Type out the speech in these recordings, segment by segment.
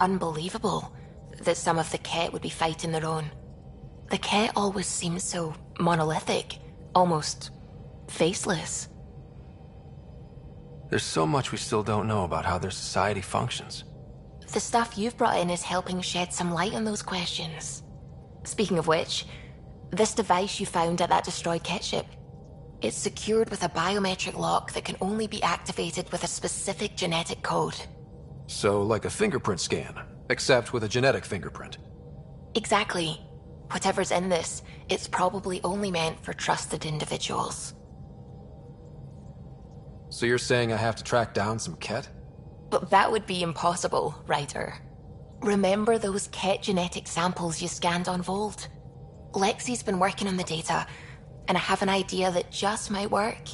unbelievable that some of the Ket would be fighting their own. The Ket always seems so monolithic, almost faceless. There's so much we still don't know about how their society functions. The stuff you've brought in is helping shed some light on those questions. Speaking of which, this device you found at that destroyed Ket ship, it's secured with a biometric lock that can only be activated with a specific genetic code. So, like a fingerprint scan, except with a genetic fingerprint. Exactly. Whatever's in this, it's probably only meant for trusted individuals. So you're saying I have to track down some Ket? But that would be impossible, Ryder. Remember those Ket genetic samples you scanned on Volt? Lexi's been working on the data, and I have an idea that just might work.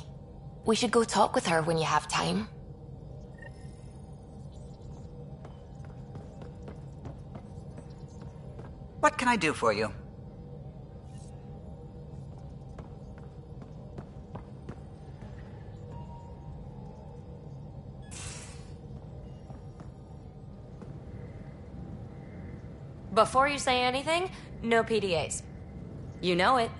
We should go talk with her when you have time. What can I do for you? Before you say anything, no PDAs. You know it.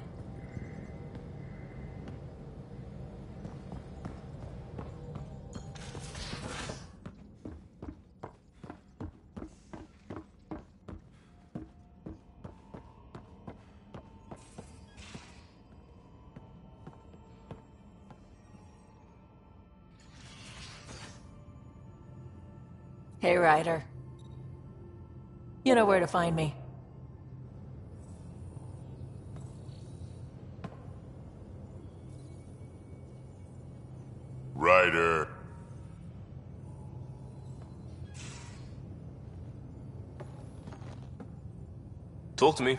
Hey, Ryder. You know where to find me. Ryder. Talk to me.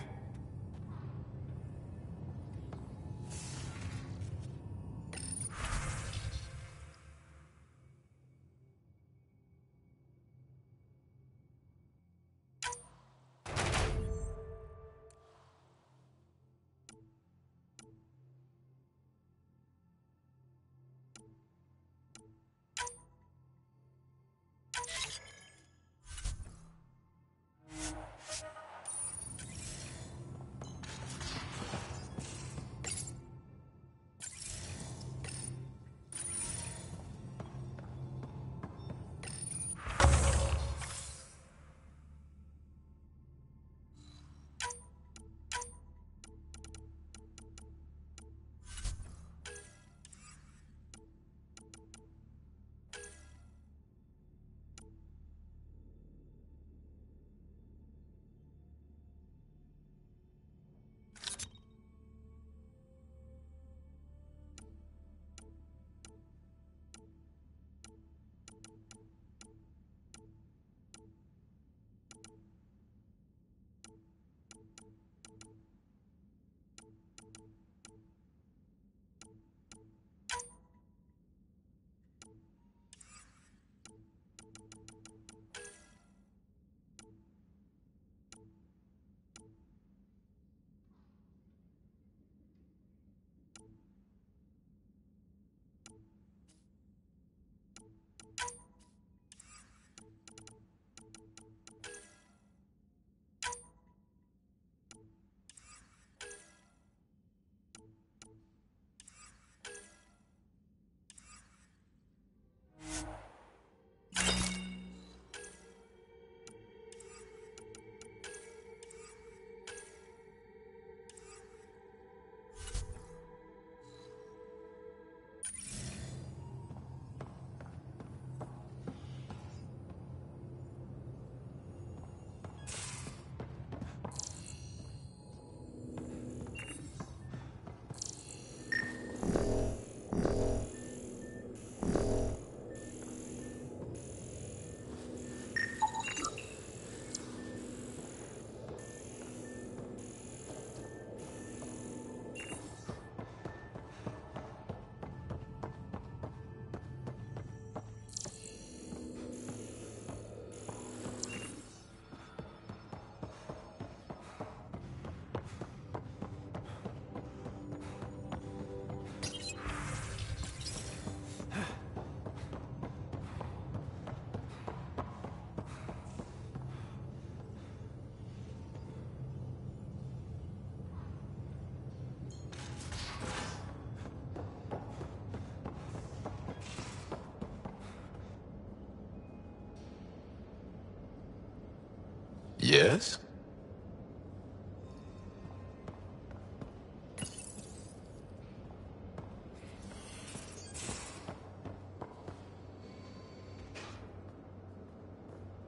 Yes?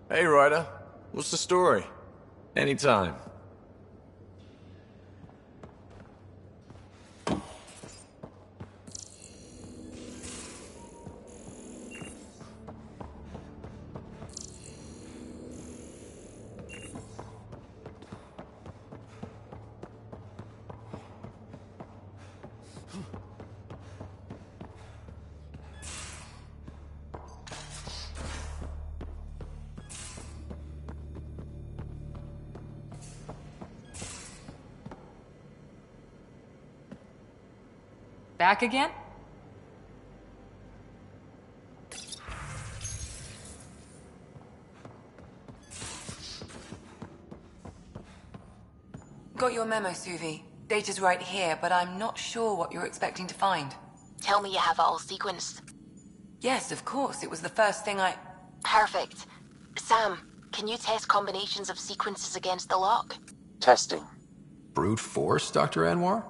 Hey, Ryder. What's the story? Anytime. Back again? Got your memo, Suvi. Data's right here, but I'm not sure what you're expecting to find. Tell me you have it all sequenced. Yes, of course. It was the first thing I... Perfect. Sam, can you test combinations of sequences against the lock? Testing. Brute force, Dr. Anwar?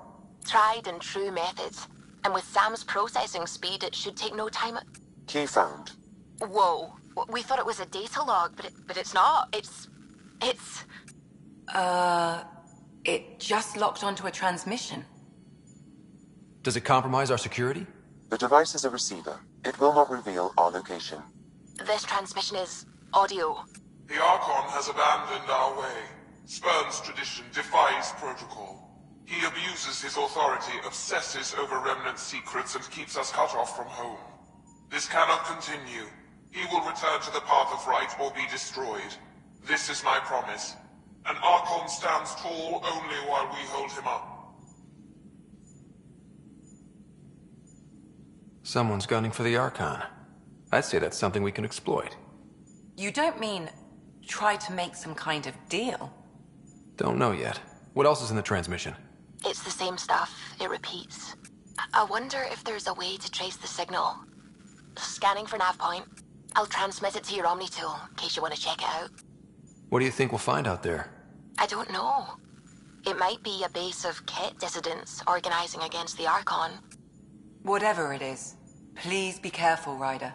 Tried and true methods. And with Sam's processing speed, it should take no time. Key found. Whoa. We thought it was a data log, but it's not. It's... It just locked onto a transmission. Does it compromise our security? The device is a receiver. It will not reveal our location. This transmission is audio. The Archon has abandoned our way, spurns tradition, defies protocol. He abuses his authority, obsesses over Remnant secrets, and keeps us cut off from home. This cannot continue. He will return to the path of right or be destroyed. This is my promise. An Archon stands tall only while we hold him up. Someone's gunning for the Archon. I'd say that's something we can exploit. You don't mean try to make some kind of deal? Don't know yet. What else is in the transmission? It's the same stuff. It repeats. I wonder if there's a way to trace the signal. Scanning for nav point. I'll transmit it to your Omni tool, in case you want to check it out. What do you think we'll find out there? I don't know. It might be a base of Ket dissidents organizing against the Archon. Whatever it is, please be careful, Ryder.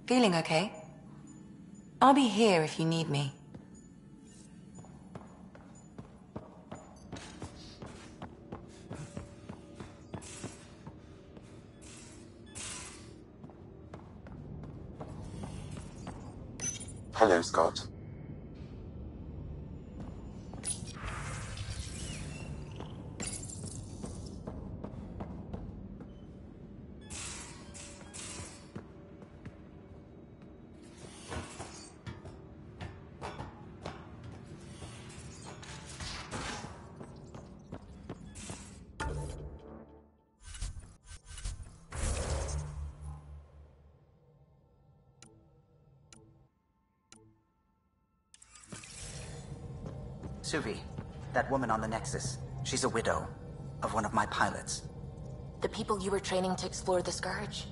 Feeling okay? I'll be here if you need me. Hello, Scott. Suvi, that woman on the Nexus, she's a widow of one of my pilots. The people you were training to explore the Scourge?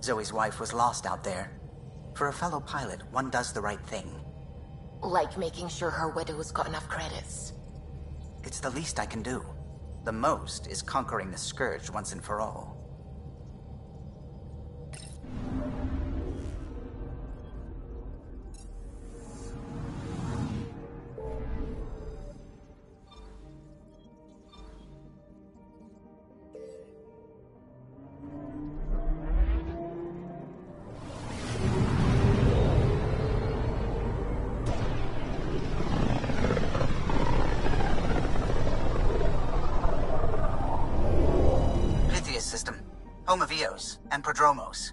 Zoe's wife was lost out there. For a fellow pilot, one does the right thing. Like making sure her widow's got enough credits. It's the least I can do. The most is conquering the Scourge once and for all. System, home of Eos and Prodromos.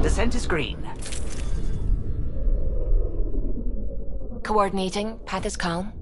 Descent is green. Coordinating. Path is calm.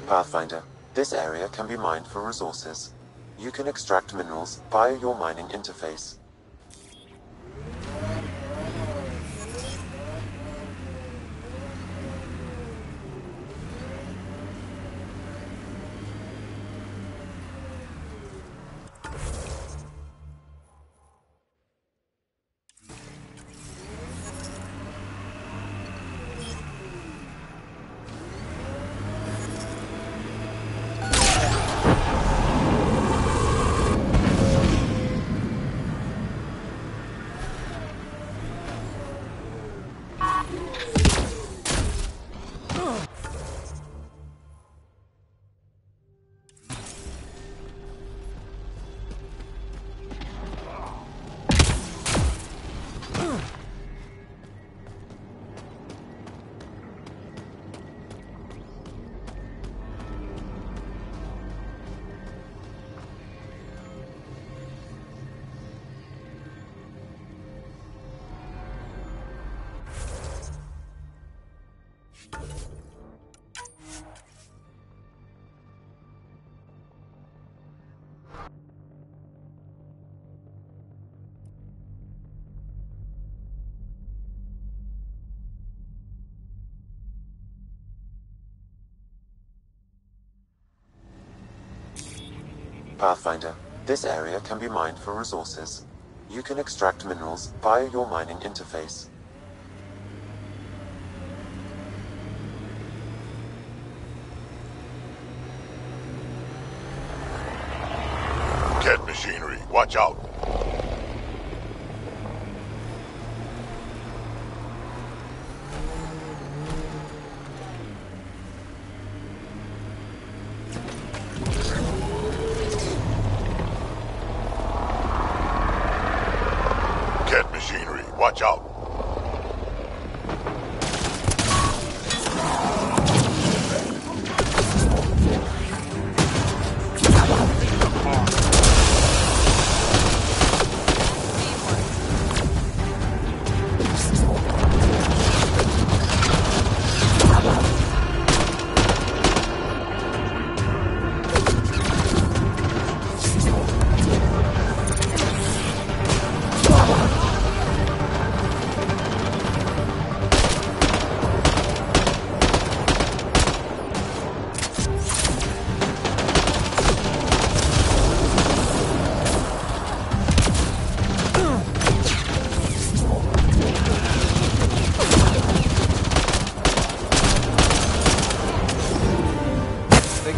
Pathfinder, this area can be mined for resources. You can extract minerals via your mining interface. Pathfinder, this area can be mined for resources. You can extract minerals via your mining interface. Cat machinery, watch out. Cat machinery, watch out.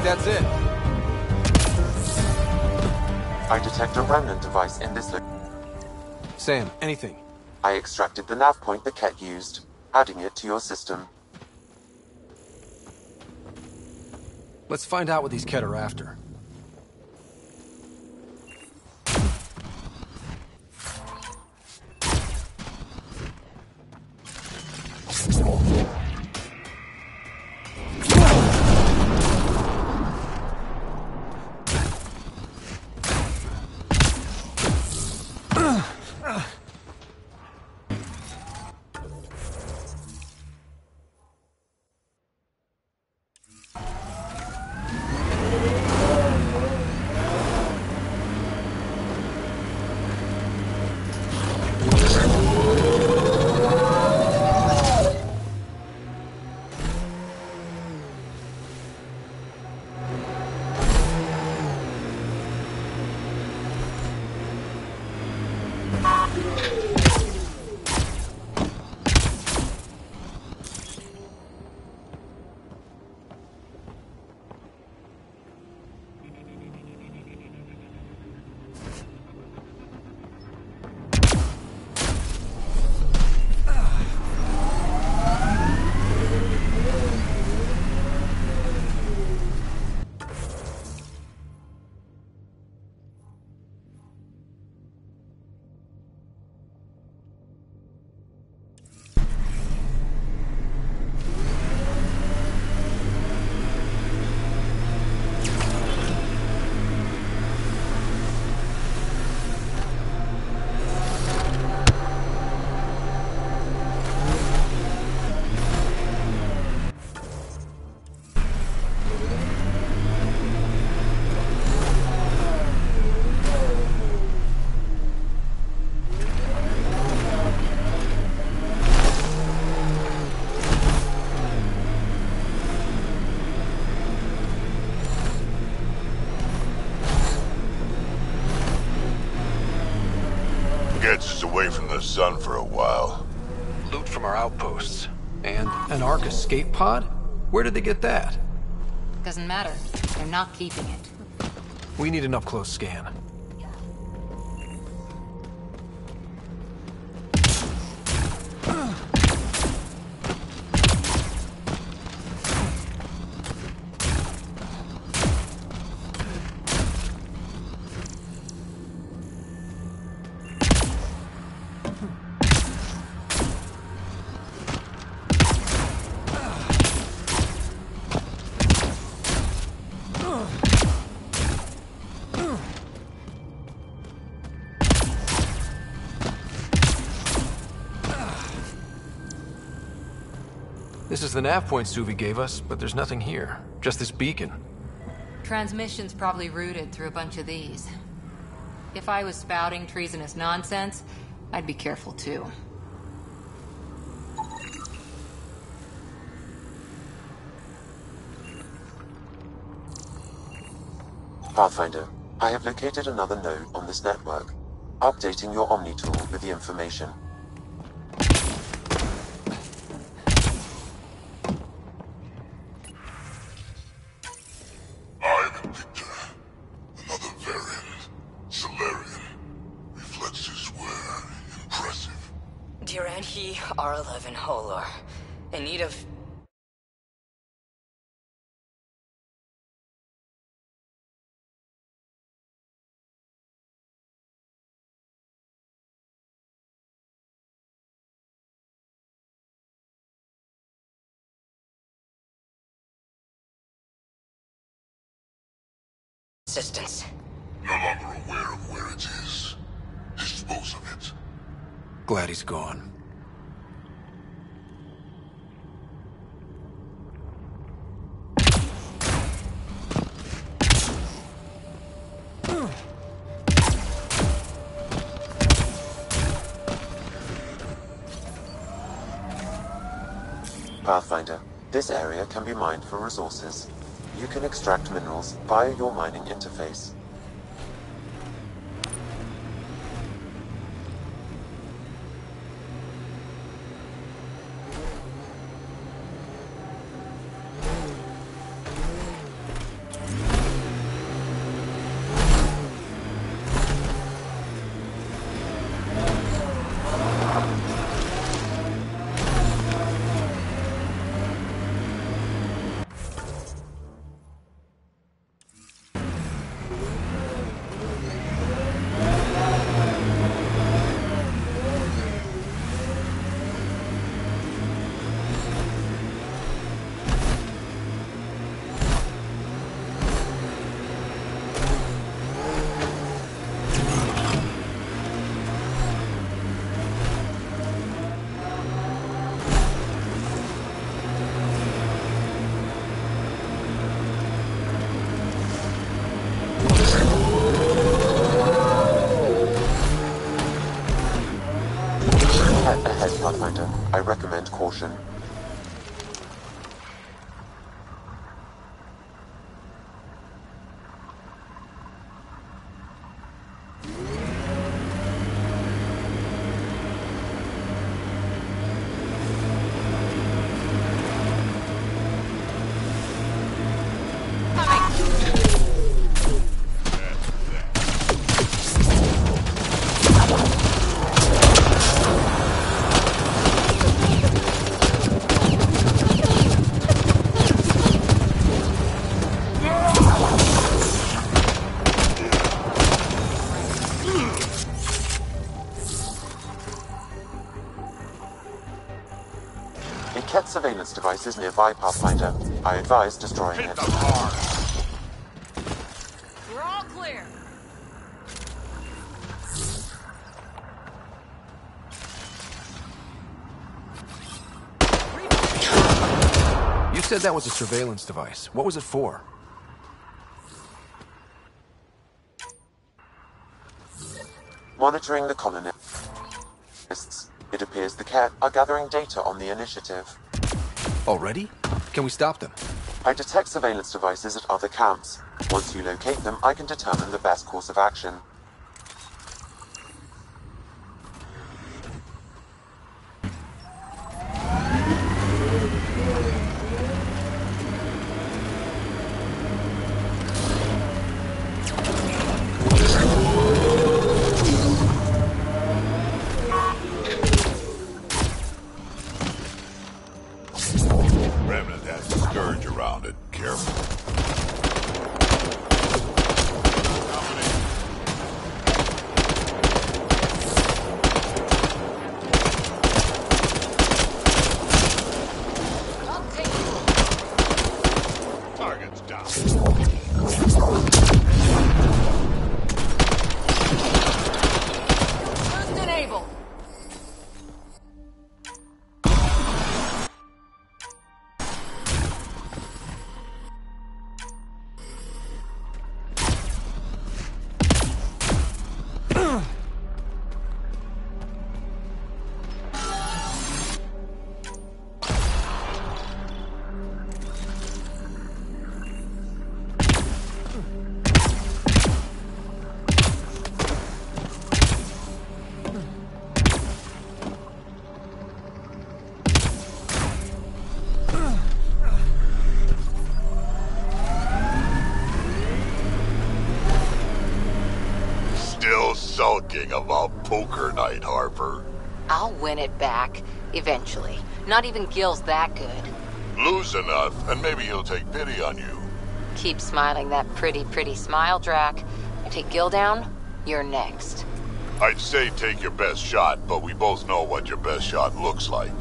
That's it. I detect a remnant device in this Sam, anything? I extracted the nav point the Ket used, adding it to your system. Let's find out what these Ket are after. the sun for a while. Loot from our outposts. And an Ark escape pod? Where did they get that? Doesn't matter. They're not keeping it. We need an up-close scan. This is the nav point Suvi gave us, but there's nothing here. Just this beacon. Transmission's probably routed through a bunch of these. If I was spouting treasonous nonsense, I'd be careful too. Pathfinder, I have located another node on this network. Updating your Omni tool with the information. I'm Victor. Another variant. Solarian. Reflexes were impressive. Duranhi R11 Holor. In need of... assistance. No longer aware of where it is. Dispose of it. Glad he's gone. Pathfinder, this area can be mined for resources. You can extract minerals via your mining interface. Ahead, Pathfinder. I recommend caution. A Ket surveillance device is nearby, Pathfinder. I advise destroying it. We're all clear. You said that was a surveillance device. What was it for? Monitoring the colonists. It appears the Ket are gathering data on the initiative. Already? Can we stop them? I detect surveillance devices at other camps. Once you locate them, I can determine the best course of action. Careful. Target's down. Boost enabled. Still sulking about poker night, Harper. I'll win it back. Eventually. Not even Gil's that good. Lose enough, and maybe he'll take pity on you. Keep smiling that pretty, pretty smile, Drac. I take Gil down, you're next. I'd say take your best shot, but we both know what your best shot looks like.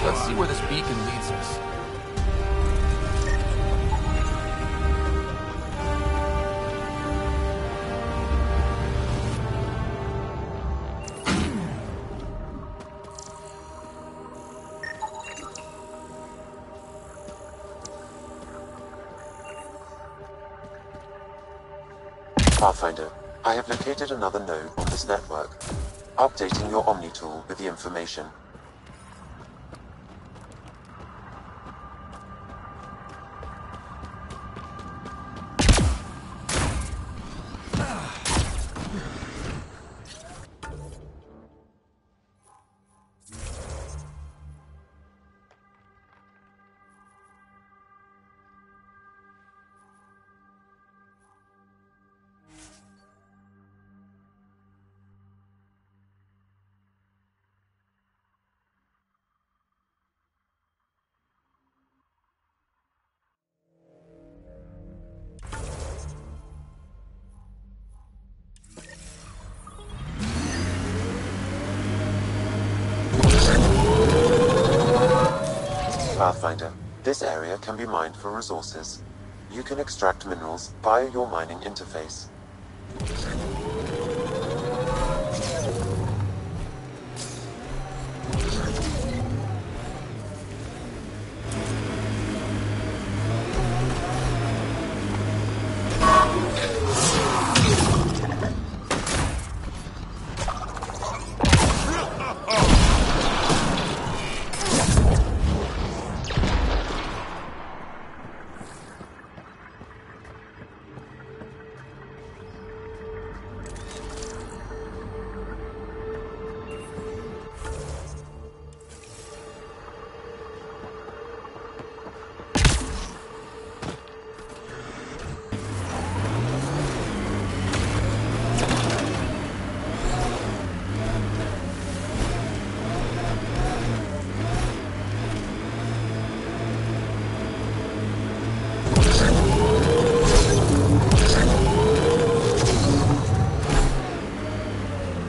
Let's see where this beacon leads us. Pathfinder, I have located another node on this network. Updating your Omni tool with the information. Pathfinder, this area can be mined for resources. You can extract minerals via your mining interface.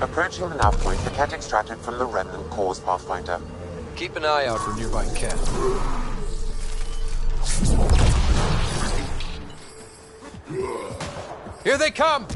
Approaching the nav point the cat extracted from the remnant cores, Pathfinder. Keep an eye out for nearby cat. Here they come!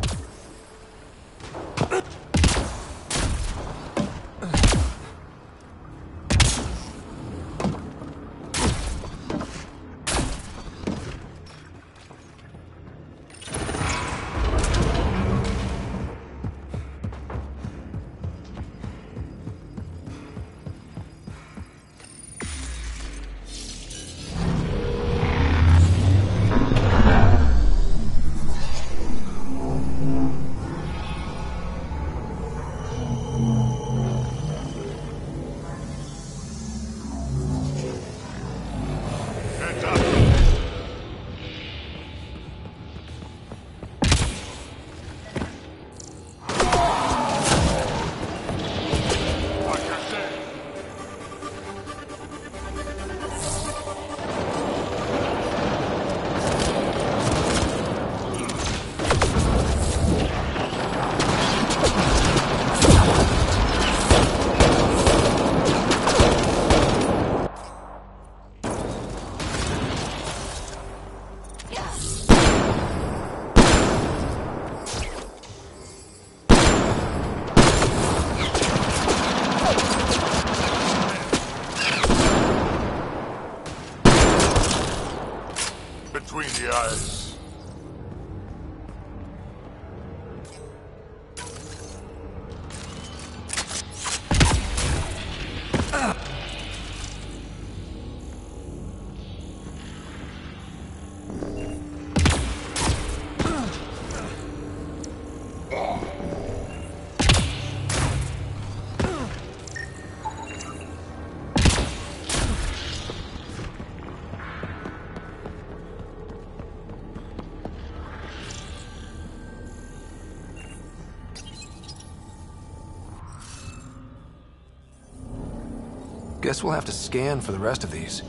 Guess we'll have to scan for the rest of these.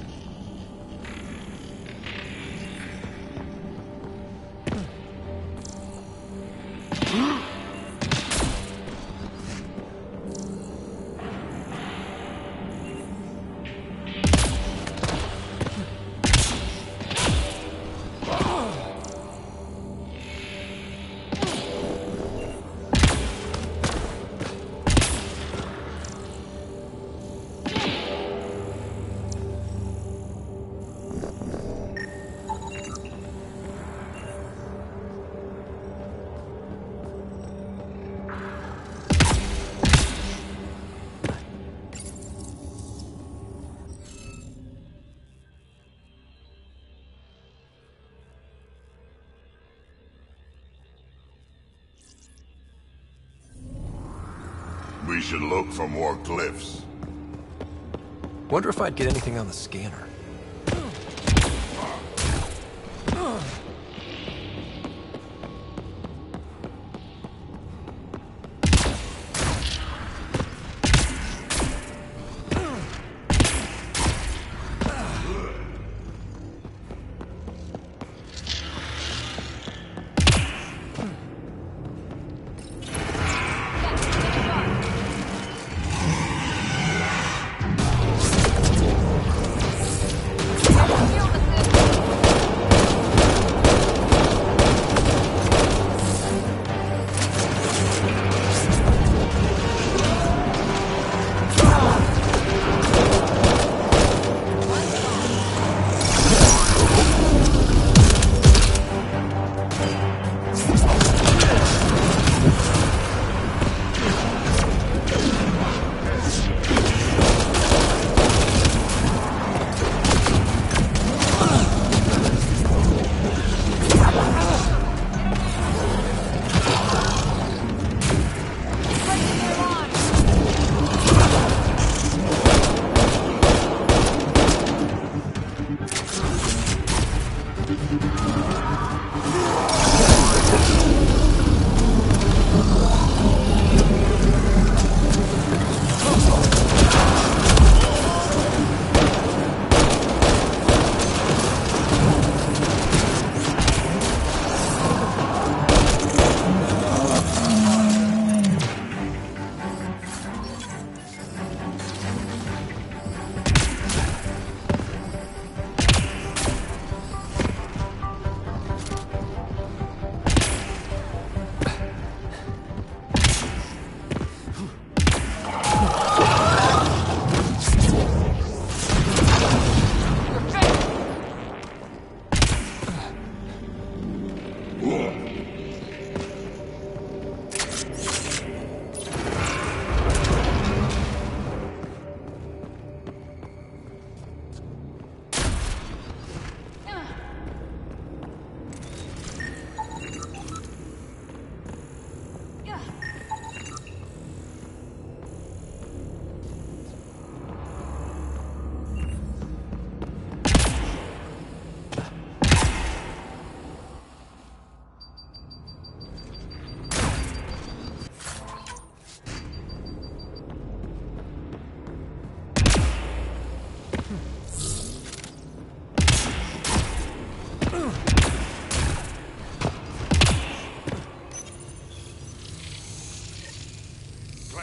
We should look for more glyphs. Wonder if I'd get anything on the scanner.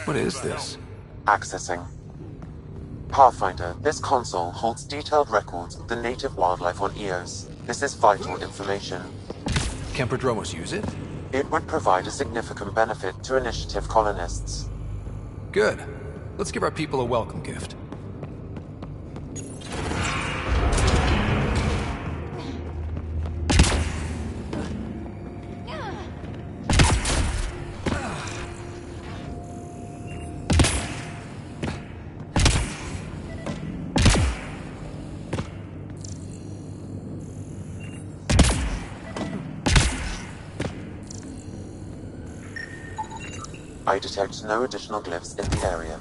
What is this? Accessing. Pathfinder, this console holds detailed records of the native wildlife on Eos. This is vital information. Can Prodromos use it? It would provide a significant benefit to Initiative colonists. Good. Let's give our people a welcome gift. I detect no additional glyphs in the area.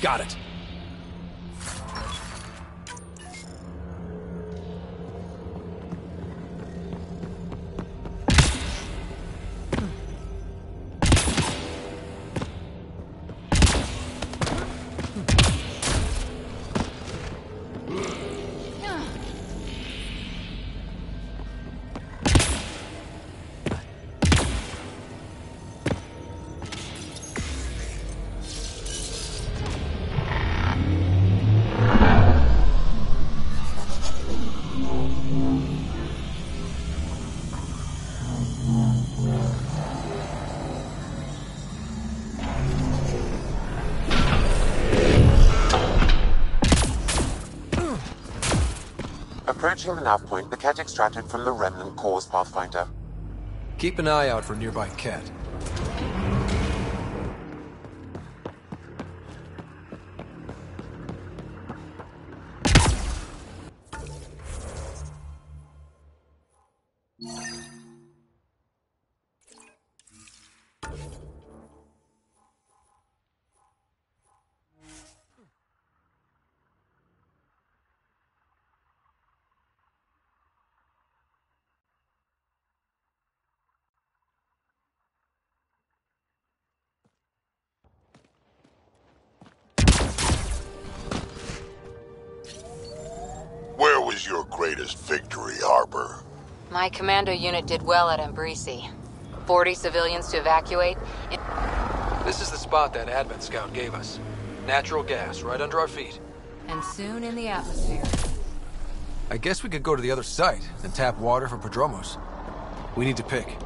Got it. Approaching the nav point, the Ket extracted from the remnant cores, Pathfinder. Keep an eye out for nearby Ket. Where was your greatest victory, Harper? My commando unit did well at Embrisi. 40 civilians to evacuate. This is the spot that Advent Scout gave us. Natural gas, right under our feet. And soon in the atmosphere. I guess we could go to the other site and tap water for Prodromos. We need to pick.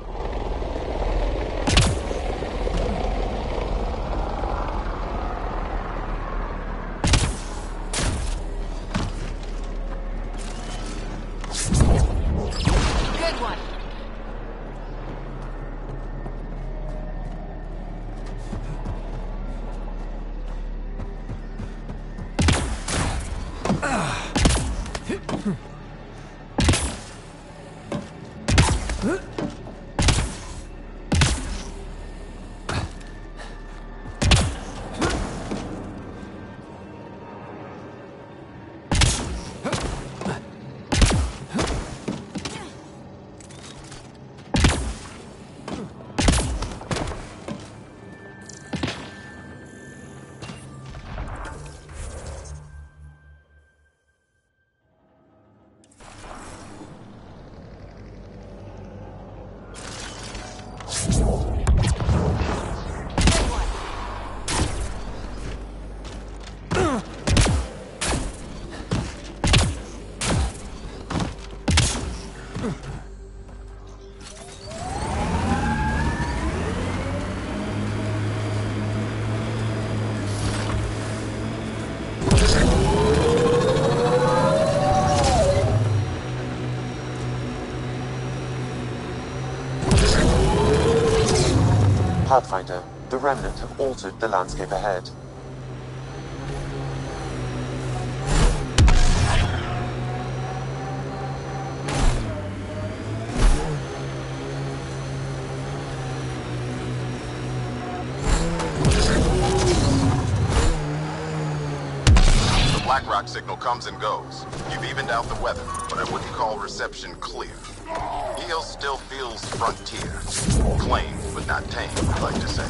Good one. Pathfinder, the remnant have altered the landscape ahead. The BlackRock signal comes and goes. You've evened out the weather, but I wouldn't call reception clear. EO still feels frontier. Claimed, but not tamed, I'd like to say.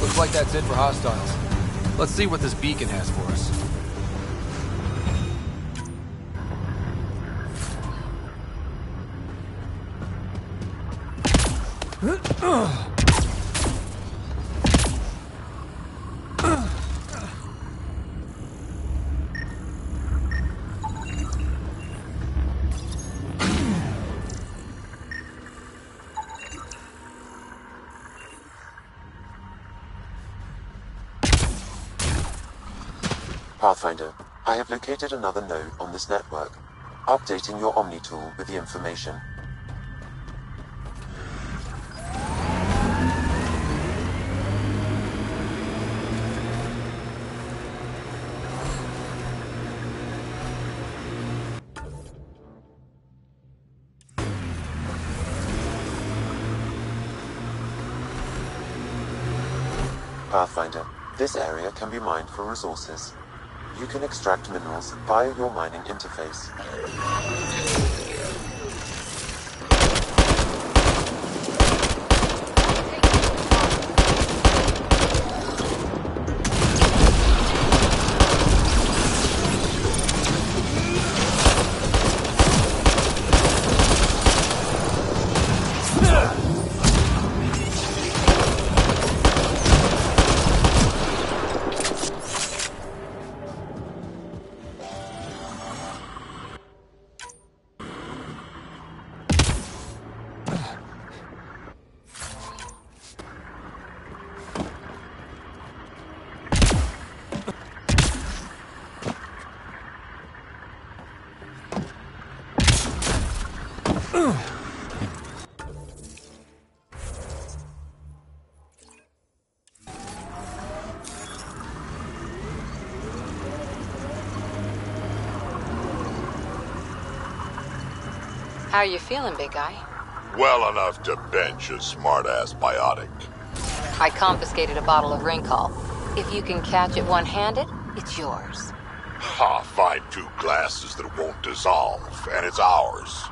Looks like that's it for hostiles. Let's see what this beacon has for us. Pathfinder, I have located another node on this network. Updating your Omni tool with the information. Pathfinder, this area can be mined for resources. You can extract minerals via your mining interface. How you feeling, big guy? Well enough to bench a smart-ass biotic. I confiscated a bottle of Rincol. If you can catch it one-handed, it's yours. Find 2 glasses that won't dissolve, and it's ours.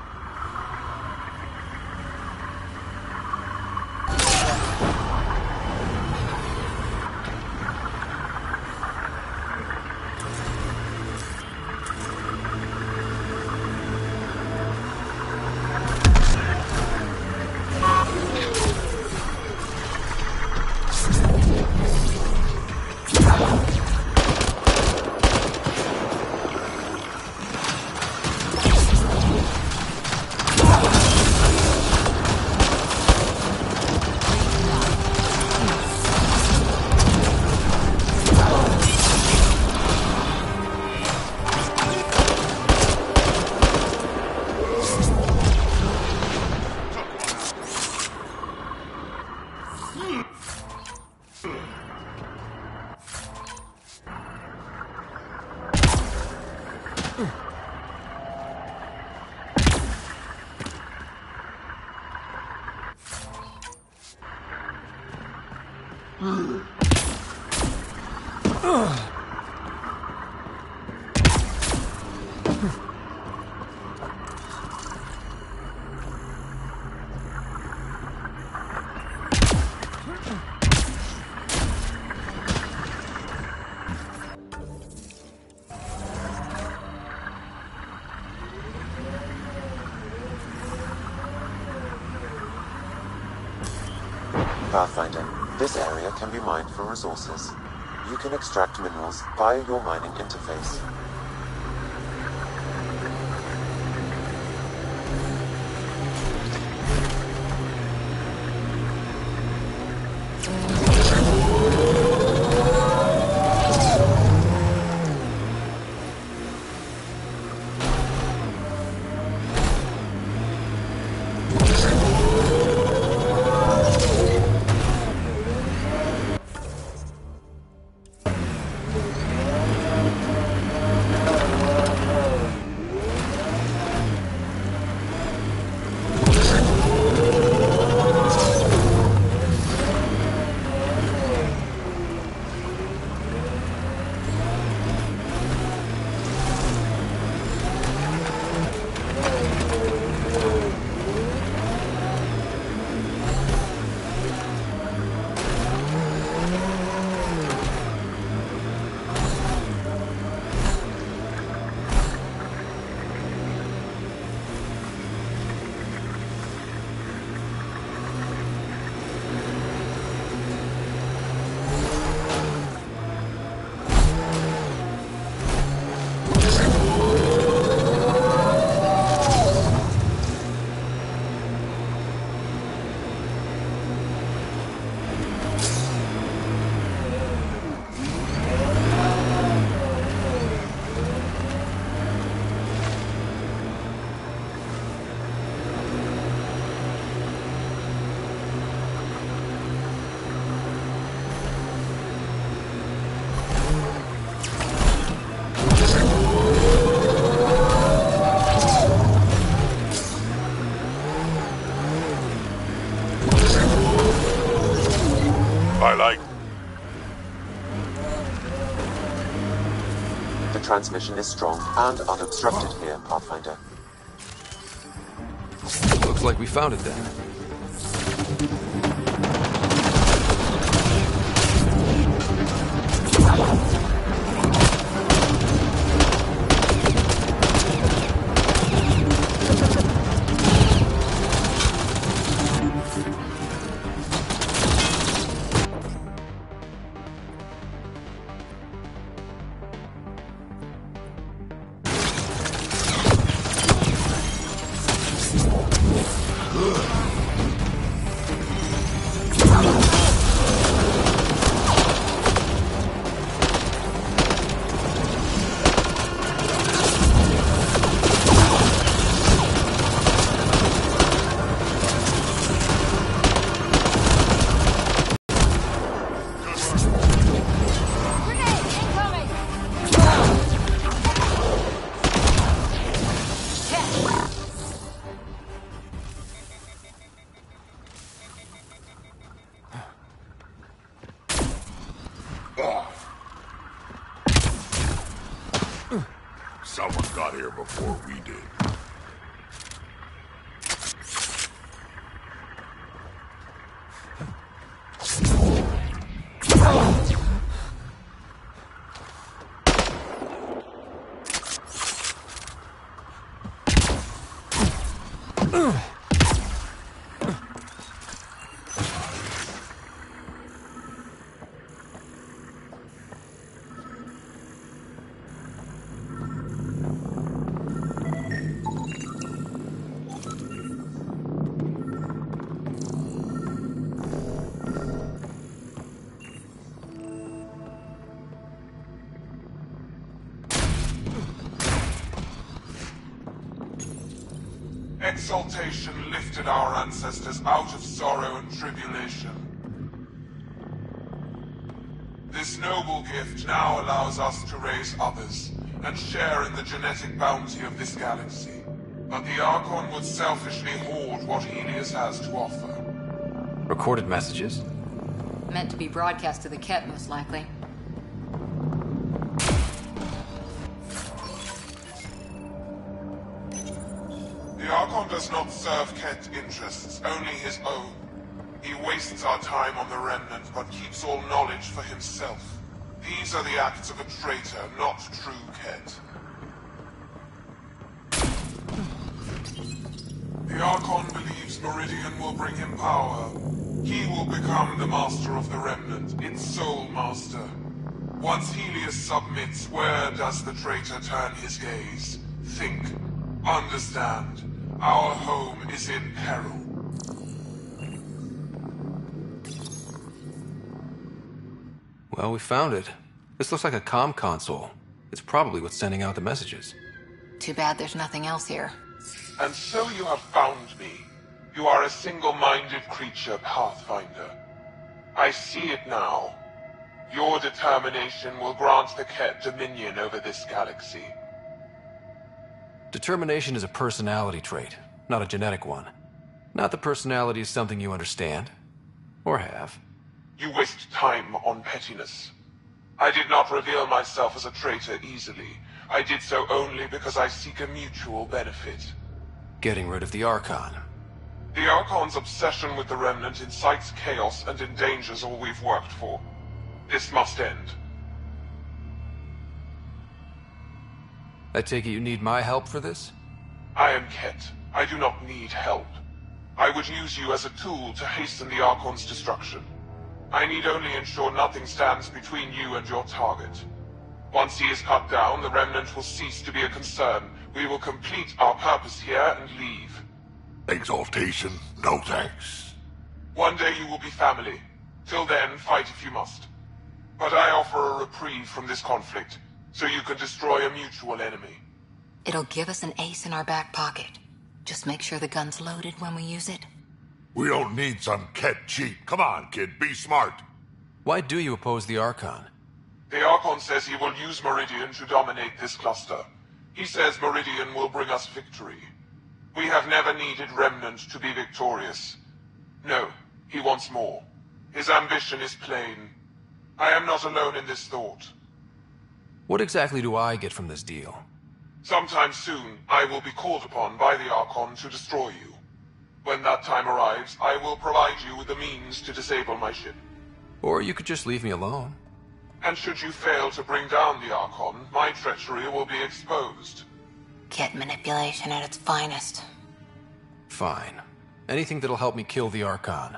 Pathfinder, this area can be mined for resources. You can extract minerals via your mining interface. I like... The transmission is strong and unobstructed here, Pathfinder. Looks like we found it then. Someone got here before we did. Exaltation lifted our ancestors out of sorrow and tribulation. This noble gift now allows us to raise others and share in the genetic bounty of this galaxy. But the Archon would selfishly hoard what Helios has to offer. Recorded messages? Meant to be broadcast to the Ket, most likely. The Archon does not serve Ket interests, only his own. He wastes our time on the Remnant, but keeps all knowledge for himself. These are the acts of a traitor, not true Ket. The Archon believes Meridian will bring him power. He will become the master of the Remnant, its sole master. Once Helios submits, where does the traitor turn his gaze? Think. Understand. Our home is in peril. Well, we found it. This looks like a comm console. It's probably what's sending out the messages. Too bad there's nothing else here. And so you have found me. You are a single-minded creature, Pathfinder. I see it now. Your determination will grant the Ket dominion over this galaxy. Determination is a personality trait, not a genetic one. Not that personality is something you understand. Or have. You waste time on pettiness. I did not reveal myself as a traitor easily. I did so only because I seek a mutual benefit. Getting rid of the Archon. The Archon's obsession with the Remnant incites chaos and endangers all we've worked for. This must end. I take it you need my help for this? I am Ket. I do not need help. I would use you as a tool to hasten the Archon's destruction. I need only ensure nothing stands between you and your target. Once he is cut down, the Remnant will cease to be a concern. We will complete our purpose here and leave. Exaltation? No thanks. One day you will be family. Till then, fight if you must. But I offer a reprieve from this conflict, so you can destroy a mutual enemy. It'll give us an ace in our back pocket. Just make sure the gun's loaded when we use it. We don't need some Ket cheat. Come on, kid, be smart. Why do you oppose the Archon? The Archon says he will use Meridian to dominate this cluster. He says Meridian will bring us victory. We have never needed Remnant to be victorious. No, he wants more. His ambition is plain. I am not alone in this thought. What exactly do I get from this deal? Sometime soon, I will be called upon by the Archon to destroy you. When that time arrives, I will provide you with the means to disable my ship. Or you could just leave me alone. And should you fail to bring down the Archon, my treachery will be exposed. Kid manipulation at its finest. Fine. Anything that'll help me kill the Archon.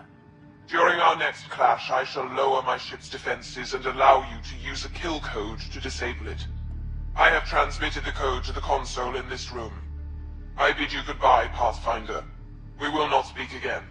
During our next clash, I shall lower my ship's defenses and allow you to use a kill code to disable it. I have transmitted the code to the console in this room. I bid you goodbye, Pathfinder. We will not speak again.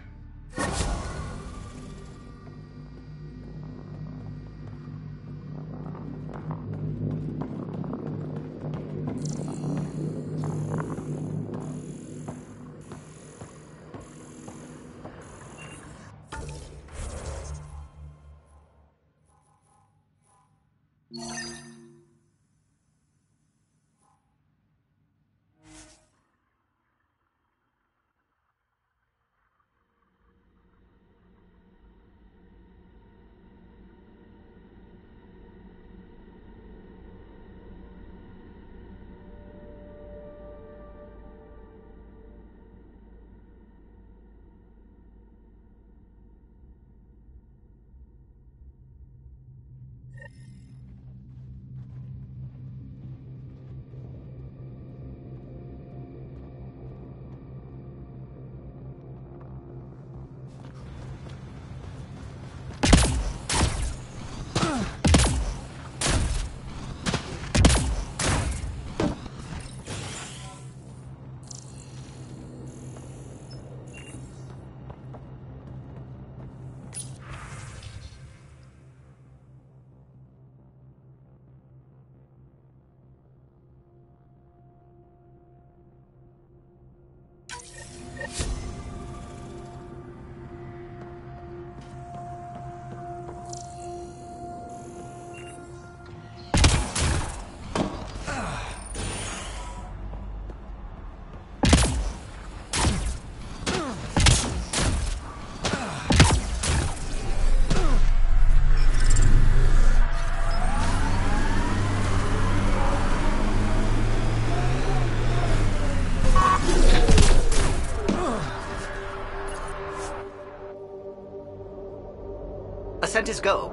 Ascent is go.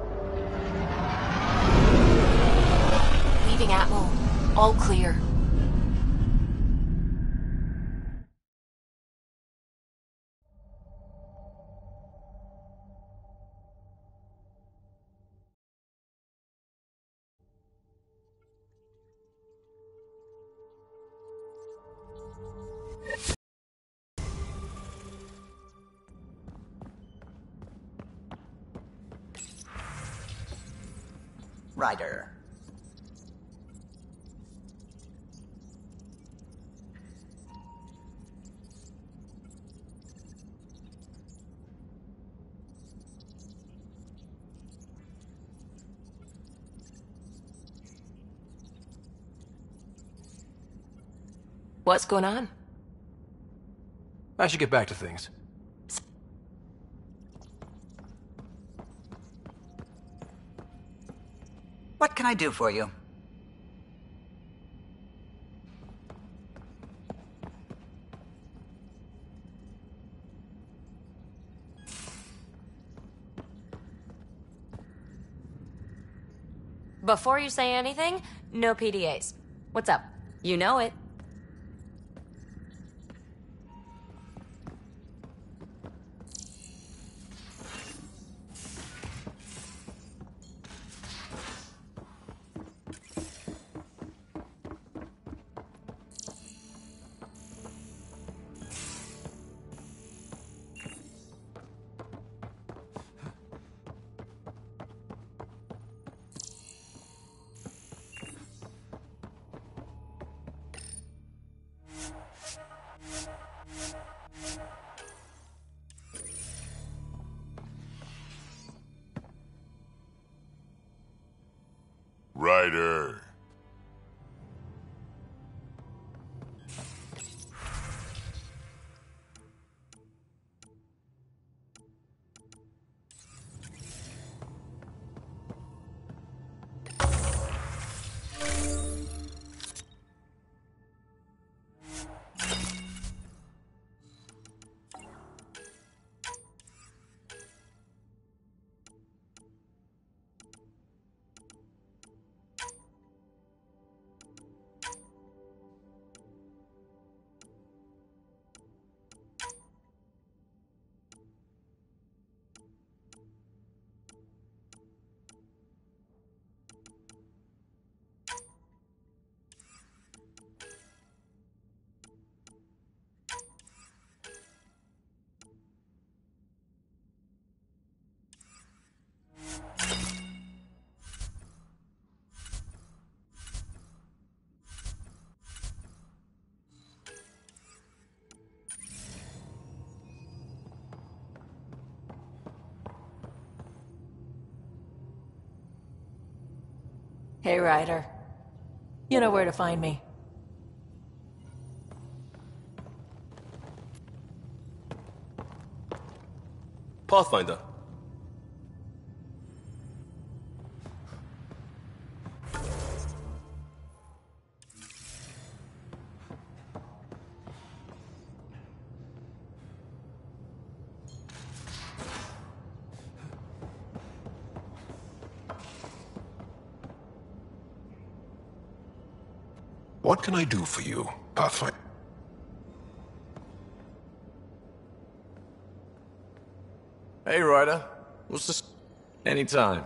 Leaving Atmo. All clear. Ryder. What's going on? I should get back to things. What can I do for you? Before you say anything, no PDAs. What's up? You know it. Ryder. Hey, Ryder. You know where to find me. Pathfinder. What can I do for you, Pathfinder? Hey, Ryder. What's this? Anytime.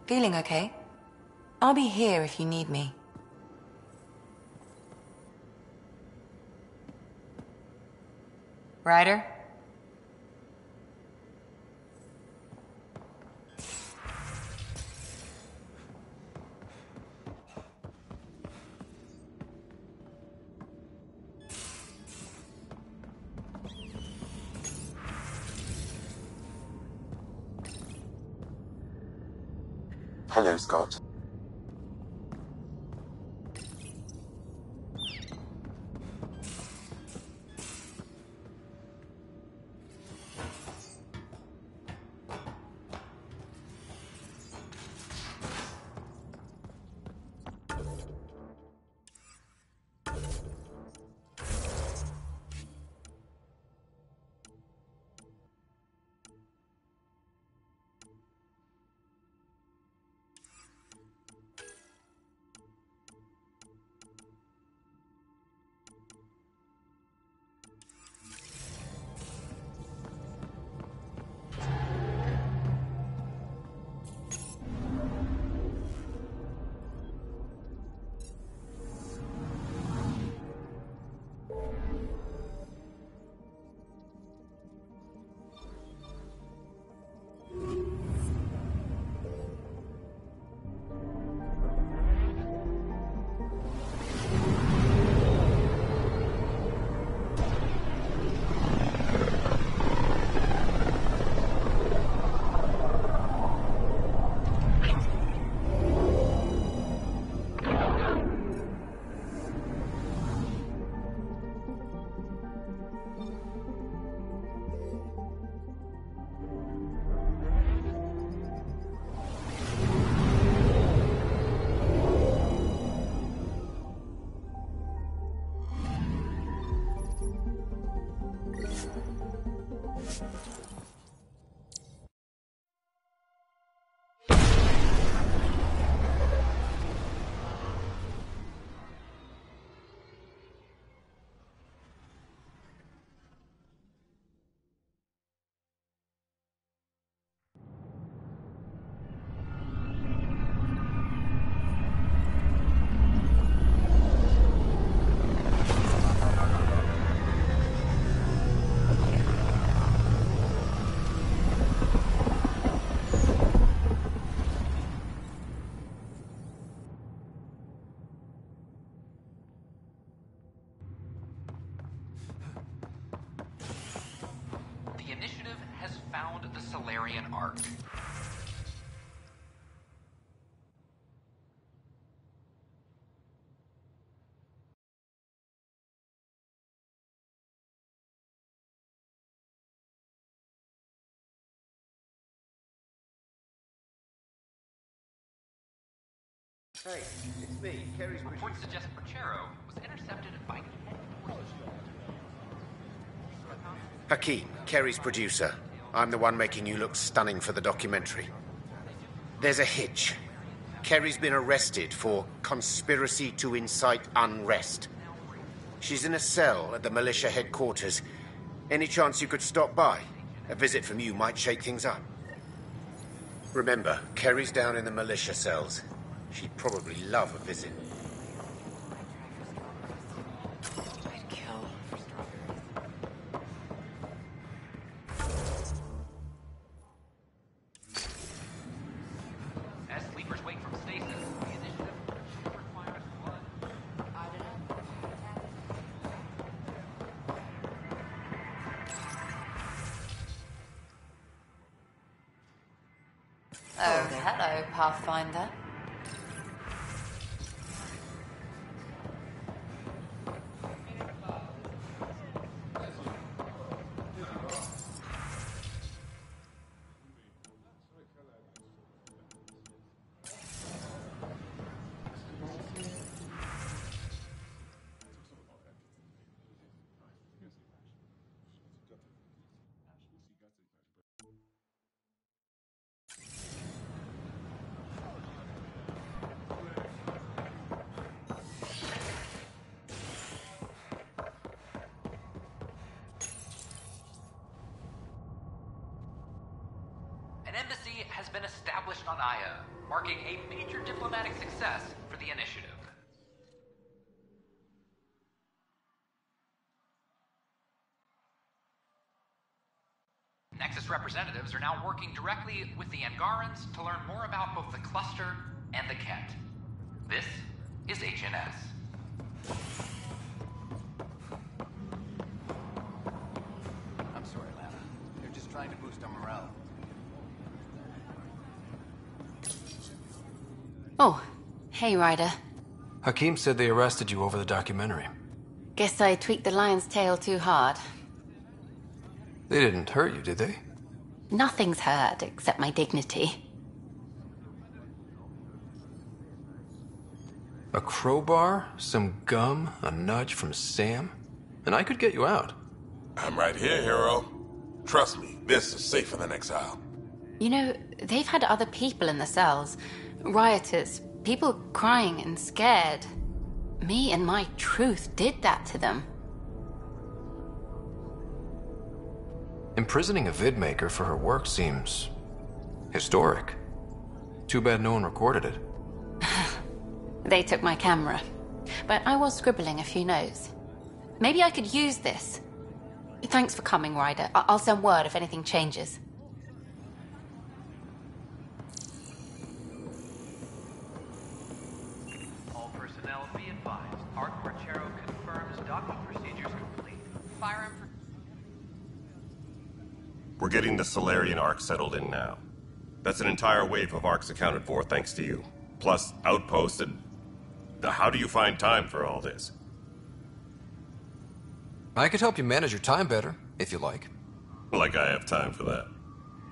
Feeling okay? I'll be here if you need me. Ryder? Hello, Scott. The initiative has found the Solarian Ark. Hey, it's me, Kerry's Reports suggest Perchero was intercepted by Hakeem, Kerry's producer. I'm the one making you look stunning for the documentary. There's a hitch. Kerry's been arrested for conspiracy to incite unrest. She's in a cell at the militia headquarters. Any chance you could stop by? A visit from you might shake things up. Remember, Kerry's down in the militia cells. She'd probably love a visit. As sleepers wake from stasis, the initiative requires blood. Oh, hello, Pathfinder. An embassy has been established on Aya, marking a major diplomatic success for the initiative. Nexus representatives are now working directly with the Angarans to learn more about both the cluster and the Ket. This is HNS. I'm sorry, Lana. They're just trying to boost our morale. Oh, hey, Ryder. Hakim said they arrested you over the documentary. Guess I tweaked the lion's tail too hard. They didn't hurt you, did they? Nothing's hurt except my dignity. A crowbar, some gum, a nudge from Sam, and I could get you out. I'm right here, hero. Trust me, this is safer than exile. You know, they've had other people in the cells. Rioters, people crying and scared. Me and my truth did that to them. Imprisoning a vidmaker for her work seems historic. Too bad no one recorded it. They took my camera, but I was scribbling a few notes. Maybe I could use this. Thanks for coming, Ryder. I'll send word if anything changes. All personnel be advised. Art Marchero confirms docking procedures complete. Firearm for... We're getting the Solarian Arc settled in now. That's an entire wave of arcs accounted for thanks to you. Plus, outposts and... How do you find time for all this? I could help you manage your time better, if you like. Like I have time for that.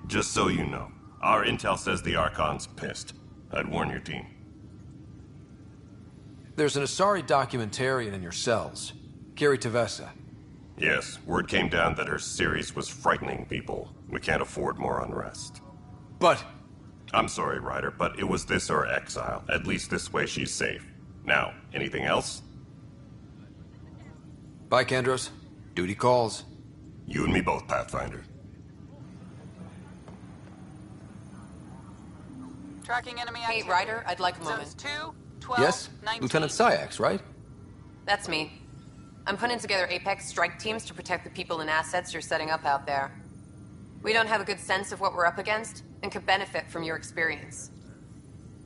Just so you know, our intel says the Archon's pissed. I'd warn your team. There's an Asari documentarian in your cells, Carrie Tavessa. Yes, word came down that her series was frightening people. We can't afford more unrest. But... I'm sorry, Ryder, but it was this or exile. At least this way she's safe. Now, anything else? Bye, Kendros. Duty calls. You and me both, Pathfinder. Tracking enemy activity. Hey, Ryder, I'd like a moment. Zones 2, 12, Yes? 19. Lieutenant Syax, right? That's me. I'm putting together Apex strike teams to protect the people and assets you're setting up out there. We don't have a good sense of what we're up against, and could benefit from your experience.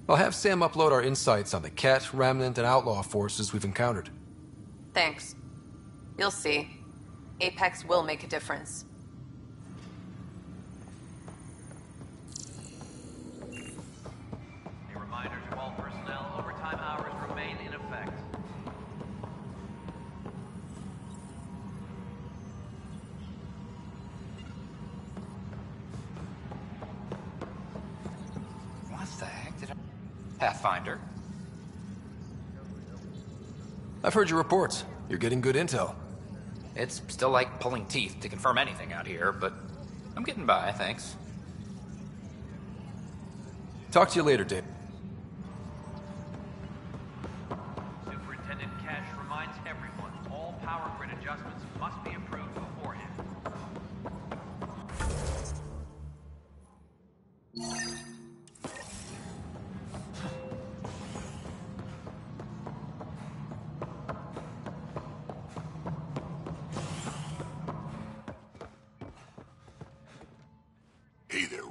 I'll have Sam upload our insights on the Ket, Remnant, and Outlaw forces we've encountered. Thanks. You'll see. Apex will make a difference. A reminder to all personnel, overtime hours remain in effect. What the heck did I... Pathfinder? I've heard your reports. You're getting good intel. It's still like pulling teeth to confirm anything out here, but I'm getting by, thanks. Talk to you later, Dave. Superintendent Cash reminds everyone all power grid adjustments must be approved beforehand.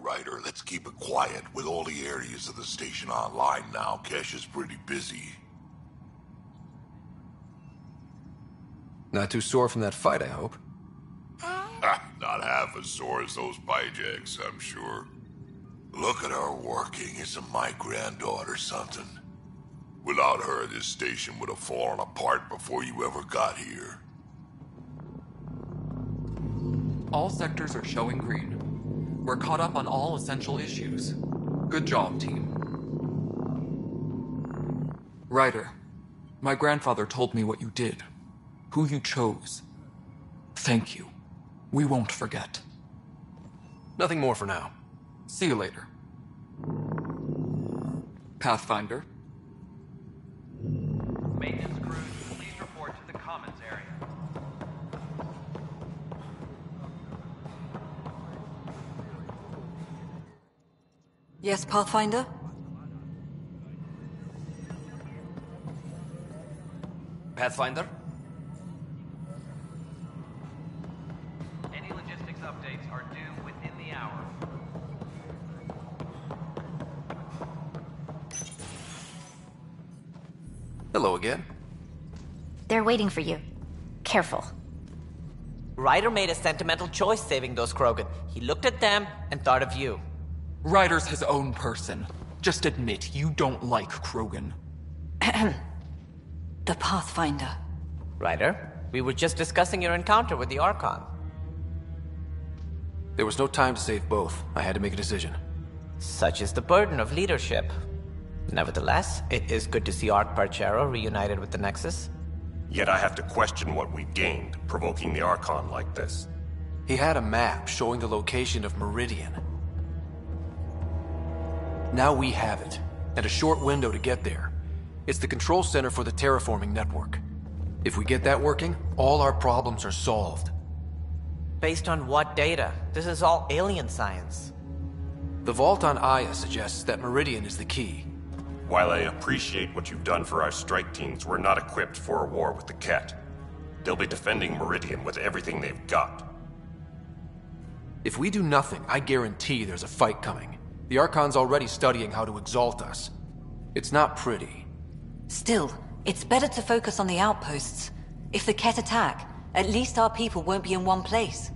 Ryder. Let's keep it quiet. With all the areas of the station online now, Kesh is pretty busy. Not too sore from that fight, I hope. Not half as sore as those byjacks, I'm sure. Look at her working. Isn't my granddaughter something? Without her, this station would have fallen apart before you ever got here. All sectors are showing green. We're caught up on all essential issues. Good job, team. Ryder, my grandfather told me what you did, who you chose. Thank you. We won't forget. Nothing more for now. See you later. Pathfinder. Maintenance crews, please report to the commons area. Yes, Pathfinder? Pathfinder? Any logistics updates are due within the hour. Hello again. They're waiting for you. Careful. Ryder made a sentimental choice saving those Krogan. He looked at them and thought of you. Ryder's his own person. Just admit you don't like Krogan. The Pathfinder. Ryder, we were just discussing your encounter with the Archon. There was no time to save both. I had to make a decision. Such is the burden of leadership. Nevertheless, it is good to see Arch Parchero reunited with the Nexus. Yet I have to question what we gained, provoking the Archon like this. He had a map showing the location of Meridian. Now we have it, and a short window to get there. It's the control center for the terraforming network. If we get that working, all our problems are solved. Based on what data? This is all alien science. The vault on Aya suggests that Meridian is the key. While I appreciate what you've done for our strike teams, we're not equipped for a war with the Ket. They'll be defending Meridian with everything they've got. If we do nothing, I guarantee there's a fight coming. The Archon's already studying how to exalt us. It's not pretty. Still, it's better to focus on the outposts. If the Ket attack, at least our people won't be in one place.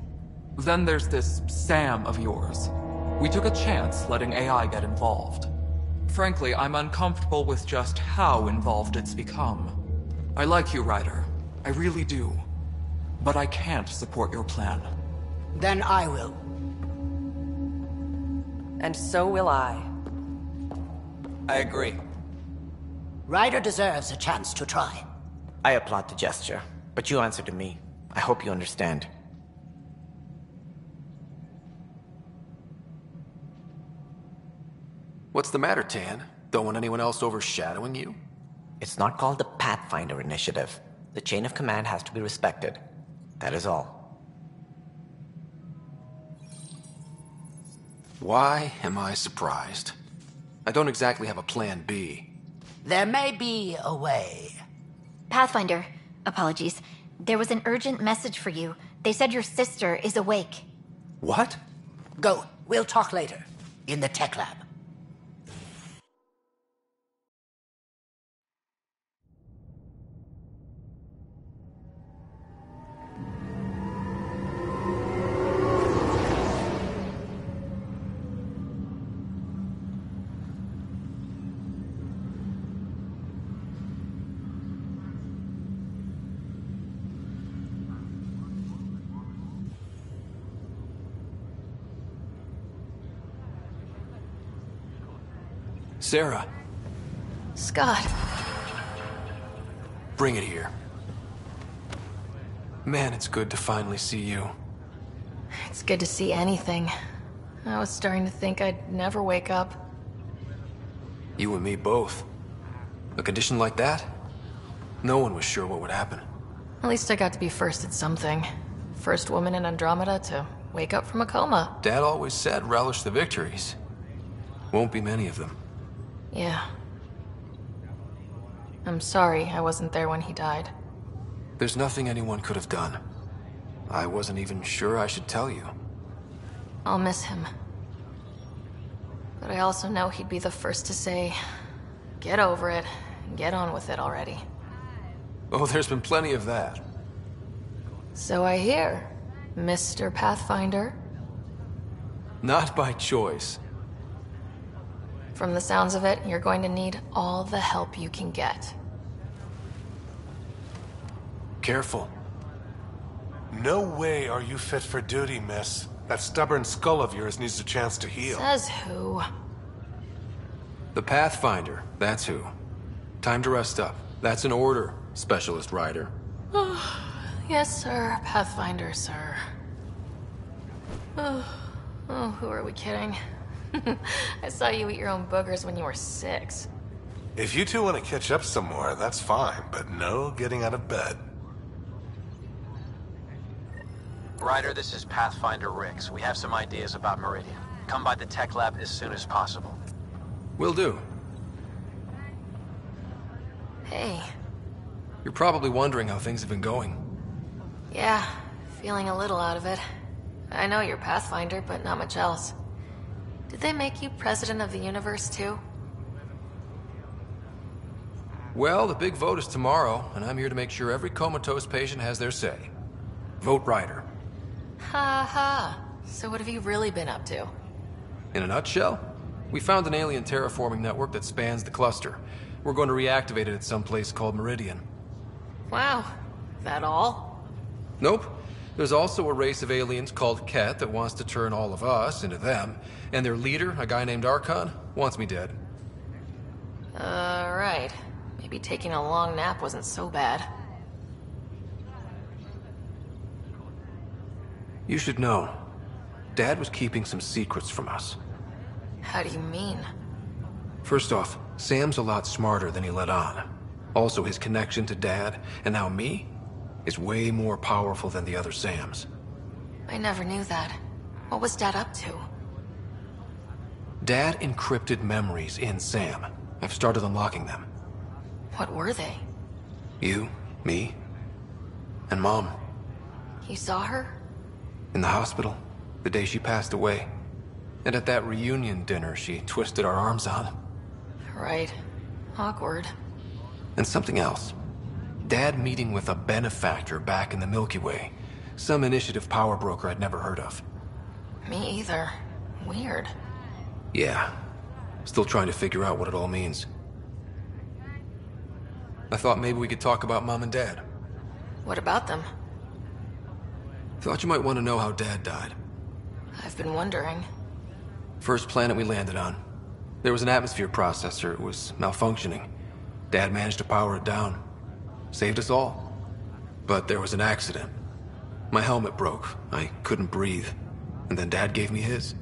Then there's this Sam of yours. We took a chance letting AI get involved. Frankly, I'm uncomfortable with just how involved it's become. I like you, Ryder. I really do. But I can't support your plan. Then I will. And so will I. I agree. Ryder deserves a chance to try. I applaud the gesture, but you answer to me. I hope you understand. What's the matter, Tan? Don't want anyone else overshadowing you? It's not called the Pathfinder Initiative. The chain of command has to be respected. That is all. Why am I surprised? I don't exactly have a plan B. There may be a way. Pathfinder, apologies. There was an urgent message for you. They said your sister is awake. What? Go. We'll talk later. In the tech lab. Sarah. Scott. Bring it here. Man, it's good to finally see you. It's good to see anything. I was starting to think I'd never wake up. You and me both. A condition like that? No one was sure what would happen. At least I got to be first at something. First woman in Andromeda to wake up from a coma. Dad always said relish the victories. Won't be many of them. Yeah. I'm sorry I wasn't there when he died. There's nothing anyone could have done. I wasn't even sure I should tell you. I'll miss him. But I also know he'd be the first to say, get over it, and get on with it already. Oh, there's been plenty of that. So I hear, Mr. Pathfinder. Not by choice. From the sounds of it, you're going to need all the help you can get. Careful. No way are you fit for duty, miss. That stubborn skull of yours needs a chance to heal. Says who? The Pathfinder, that's who. Time to rest up. That's an order, Specialist Ryder. Yes, sir. Pathfinder, sir. Oh, who are we kidding? I saw you eat your own boogers when you were 6. If you two want to catch up some more, that's fine, but no getting out of bed. Ryder, this is Pathfinder Rix. We have some ideas about Meridian. Come by the tech lab as soon as possible. Will do. Hey. You're probably wondering how things have been going. Yeah, feeling a little out of it. I know you're Pathfinder, but not much else. Did they make you president of the universe, too? Well, the big vote is tomorrow, and I'm here to make sure every comatose patient has their say. Vote Ryder. Ha ha. So what have you really been up to? In a nutshell, we found an alien terraforming network that spans the cluster. We're going to reactivate it at some place called Meridian. Wow. That all? Nope. There's also a race of aliens called Ket that wants to turn all of us into them, and their leader, a guy named Archon, wants me dead. Right. Maybe taking a long nap wasn't so bad. You should know, Dad was keeping some secrets from us. How do you mean? First off, Sam's a lot smarter than he let on. Also, his connection to Dad, and now me, is way more powerful than the other Sams. I never knew that. What was Dad up to? Dad encrypted memories in Sam. I've started unlocking them. What were they? You, me, and Mom. You saw her? In the hospital, the day she passed away. And at that reunion dinner she twisted our arms on. Right. Awkward. And something else. Dad meeting with a benefactor back in the Milky Way. Some initiative power broker I'd never heard of. Me either. Weird. Yeah. Still trying to figure out what it all means. I thought maybe we could talk about Mom and Dad. What about them? Thought you might want to know how Dad died. I've been wondering. First planet we landed on. There was an atmosphere processor. It was malfunctioning. Dad managed to power it down. Saved us all. But there was an accident. My helmet broke. I couldn't breathe. And then Dad gave me his.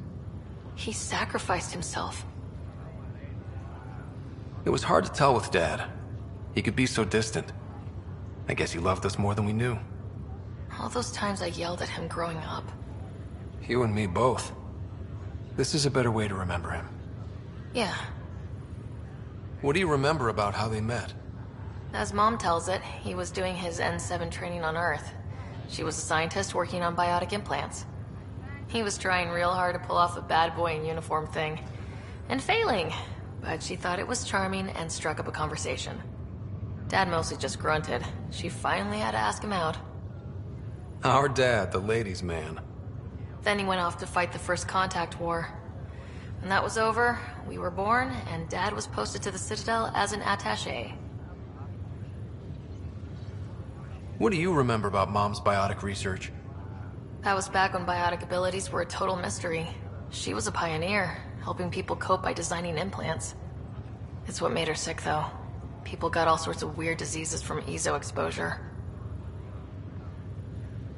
He sacrificed himself. It was hard to tell with Dad. He could be so distant. I guess he loved us more than we knew. All those times I yelled at him growing up. You and me both. This is a better way to remember him. Yeah. What do you remember about how they met? As Mom tells it, he was doing his N7 training on Earth. She was a scientist working on biotic implants. He was trying real hard to pull off the bad boy in uniform thing. And failing. But she thought it was charming and struck up a conversation. Dad mostly just grunted. She finally had to ask him out. Our dad, the ladies' man. Then he went off to fight the First Contact War. When that was over, we were born, and Dad was posted to the Citadel as an attaché. What do you remember about Mom's biotic research? That was back when biotic abilities were a total mystery. She was a pioneer, helping people cope by designing implants. It's what made her sick, though. People got all sorts of weird diseases from EZO exposure.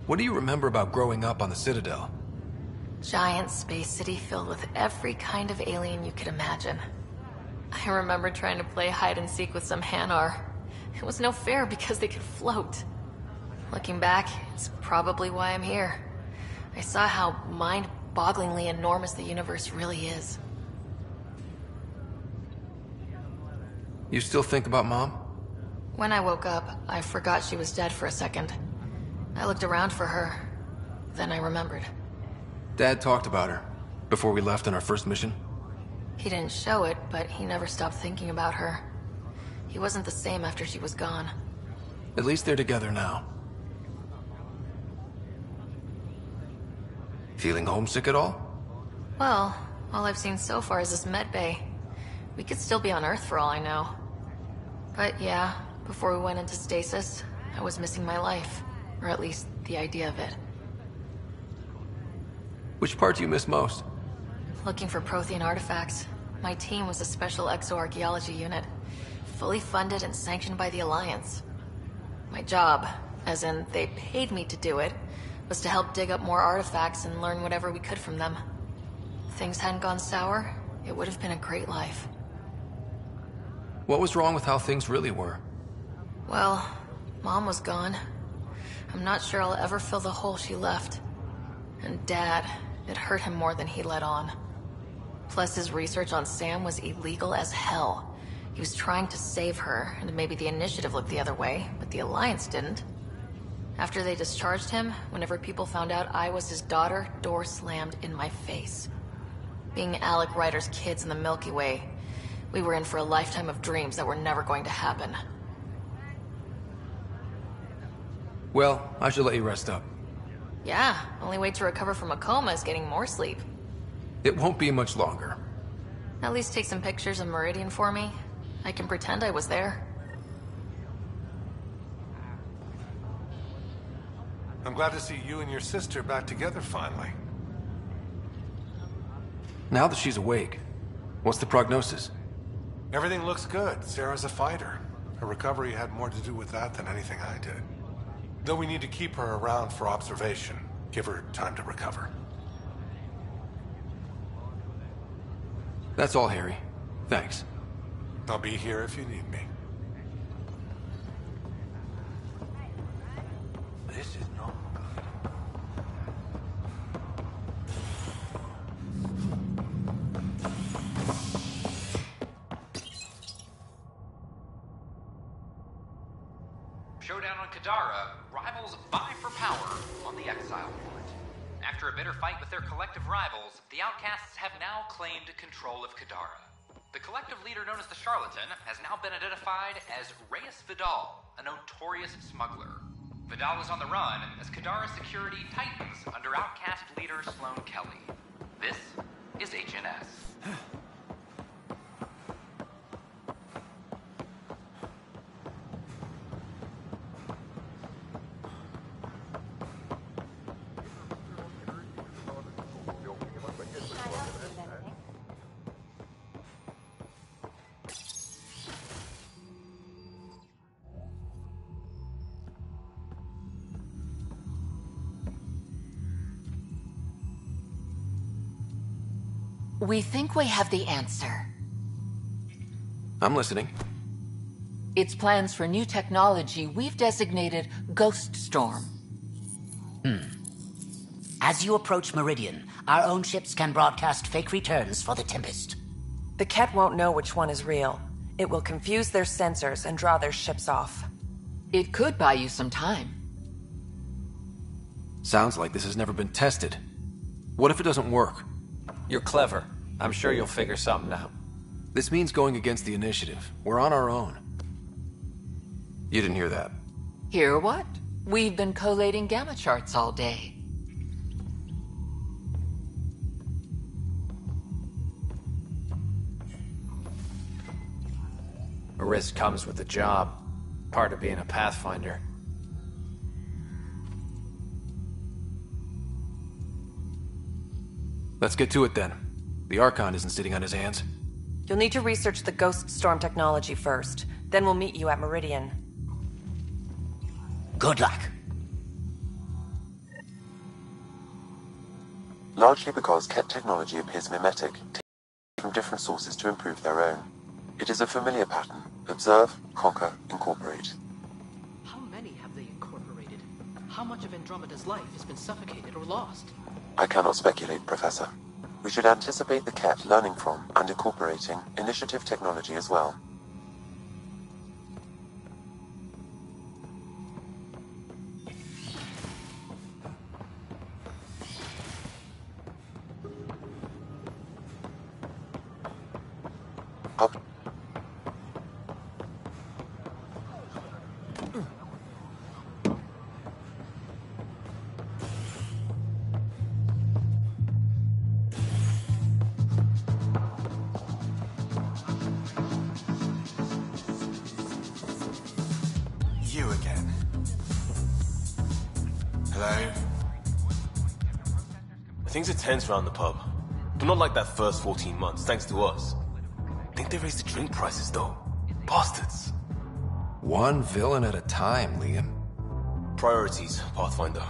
What do you remember about growing up on the Citadel? Giant space city filled with every kind of alien you could imagine. I remember trying to play hide and seek with some Hanar. It was no fair because they could float. Looking back, it's probably why I'm here. I saw how mind-bogglingly enormous the universe really is. You still think about Mom? When I woke up, I forgot she was dead for a second. I looked around for her. Then I remembered. Dad talked about her before we left on our first mission. He didn't show it, but he never stopped thinking about her. He wasn't the same after she was gone. At least they're together now. Feeling homesick at all? Well, all I've seen so far is this med bay. We could still be on Earth for all I know. But yeah, before we went into stasis, I was missing my life. Or at least the idea of it. Which part do you miss most? Looking for Prothean artifacts. My team was a special exoarchaeology unit. Fully funded and sanctioned by the Alliance. My job, as in they paid me to do it, was to help dig up more artifacts and learn whatever we could from them. If things hadn't gone sour, it would have been a great life. What was wrong with how things really were? Well, Mom was gone. I'm not sure I'll ever fill the hole she left. And Dad, it hurt him more than he let on. Plus his research on Sam was illegal as hell. He was trying to save her, and maybe the Initiative looked the other way, but the Alliance didn't. After they discharged him, whenever people found out I was his daughter, door slammed in my face. Being Alec Ryder's kids in the Milky Way, we were in for a lifetime of dreams that were never going to happen. Well, I should let you rest up. Yeah, only way to recover from a coma is getting more sleep. It won't be much longer. At least take some pictures of Meridian for me. I can pretend I was there. I'm glad to see you and your sister back together finally. Now that she's awake, what's the prognosis? Everything looks good. Sarah's a fighter. Her recovery had more to do with that than anything I did. Though we need to keep her around for observation. Give her time to recover. That's all, Harry. Thanks. I'll be here if you need me. This is not... Showdown on Kadara. Rivals vie for power on the Exile Fort. After a bitter fight with their collective rivals, the Outcasts have now claimed control of Kadara. The collective leader known as the Charlatan has now been identified as Reyes Vidal, a notorious smuggler. Vidal is on the run as Kadara security tightens under Outcast leader Sloane Kelly. This is HNS. We think we have the answer. I'm listening. It's plans for new technology we've designated Ghost Storm. As you approach Meridian, our own ships can broadcast fake returns for the Tempest. The Ket won't know which one is real. It will confuse their sensors and draw their ships off. It could buy you some time. Sounds like this has never been tested. What if it doesn't work? You're clever. I'm sure you'll figure something out. This means going against the Initiative. We're on our own. You didn't hear that. Hear what? We've been collating gamma charts all day. A risk comes with the job. Part of being a Pathfinder. Let's get to it then. The Archon isn't sitting on his hands. You'll need to research the Ghost Storm technology first. Then we'll meet you at Meridian. Good luck. Largely because Ket technology appears mimetic, taken from different sources to improve their own. It is a familiar pattern. Observe, conquer, incorporate. How many have they incorporated? How much of Andromeda's life has been suffocated or lost? I cannot speculate, Professor. We should anticipate the Ket learning from and incorporating Initiative technology as well. alive? Things are tense around the pub. But not like that first 14 months, thanks to us. I think they raised the drink prices, though. Bastards. One villain at a time, Liam. Priorities, Pathfinder.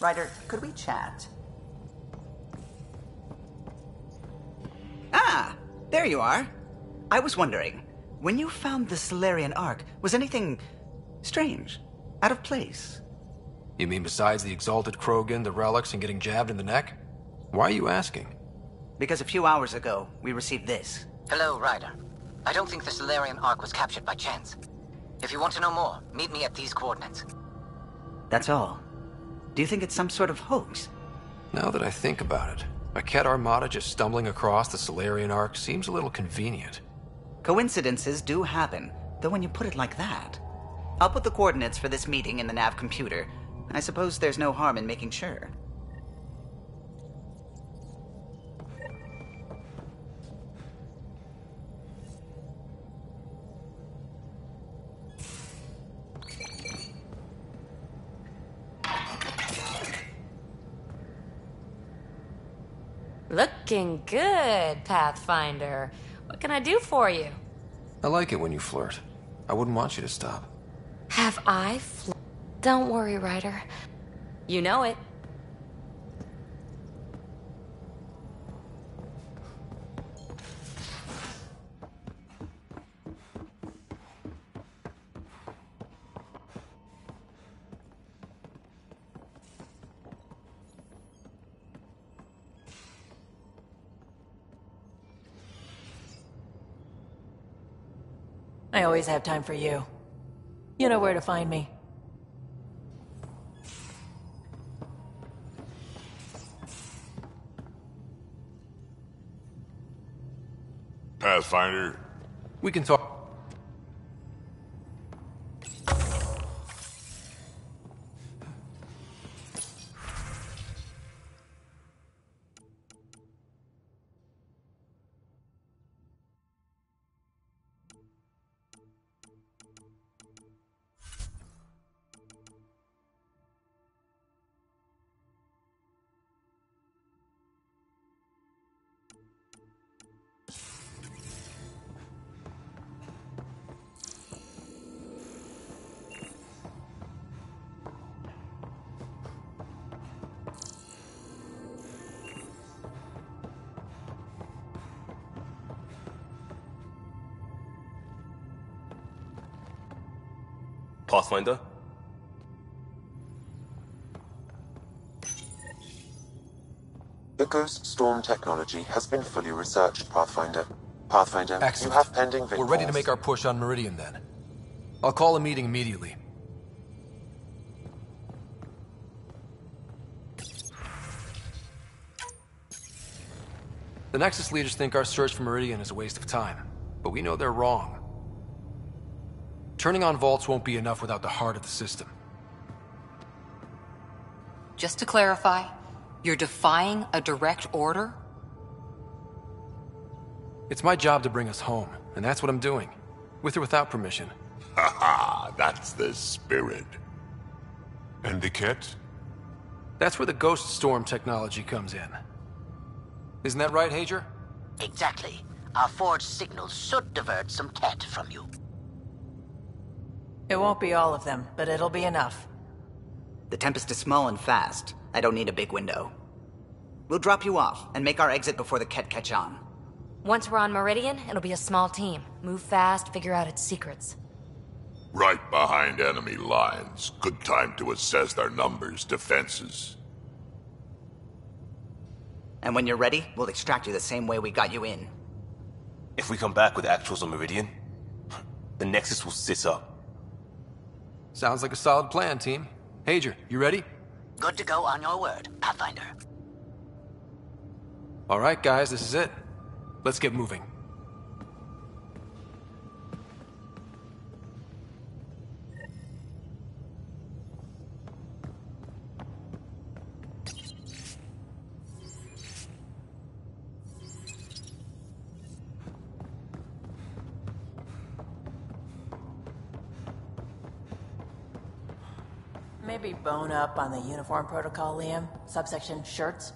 Ryder, could we chat? Ah, there you are. I was wondering, when you found the Solarian Ark, was anything strange? Out of place? You mean besides the Exalted Krogan, the relics, and getting jabbed in the neck? Why are you asking? Because a few hours ago, we received this. Hello, Ryder. I don't think the Solarian Ark was captured by chance. If you want to know more, meet me at these coordinates. That's all. Do you think it's some sort of hoax? Now that I think about it, a Ket Armada just stumbling across the Solarian Ark seems a little convenient. Coincidences do happen, though when you put it like that. I'll put the coordinates for this meeting in the nav computer. I suppose there's no harm in making sure. Looking good, Pathfinder. What can I do for you? I like it when you flirt. I wouldn't want you to stop. Have I Don't worry, Ryder. You know it. I always have time for you. You know where to find me. Pathfinder? We can talk. Pathfinder? The Ghost Storm technology has been fully researched, Pathfinder. Pathfinder, Excellent. you have pending We're ready to make our push on Meridian then. I'll call a meeting immediately. The Nexus leaders think our search for Meridian is a waste of time, but we know they're wrong. Turning on vaults won't be enough without the heart of the system. Just to clarify, you're defying a direct order? It's my job to bring us home, and that's what I'm doing. With or without permission. Haha, that's the spirit. And the kit? That's where the Ghost Storm technology comes in. Isn't that right, Hager? Exactly. Our forged signals should divert some cat from you. It won't be all of them, but it'll be enough. The Tempest is small and fast. I don't need a big window. We'll drop you off and make our exit before the Ket catch on. Once we're on Meridian, it'll be a small team. Move fast, figure out its secrets. Right behind enemy lines. Good time to assess their numbers, defenses. And when you're ready, we'll extract you the same way we got you in. If we come back with actuals on Meridian, the Nexus will sit up. Sounds like a solid plan, team. Hager, you ready? Good to go on your word, Pathfinder. All right, guys, this is it. Let's get moving. Maybe bone up on the uniform protocol, Liam. Subsection shirts.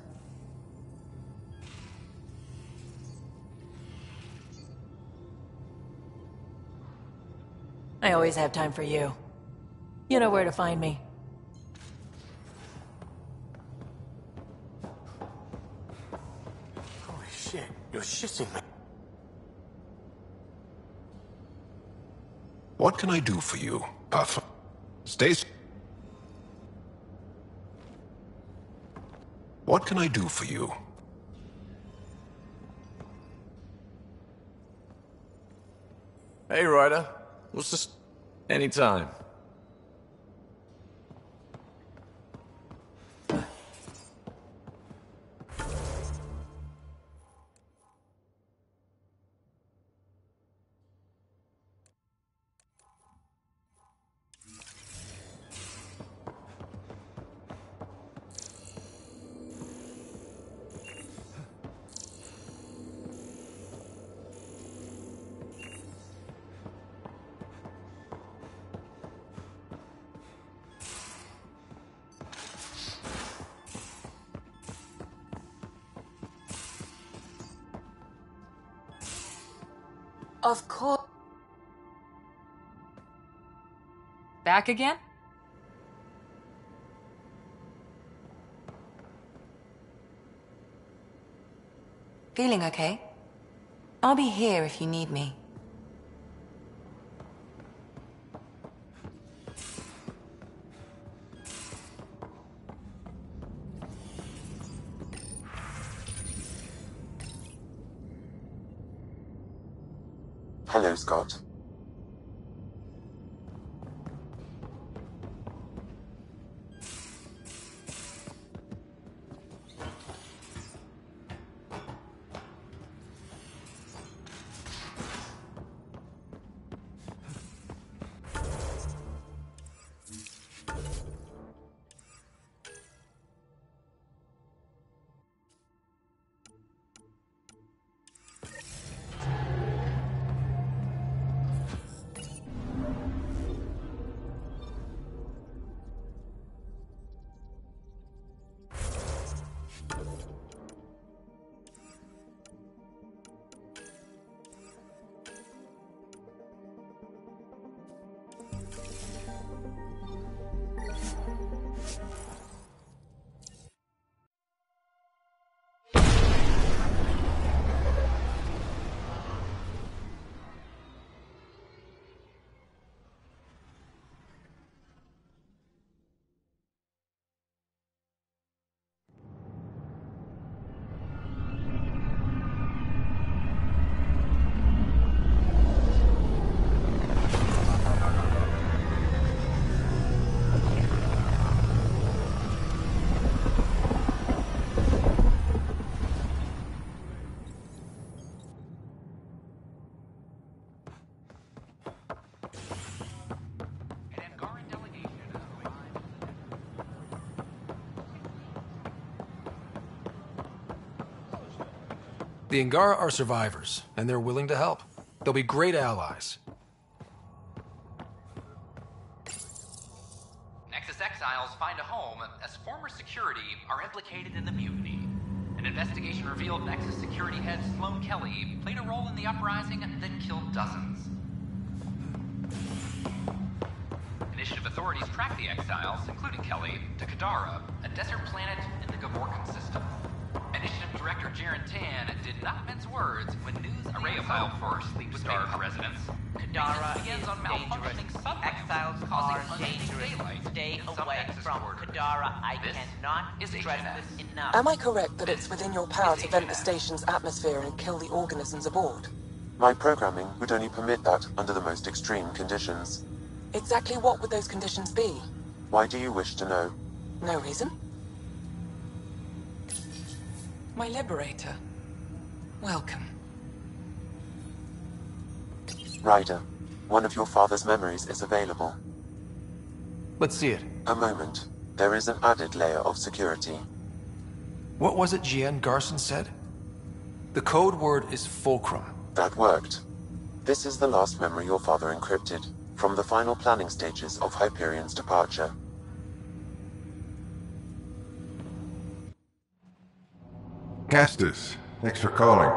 I always have time for you. You know where to find me. Holy shit, you're shitting me. What can I do for you, Puff? Stacy? What can I do for you? Hey, Ryder. What's this? Anytime. Of course. Back again? Feeling okay? I'll be here if you need me. Hello, Scott. The Angara are survivors, and they're willing to help. They'll be great allies. Nexus exiles find a home as former security are implicated in the mutiny. An investigation revealed Nexus security head Sloan Kelly played a role in the uprising that killed dozens. Initiative authorities tracked the exiles, including Kelly, to Kadara, a desert planet in the Gavorkan system. Initiative Director Jaren Tan did not mince words when news a exile force leaked Star residents. Kadara begins is on malfunctioning dangerous. sublamps, Exiles causing are unsafe dangerous. daylight Stay in some away Nexus from corridors. Kadara. I This cannot is stress HNS. this enough. Am I correct that it's within your power to vent the station's atmosphere and kill the organisms aboard? My programming would only permit that under the most extreme conditions. Exactly what would those conditions be? Why do you wish to know? No reason. My liberator. Welcome. Ryder, one of your father's memories is available. Let's see it. A moment. There is an added layer of security. What was it Jian Garson said? The code word is fulcrum. That worked. This is the last memory your father encrypted, from the final planning stages of Hyperion's departure. Castus, thanks for calling.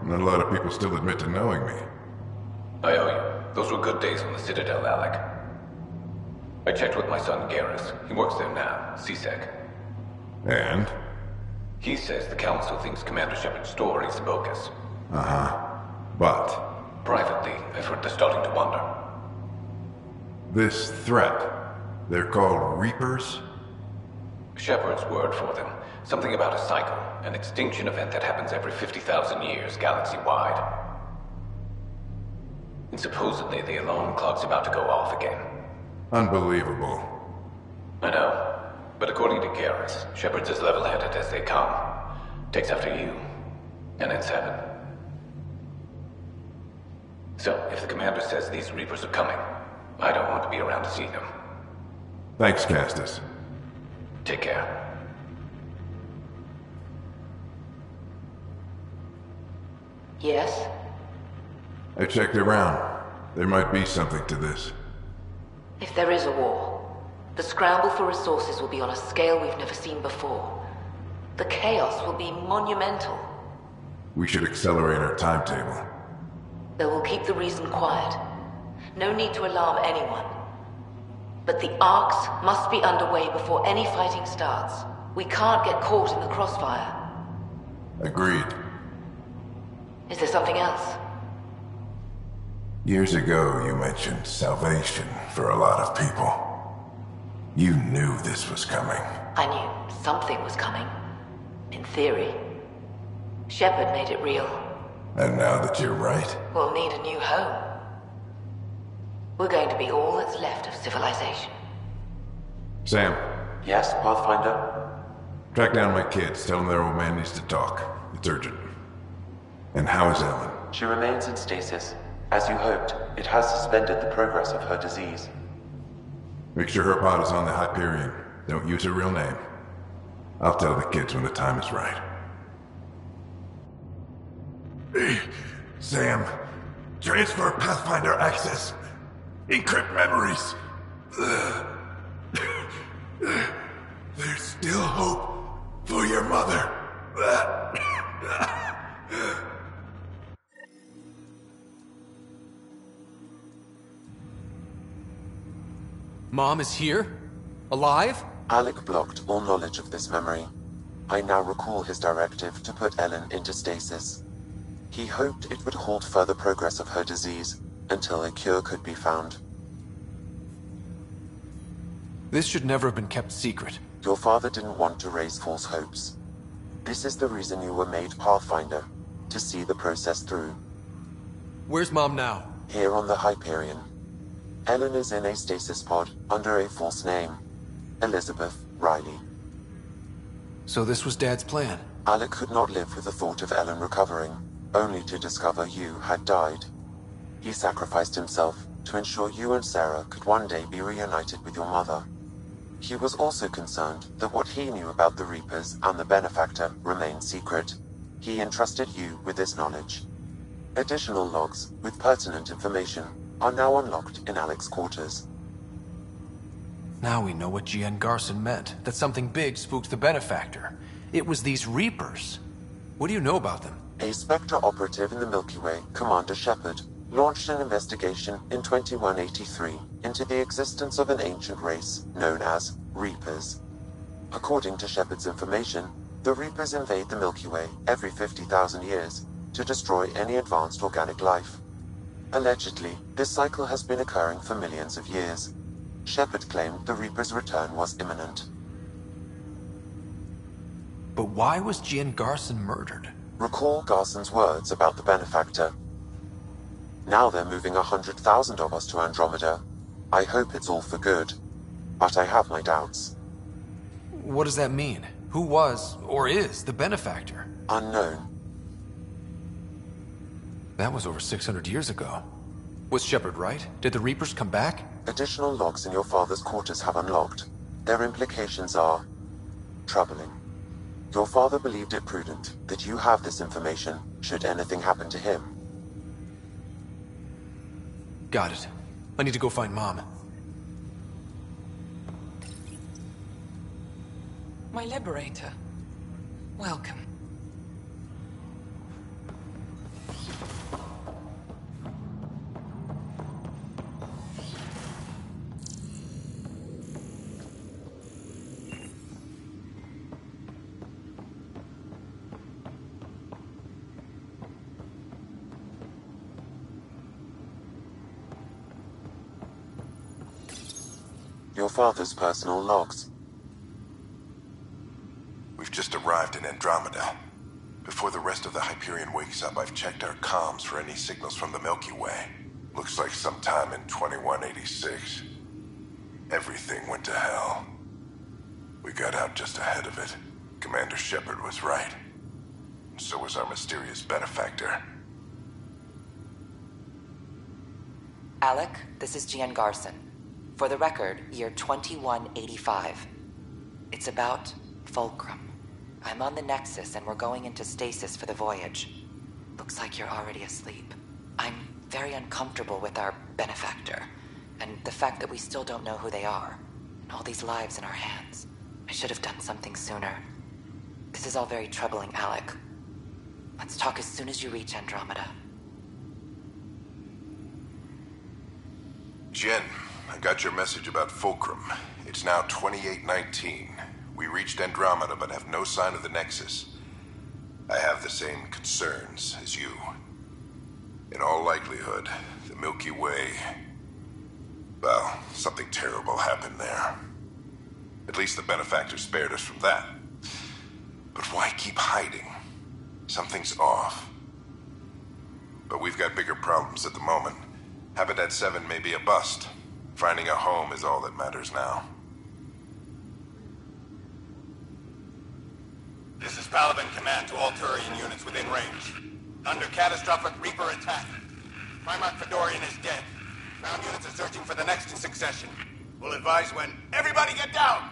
Not a lot of people still admit to knowing me. I owe you. Those were good days on the Citadel, Alec. I checked with my son Garrus. He works there now, CSEC. And? He says the Council thinks Commander Shepard's story is bogus. Uh-huh. But? Privately, I've heard they're starting to wonder. This threat, they're called Reapers? Shepard's word for them. Something about a cycle, an extinction event that happens every 50,000 years, galaxy-wide. And supposedly the alarm clock's about to go off again. Unbelievable. I know. But according to Garrus, Shepard's as level-headed as they come. Takes after you. And then 7. So, if the commander says these Reapers are coming, I don't want to be around to see them. Thanks, Castus. Take care. Yes? I checked around. There might be something to this. If there is a war, the scramble for resources will be on a scale we've never seen before. The chaos will be monumental. We should accelerate our timetable. They will keep the reason quiet. No need to alarm anyone. But the arcs must be underway before any fighting starts. We can't get caught in the crossfire. Agreed. Is there something else? Years ago, you mentioned salvation for a lot of people. You knew this was coming. I knew something was coming. In theory. Shepard made it real. And now that you're right, We'll need a new home. We're going to be all that's left of civilization. Sam, Yes, Pathfinder? track down my kids. Tell them their old man needs to talk. It's urgent. And how is Ellen? She remains in stasis. As you hoped, it has suspended the progress of her disease. Make sure her pod is on the Hyperion. Don't use her real name. I'll tell the kids when the time is right. Sam, transfer Pathfinder access. Encrypt memories. There's still hope for your mother. Mom is here? Alive? Alec blocked all knowledge of this memory. I now recall his directive to put Ellen into stasis. He hoped it would halt further progress of her disease until a cure could be found. This should never have been kept secret. Your father didn't want to raise false hopes. This is the reason you were made Pathfinder, to see the process through. Where's Mom now? Here on the Hyperion. Ellen is in a stasis pod under a false name. Elizabeth Riley. So this was Dad's plan? Alec could not live with the thought of Ellen recovering, only to discover you had died. He sacrificed himself to ensure you and Sarah could one day be reunited with your mother. He was also concerned that what he knew about the Reapers and the Benefactor remained secret. He entrusted you with this knowledge. Additional logs with pertinent information are now unlocked in Alec's quarters. Now we know what G.N. Garson meant, that something big spooked the Benefactor. It was these Reapers. What do you know about them? A Spectre operative in the Milky Way, Commander Shepard, launched an investigation in 2183 into the existence of an ancient race known as Reapers. According to Shepard's information, the Reapers invade the Milky Way every 50,000 years to destroy any advanced organic life. Allegedly, this cycle has been occurring for millions of years. Shepard claimed the Reapers' return was imminent. But why was G.N. Garson murdered? Recall Garson's words about the Benefactor. Now they're moving 100,000 of us to Andromeda. I hope it's all for good, but I have my doubts. What does that mean? Who was, or is, the Benefactor? Unknown. That was over 600 years ago. Was Shepard right? Did the Reapers come back? Additional logs in your father's quarters have unlocked. Their implications are troubling. Your father believed it prudent that you have this information should anything happen to him. Got it. I need to go find Mom. My liberator. Welcome. Your father's personal logs. We've just arrived in Andromeda. Before the rest of the Hyperion wakes up, I've checked our comms for any signals from the Milky Way. Looks like sometime in 2186. Everything went to hell. We got out just ahead of it. Commander Shepard was right. So was our mysterious Benefactor. Alec, this is G.N. Garson. For the record, year 2185. It's about Fulcrum. I'm on the Nexus and we're going into stasis for the voyage. Looks like you're already asleep. I'm very uncomfortable with our Benefactor, and the fact that we still don't know who they are, and all these lives in our hands. I should have done something sooner. This is all very troubling, Alec. Let's talk as soon as you reach Andromeda. Jen, I got your message about Fulcrum. It's now 2819. We reached Andromeda but have no sign of the Nexus. I have the same concerns as you. In all likelihood, the Milky Way... well, something terrible happened there. At least the Benefactor spared us from that. But why keep hiding? Something's off. But we've got bigger problems at the moment. Habitat 7 may be a bust. Finding a home is all that matters now. This is Paladin Command to all Turian units within range. Under catastrophic Reaper attack. Primarch Fedorian is dead. Ground units are searching for the next in succession. We'll advise when... Everybody get down!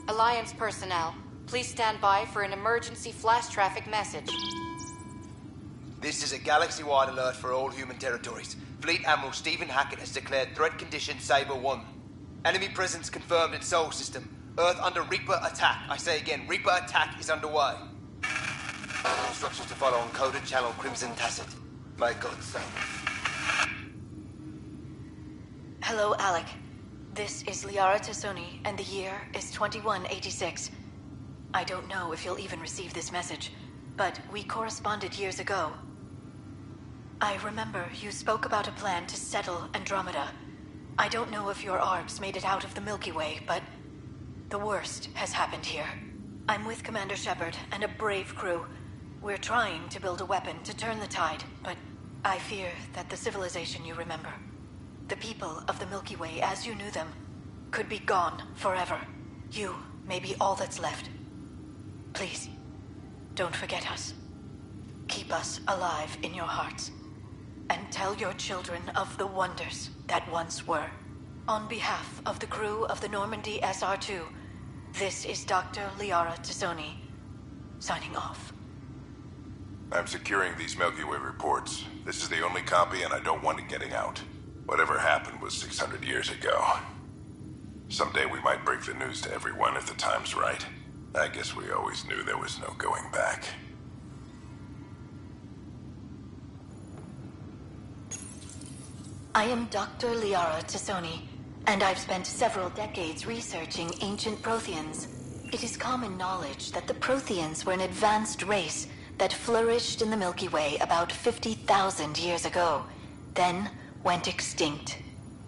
Alliance personnel, please stand by for an emergency flash traffic message. This is a galaxy-wide alert for all human territories. Fleet Admiral Stephen Hackett has declared threat condition Saber 1. Enemy presence confirmed in Sol System. Earth under Reaper attack. I say again, Reaper attack is underway. Instructions to follow on coded channel Crimson Tacit. May God save. Hello, Alec. This is Liara Tassoni, and the year is 2186. I don't know if you'll even receive this message, but we corresponded years ago. I remember you spoke about a plan to settle Andromeda. I don't know if your ARGs made it out of the Milky Way, but the worst has happened here. I'm with Commander Shepard and a brave crew. We're trying to build a weapon to turn the tide, but I fear that the civilization you remember, the people of the Milky Way as you knew them, could be gone forever. You may be all that's left. Please, don't forget us. Keep us alive in your hearts. And tell your children of the wonders that once were. On behalf of the crew of the Normandy SR-2, this is Dr. Liara Tassoni, signing off. I'm securing these Milky Way reports. This is the only copy, and I don't want it getting out. Whatever happened was 600 years ago. Someday we might break the news to everyone if the time's right. I guess we always knew there was no going back. I am Dr. Liara Tassoni, and I've spent several decades researching ancient Protheans. It is common knowledge that the Protheans were an advanced race that flourished in the Milky Way about 50,000 years ago, then went extinct.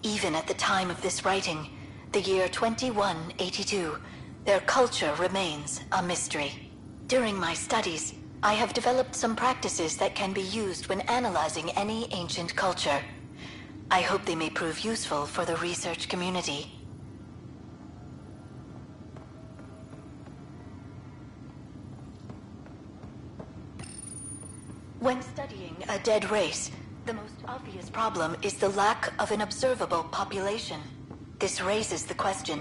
Even at the time of this writing, the year 2182, their culture remains a mystery. During my studies, I have developed some practices that can be used when analyzing any ancient culture. I hope they may prove useful for the research community. When studying a dead race, the most obvious problem is the lack of an observable population. This raises the question,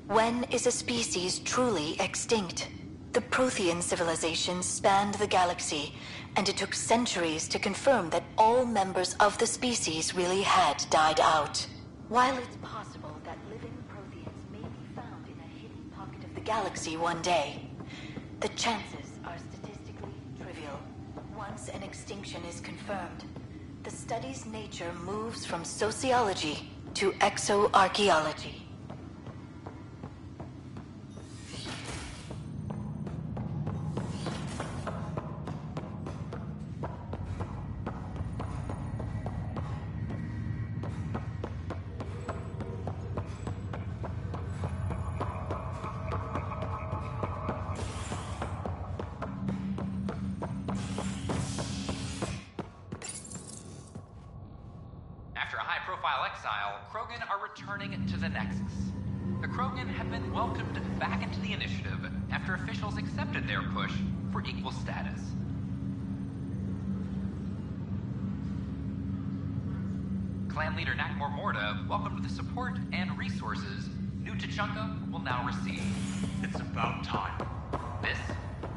when is a species truly extinct? The Prothean civilization spanned the galaxy, and it took centuries to confirm that all members of the species really had died out. While it's possible that living Protheans may be found in a hidden pocket of the galaxy one day, the chances are statistically trivial. Once an extinction is confirmed, the study's nature moves from sociology to exoarchaeology. After a high-profile exile, Krogan are returning to the Nexus. The Krogan have been welcomed back into the initiative after officials accepted their push for equal status. Clan leader Nakmor Morda welcomed the support and resources New Tachanka will now receive. It's about time. This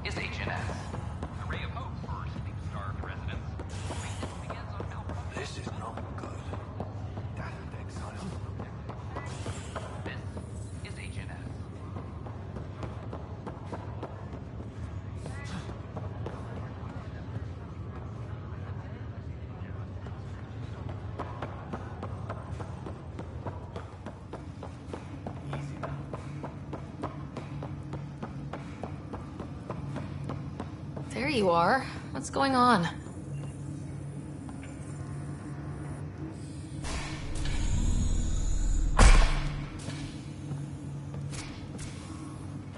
is HNS, a ray of hope for sleep-starved residents. Maintenance begins on Malcolm. This is not good. This is HNS. There you are. What's going on?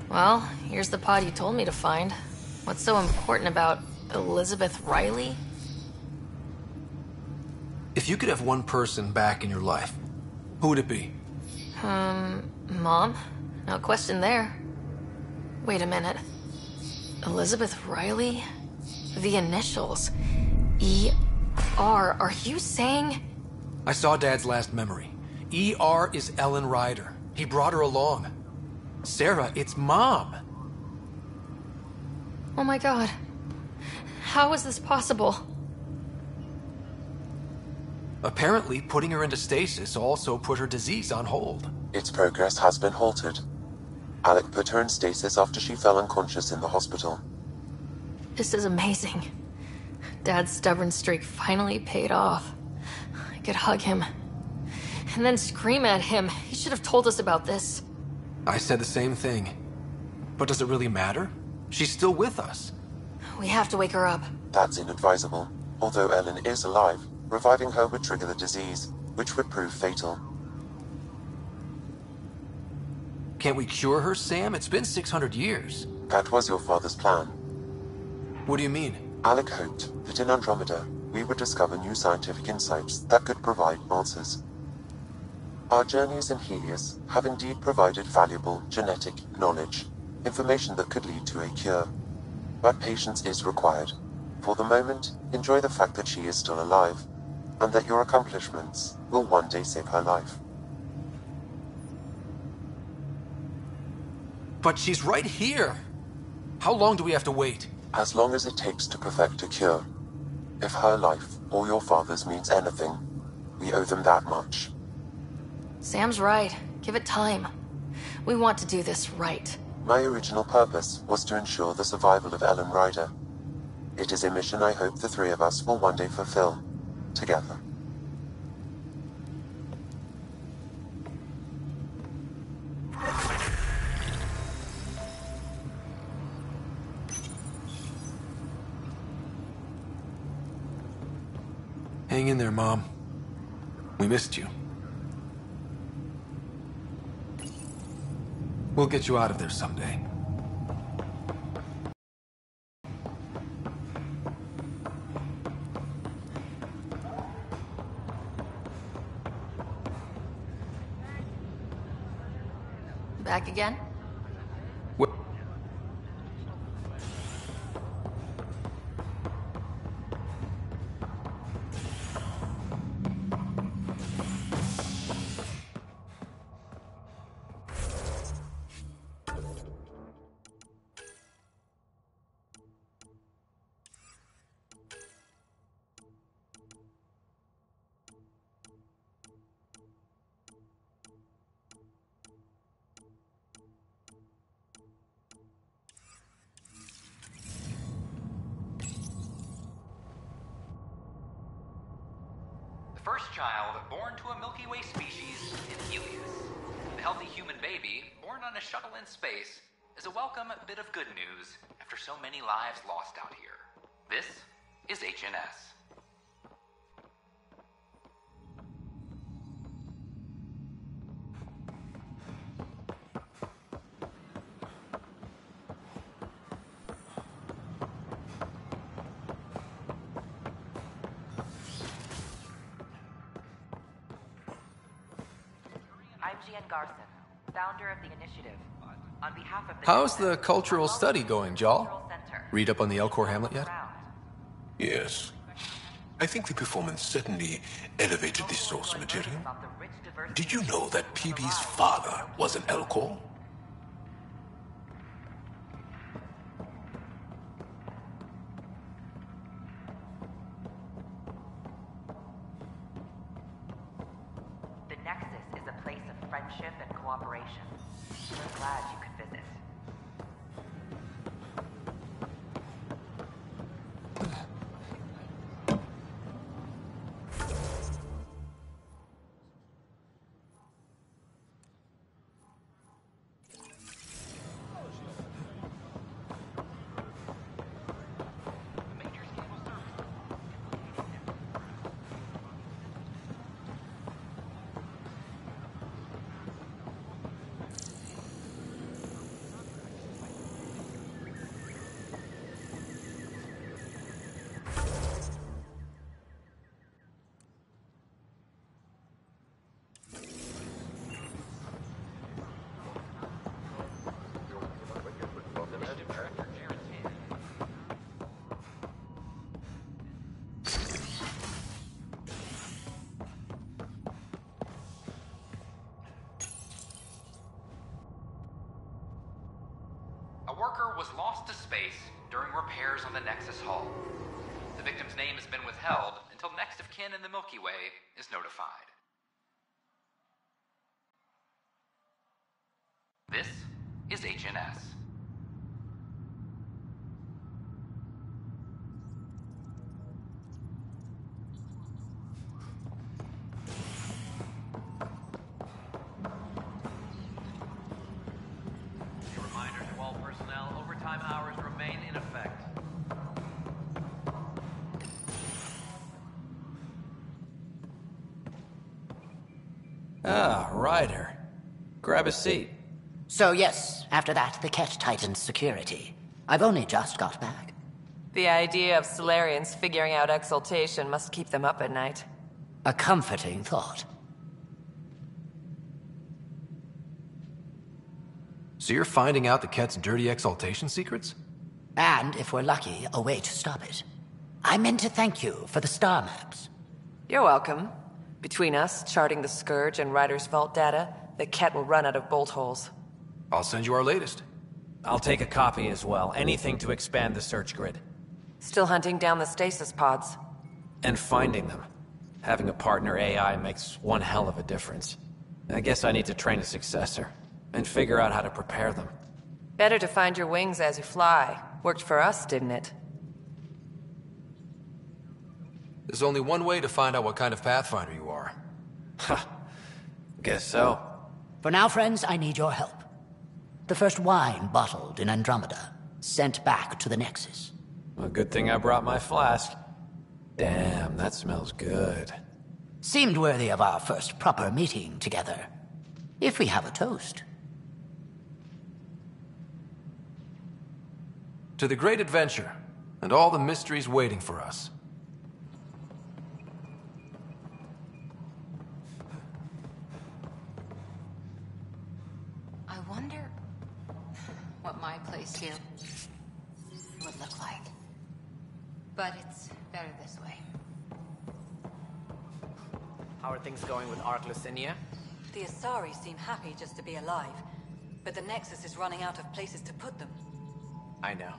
Well, here's the pod you told me to find. What's so important about Elizabeth Riley? If you could have one person back in your life, who would it be? Mom? No question there. Wait a minute. Elizabeth Riley? The initials. E.R. Are you saying? I saw Dad's last memory. E.R. is Ellen Ryder. He brought her along. Sarah, it's Mom. Oh my god. How is this possible? Apparently, putting her into stasis also put her disease on hold. Its progress has been halted. Alec put her in stasis after she fell unconscious in the hospital. This is amazing. Dad's stubborn streak finally paid off. I could hug him. And then scream at him. He should have told us about this. I said the same thing. But does it really matter? She's still with us. We have to wake her up. That's inadvisable. Although Ellen is alive, reviving her would trigger the disease, which would prove fatal. Can't we cure her, Sam? It's been 600 years. That was your father's plan. What do you mean? Alec hoped that in Andromeda, we would discover new scientific insights that could provide answers. Our journeys in Helios have indeed provided valuable genetic knowledge, information that could lead to a cure. But patience is required. For the moment, enjoy the fact that she is still alive, and that your accomplishments will one day save her life. But she's right here. How long do we have to wait? As long as it takes to perfect a cure. If her life, or your father's, means anything, we owe them that much. Sam's right. Give it time. We want to do this right. My original purpose was to ensure the survival of Ellen Ryder. It is a mission I hope the three of us will one day fulfill, together. Hang in there, Mom. We missed you. We'll get you out of there someday. Back again? First child born to a Milky Way species in Helios. The healthy human baby, born on a shuttle in space, is a welcome bit of good news after so many lives lost out here. This is HNS. I'm Gian Garson, founder of the initiative. On behalf of the How's the cultural study going, Jal? Read up on the Elcor Hamlet yet? Yes. I think the performance certainly elevated the source material. Did you know that PB's father was an Elcor? The Nexus is a place of friendship and cooperation. We're glad you could visit. A worker was lost to space during repairs on the Nexus hull. The victim's name has been withheld until next of kin in the Milky Way is notified. This is HNS. A reminder to all personnel, overtime hours remain in effect. Ah, Ryder. Grab a seat. So yes, after that, the Ket tightened security. I've only just got back. The idea of Solarians figuring out exaltation must keep them up at night. A comforting thought. So you're finding out the Ket's dirty exaltation secrets? And, if we're lucky, a way to stop it. I meant to thank you for the star maps. You're welcome. Between us, charting the Scourge and Ryder's vault data, the Ket will run out of bolt holes. I'll send you our latest. I'll take a copy as well. Anything to expand the search grid. Still hunting down the stasis pods. And finding them. Having a partner AI makes one hell of a difference. I guess I need to train a successor, and figure out how to prepare them. Better to find your wings as you fly. Worked for us, didn't it? There's only one way to find out what kind of Pathfinder you are. Ha. Guess so. For now, friends, I need your help. The first wine bottled in Andromeda, sent back to the Nexus. A good thing I brought my flask. Damn, that smells good. Seemed worthy of our first proper meeting together. If we have a toast. To the great adventure, and all the mysteries waiting for us. I wonder what my place here would look like. But it's better this way. How are things going with Ark Lucinia? The Asari seem happy just to be alive, but the Nexus is running out of places to put them. I know.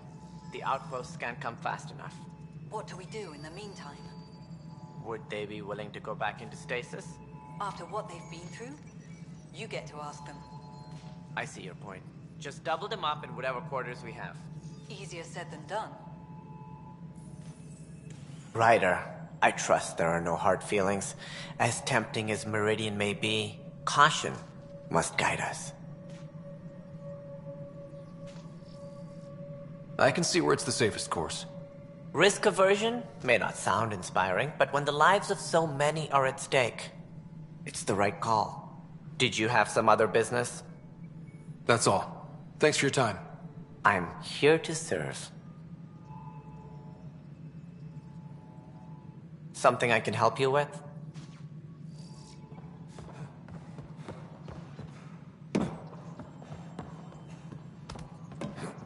The outposts can't come fast enough. What do we do in the meantime? Would they be willing to go back into stasis? After what they've been through? You get to ask them. I see your point. Just double them up in whatever quarters we have. Easier said than done. Ryder, I trust there are no hard feelings. As tempting as Meridian may be, caution must guide us. I can see where it's the safest course. Risk aversion may not sound inspiring, but when the lives of so many are at stake, it's the right call. Did you have some other business? That's all. Thanks for your time. I'm here to serve. Something I can help you with?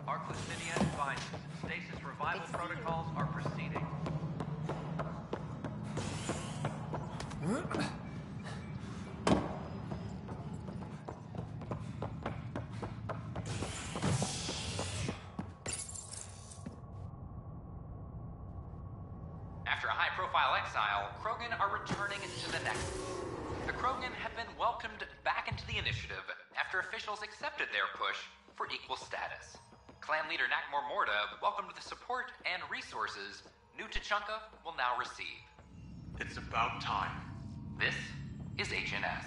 Ark Lucinia advises. Stasis revival protocols are proceeding. After a high-profile exile, Krogan are returning to the Nexus. The Krogan have been welcomed back into the initiative after officials accepted their push for equal status. Clan leader Nakmor Morda welcomed the support and resources New Tachanka will now receive. It's about time. This is HNS.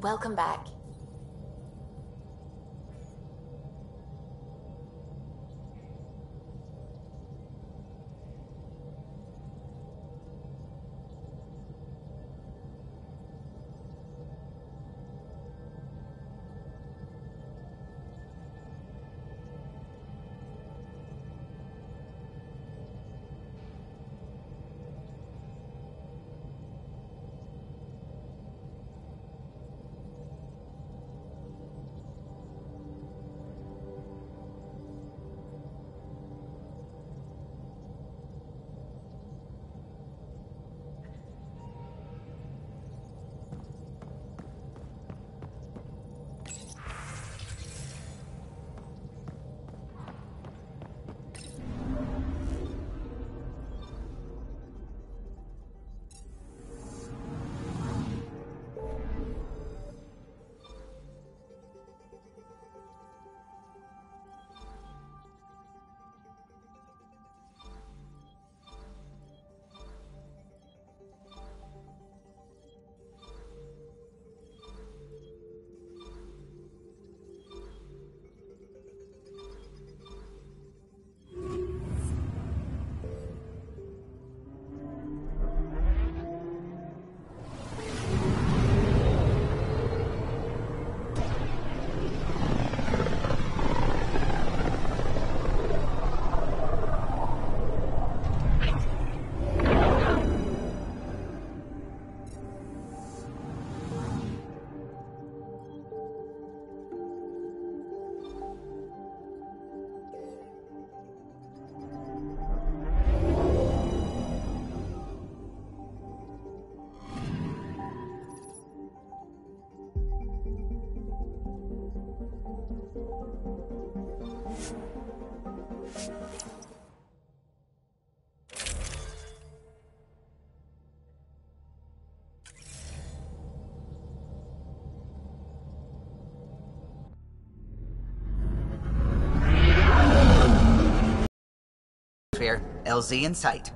Welcome back. LZ in sight.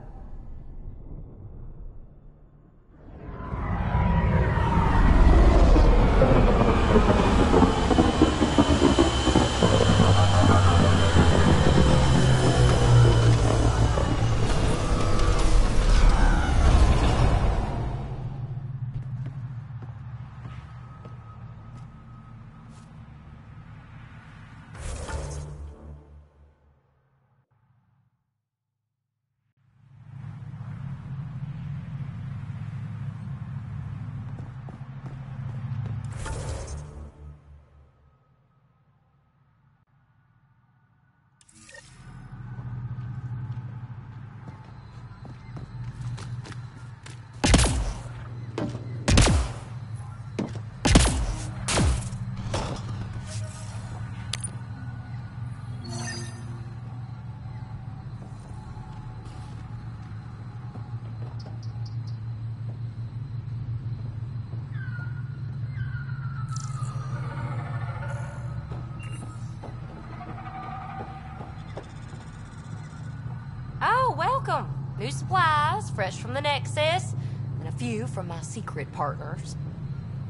Oh, welcome. New supplies, fresh from the Nexus, and a few from my secret partners.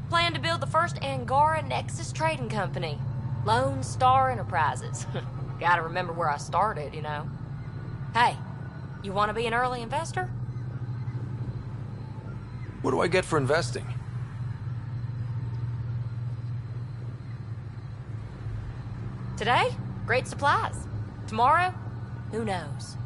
Plan to build the first Angara Nexus trading company. Lone Star Enterprises. Gotta remember where I started, you know. Hey, you want to be an early investor? What do I get for investing? Today, great supplies. Tomorrow, who knows?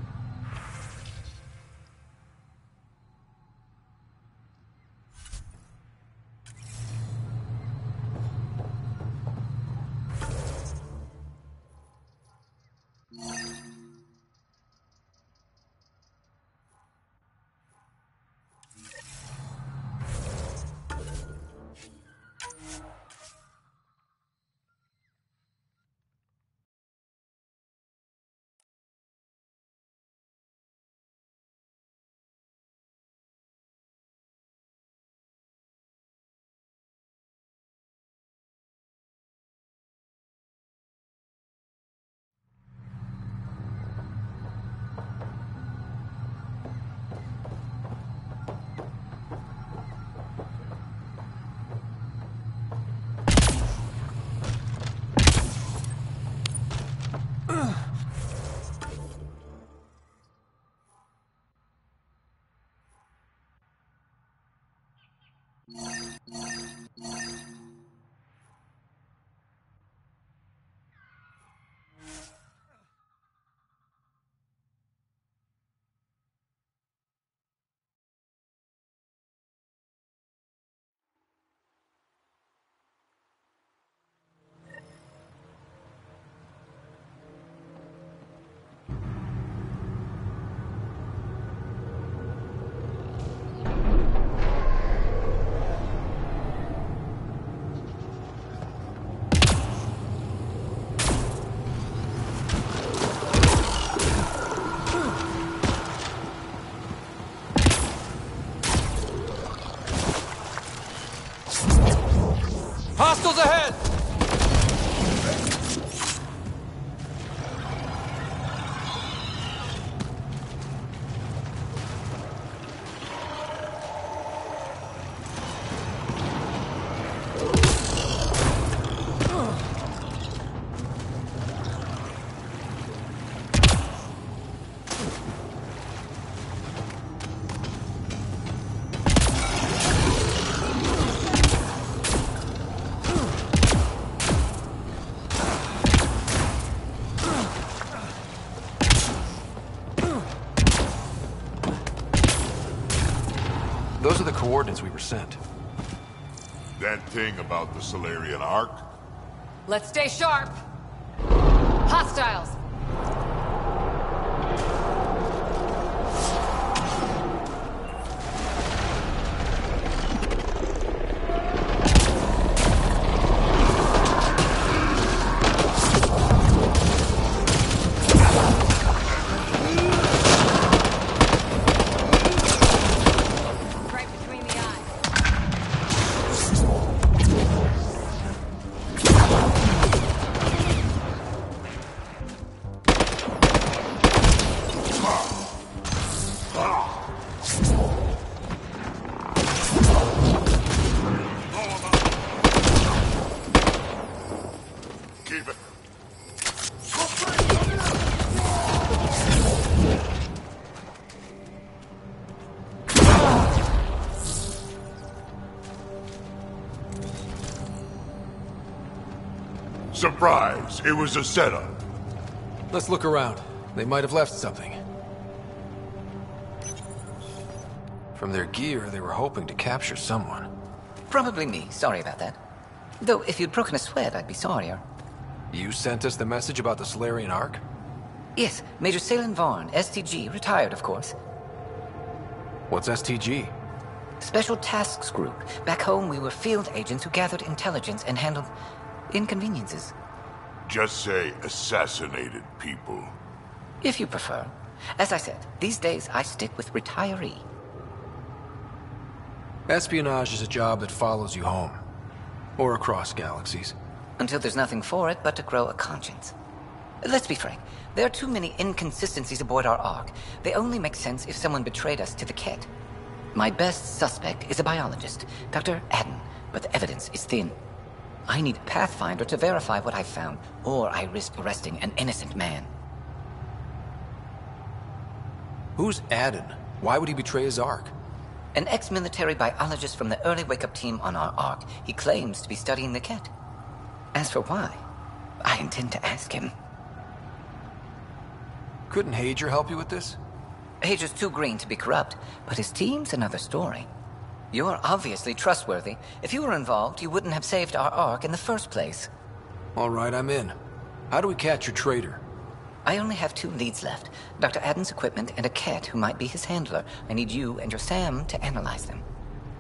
Those are the coordinates we were sent. That thing about the Solarian Ark? Let's stay sharp. Hostiles. Surprise! It was a setup. Let's look around. They might have left something. From their gear, they were hoping to capture someone. Probably me. Sorry about that. Though, if you'd broken a sweat, I'd be sorrier. You sent us the message about the Solarian Ark? Yes, Major Salin Vaughn, STG, retired, of course. What's STG? Special Tasks Group. Back home, we were field agents who gathered intelligence and handled inconveniences. Just say assassinated people. If you prefer. As I said, these days I stick with retiree. Espionage is a job that follows you home. Or across galaxies. Until there's nothing for it but to grow a conscience. Let's be frank. There are too many inconsistencies aboard our Ark. They only make sense if someone betrayed us to the Ket. My best suspect is a biologist, Dr. Adden, but the evidence is thin. I need a Pathfinder to verify what I've found, or I risk arresting an innocent man. Who's Adden? Why would he betray his Ark? An ex-military biologist from the early wake-up team on our Ark. He claims to be studying the Ket. As for why, I intend to ask him. Couldn't Hager help you with this? Hager's too green to be corrupt, but his team's another story. You're obviously trustworthy. If you were involved, you wouldn't have saved our Ark in the first place. All right, I'm in. How do we catch your traitor? I only have 2 leads left. Dr. Adden's equipment and a Ket who might be his handler. I need you and your Sam to analyze them.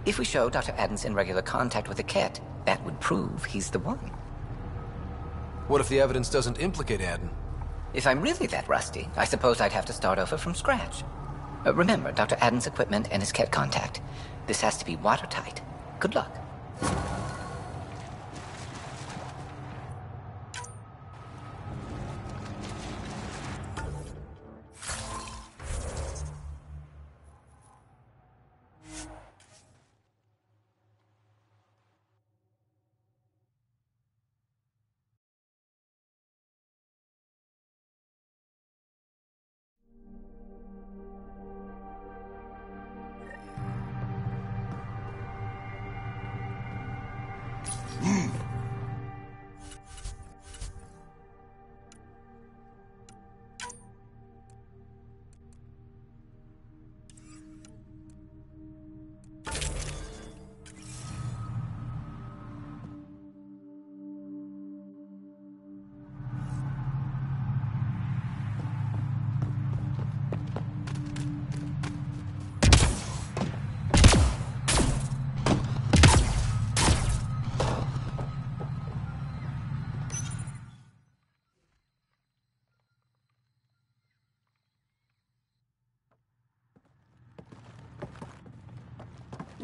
If we show Dr. Adden's in regular contact with the Ket, that would prove he's the one. What if the evidence doesn't implicate Adden? If I'm really that rusty, I suppose I'd have to start over from scratch. Remember Dr. Adden's equipment and his Ket contact. This has to be watertight. Good luck.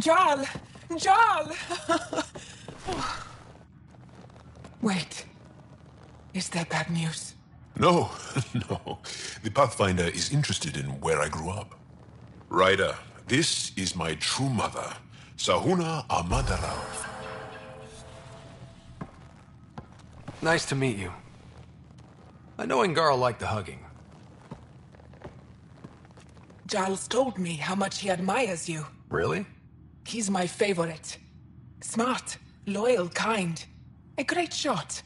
Jarl! Jarl! Wait. Is that bad news? No, no. The Pathfinder is interested in where I grew up. Ryder, this is my true mother, Sahuna Amadara. Nice to meet you. I know Angara liked the hugging. Giles told me how much he admires you. Really? He's my favorite. Smart, loyal, kind. A great shot.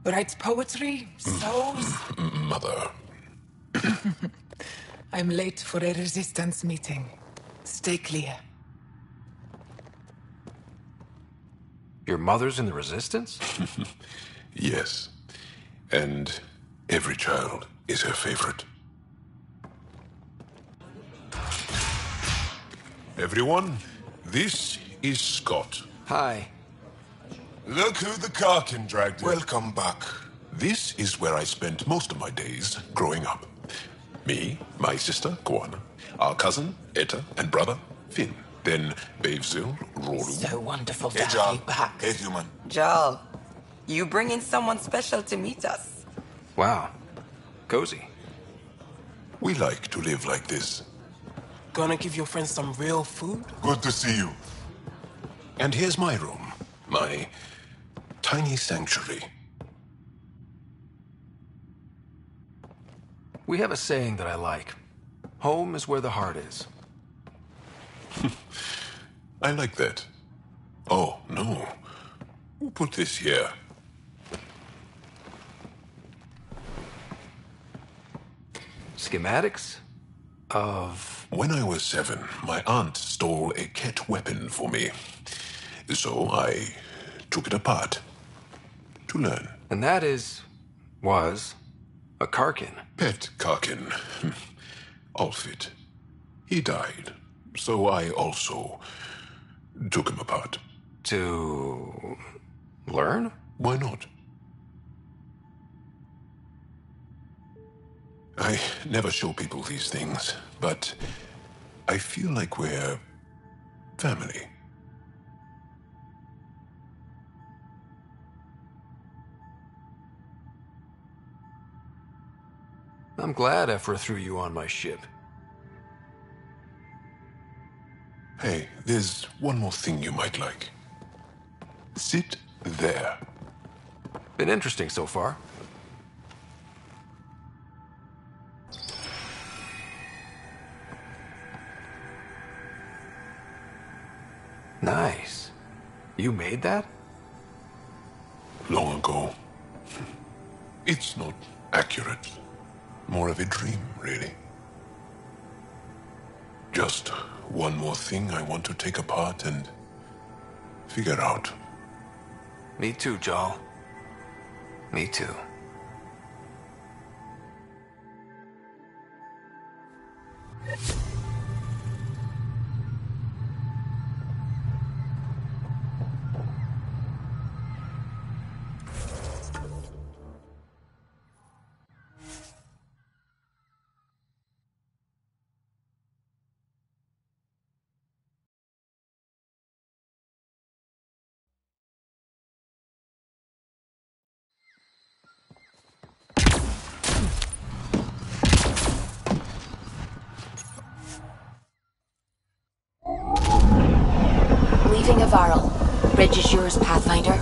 Writes poetry, sews. Mother. I'm late for a resistance meeting. Stay clear. Your mother's in the Resistance? Yes. And every child is her favorite. Everyone, this is Scott. Hi. Look who the Karkin dragged in. Welcome back. This is where I spent most of my days growing up. Me, my sister, Kwana, our cousin, Etta, and brother, Finn. Then Bavesville, Roru. So wonderful to Hey, have Jarl. you back. Hey, human. Jarl, you bring in someone special to meet us. Wow. Cozy. We like to live like this. Gonna give your friends some real food? Good to see you. And here's my room. My tiny sanctuary. We have a saying that I like. Home is where the heart is. I like that. Oh, no. Who put this here? Schematics of... When I was 7, my aunt stole a Ket weapon for me. So I took it apart to learn. And that was a Karkin. Pet Karkin. Alfit. He died. So I also took him apart. To learn? Why not? I never show people these things, but I feel like we're family. I'm glad Ephra threw you on my ship. Hey, there's one more thing you might like. Sit there. Been interesting so far. Nice. You made that? Long ago. It's not accurate. More of a dream, really. Just one more thing I want to take apart and figure out. Me too, Jarl. Me too. Leaving a Varl. Bridge is yours, Pathfinder.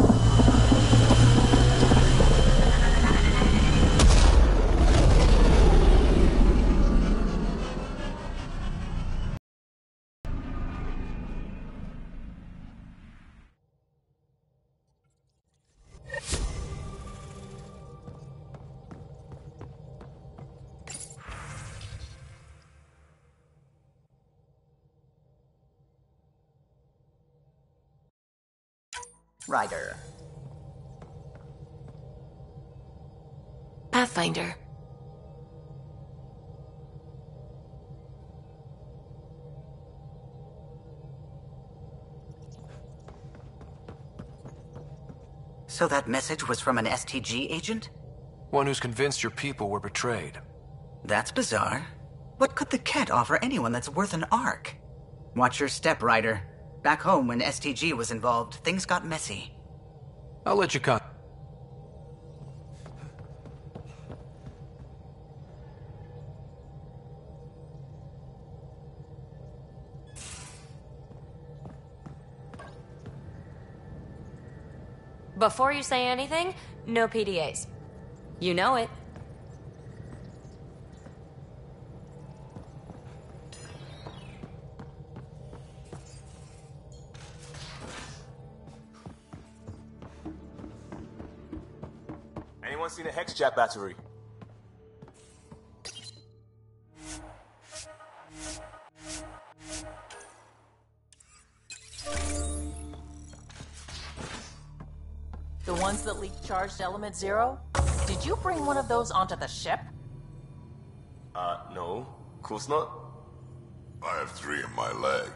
Ryder. Pathfinder. So that message was from an STG agent? One who's convinced your people were betrayed. That's bizarre. What could the Ket offer anyone that's worth an arc? Watch your step, Ryder. Back home, when STG was involved, things got messy. I'll let you con- Before you say anything, no PDAs. You know it. Anyone seen a hex jack battery? ones that leaked charged element zero? Did you bring one of those onto the ship? No. Of course not. I have 3 in my leg.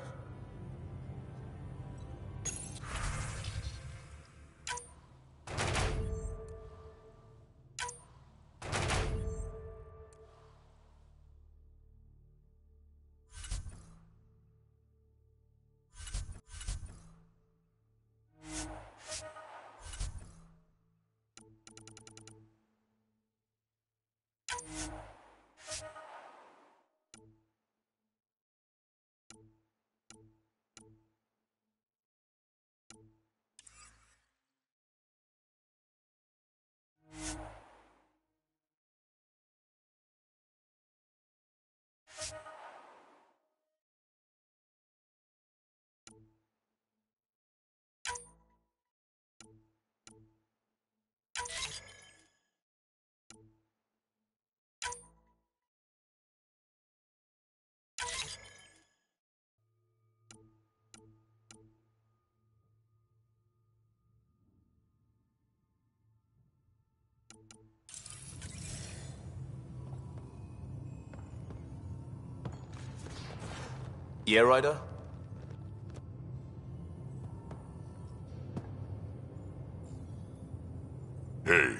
Yeah, Ryder? Hey,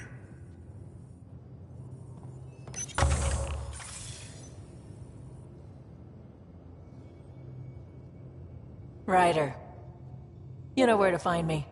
Ryder. You know where to find me.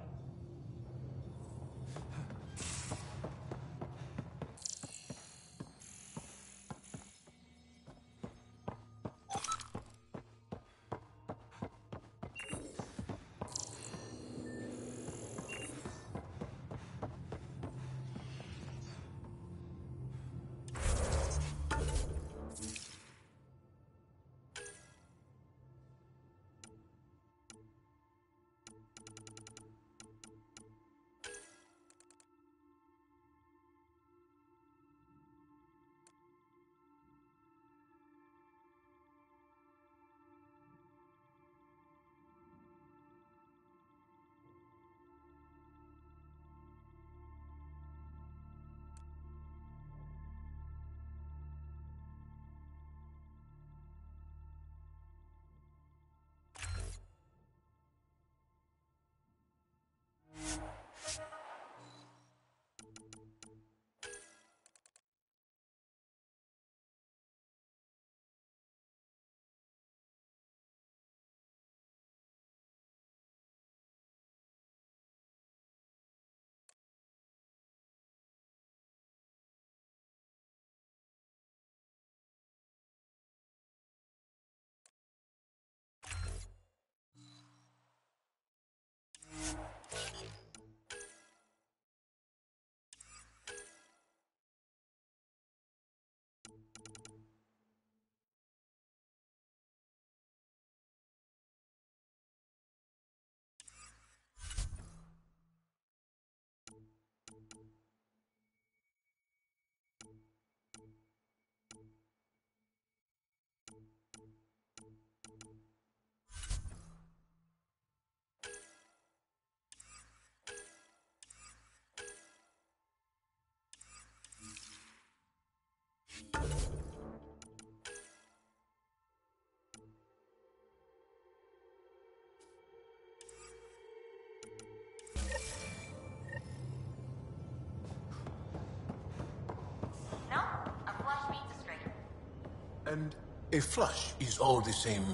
And a flush is all the same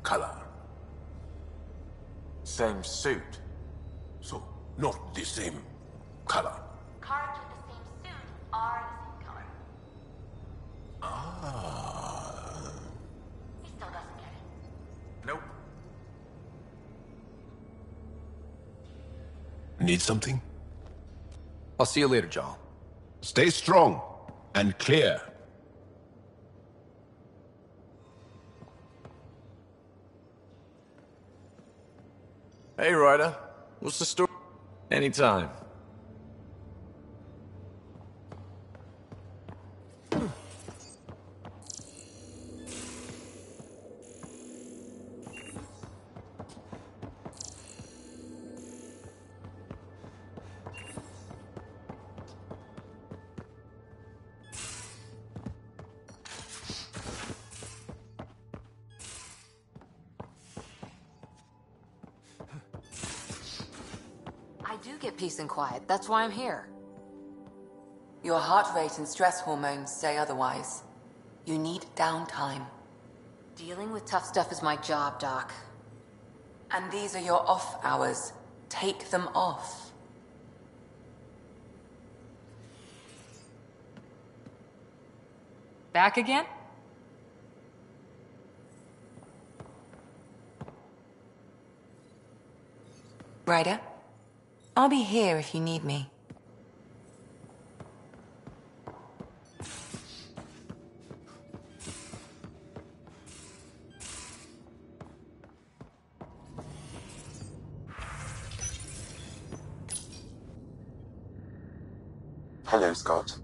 color. Same suit. So, not the same color. Cards with the same suit are the same color. Ah. He still doesn't get it. Nope. Need something? I'll see you later, Jarl. Stay strong and clear. Hey, Ryder. What's the story? Anytime. do get peace and quiet. That's why I'm here. Your heart rate and stress hormones say otherwise. You need downtime. Dealing with tough stuff is my job, Doc. And these are your off hours. Take them off. Back again? Ryder, I'll be here if you need me. Hello, Scott.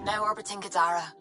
Now orbiting Kadara.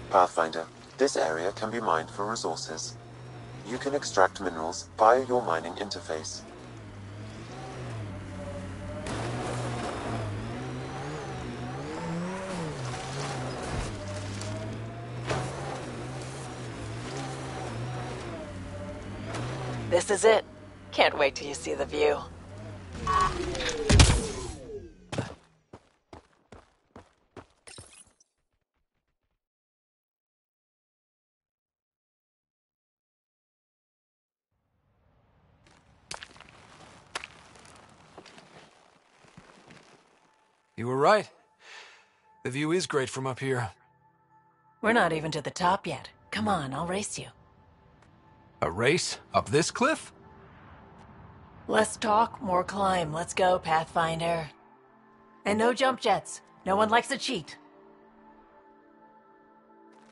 Pathfinder, this area can be mined for resources. You can extract minerals via your mining interface. This is it. Can't wait till you see the view. You were right. The view is great from up here. We're not even to the top yet. Come on, I'll race you. A race? Up this cliff? Less talk, more climb. Let's go, Pathfinder. And no jump jets. No one likes a cheat.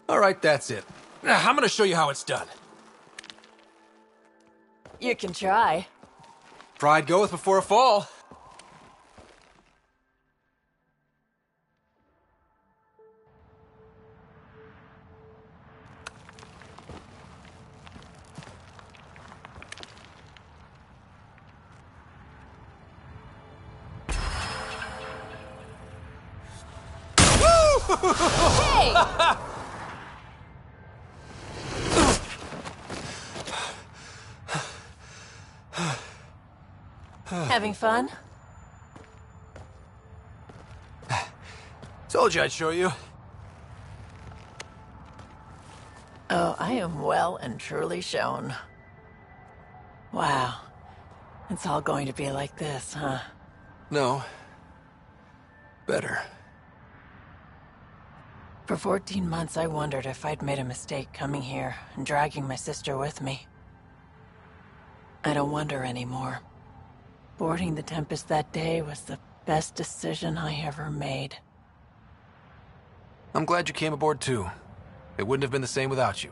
Alright, that's it. Now, I'm gonna show you how it's done. You can try. Pride goeth before a fall. Hey! Having fun? Told you I'd show you. Oh, I am well and truly shown. Wow. It's all going to be like this, huh? No. Better. For 14 months, I wondered if I'd made a mistake coming here and dragging my sister with me. I don't wonder anymore. Boarding the Tempest that day was the best decision I ever made. I'm glad you came aboard too. It wouldn't have been the same without you.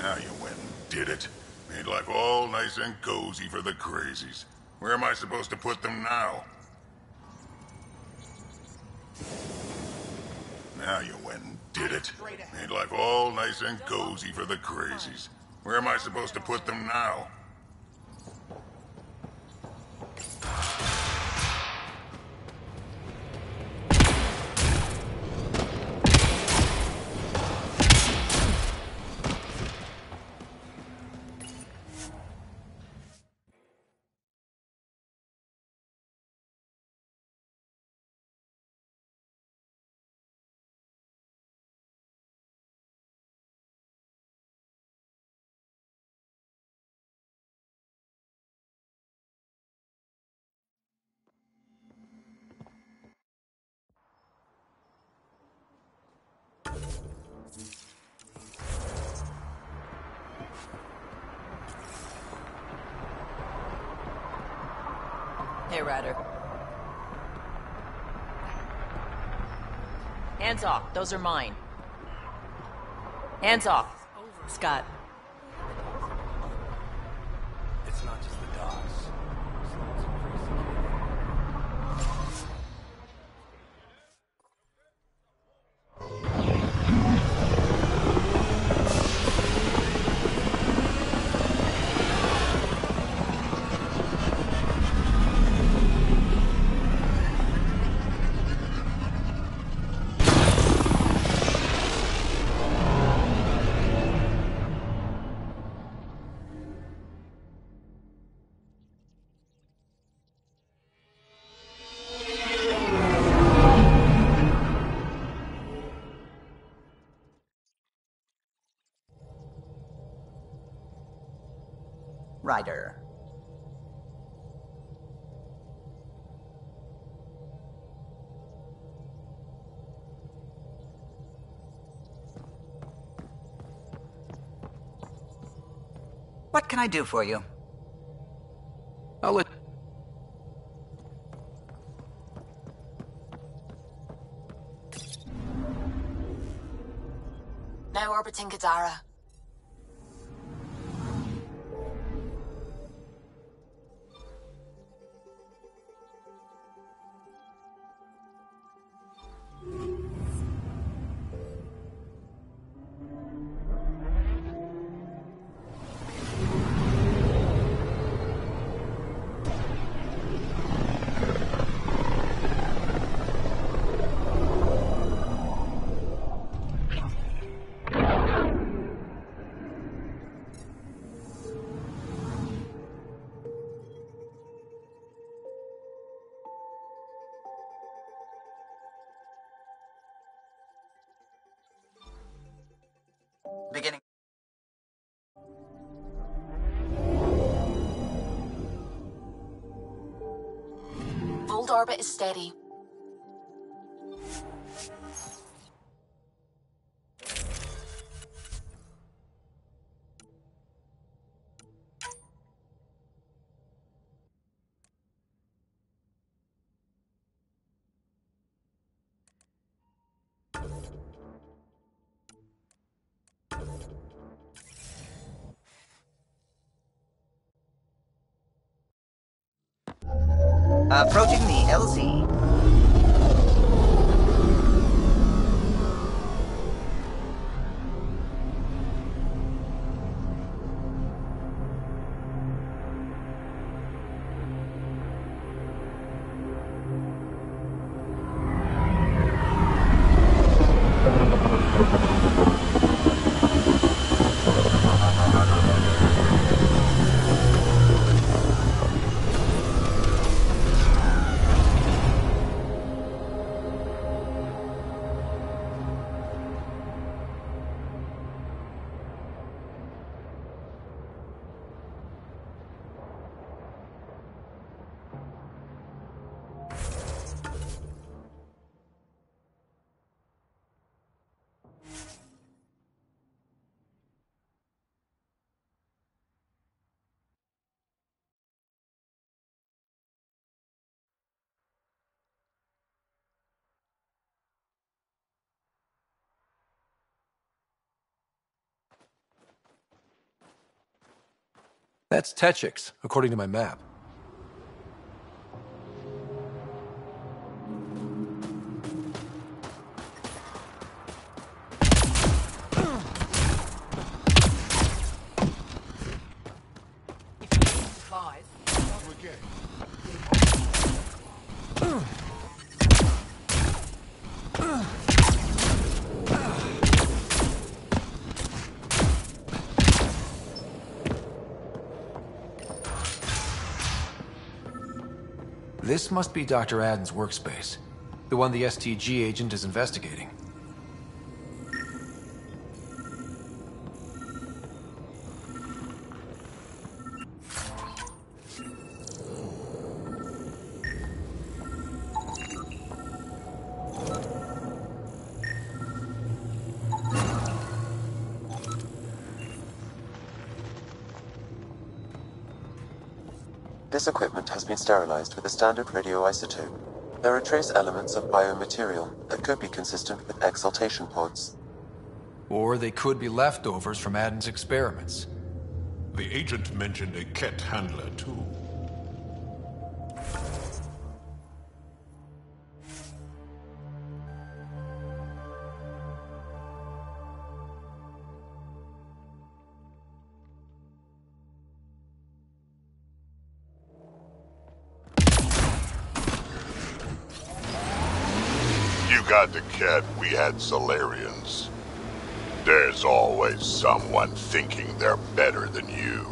Now you went and did it. Made life all nice and cozy for the crazies. Where am I supposed to put them now? Now you went and did it. Made life all nice and cozy for the crazies. Where am I supposed to put them now? Hey, Ryder. Hands off. Those are mine. Hands off. Scott. It's not just the dogs. Ryder. What can I do for you? I'll let... Now orbiting Gadara. Beginning. Fold orbit is steady. Approaching the LZ. That's Techix, according to my map. This must be Dr. Aden's workspace, the one the STG agent is investigating. This equipment has been sterilized with a standard radioisotope. There are trace elements of biomaterial that could be consistent with exaltation pods. Or they could be leftovers from Aden's experiments. The agent mentioned a Ket handler, too. You got the Ket, we had Solarians. There's always someone thinking they're better than you.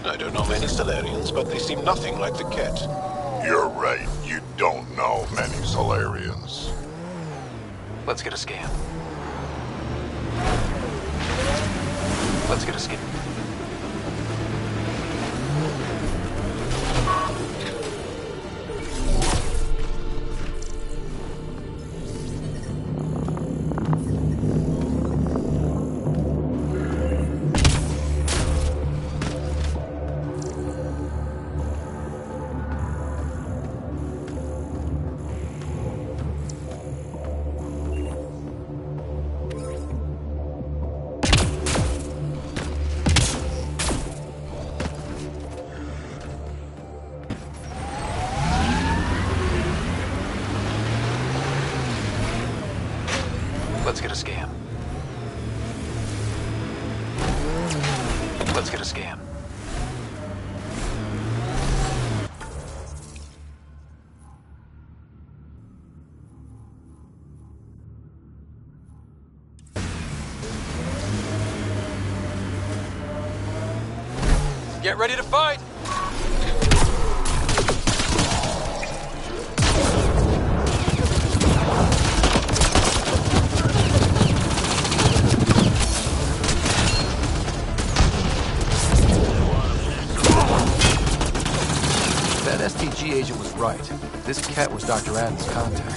I don't know many Solarians, but they seem nothing like the Ket. You're right, you don't know many Solarians. Let's get a scan. Let's get a scan. Let's get a scan. Let's get a scan. Get ready to fight! That STG agent was right. This cat was Dr. Adams' contact.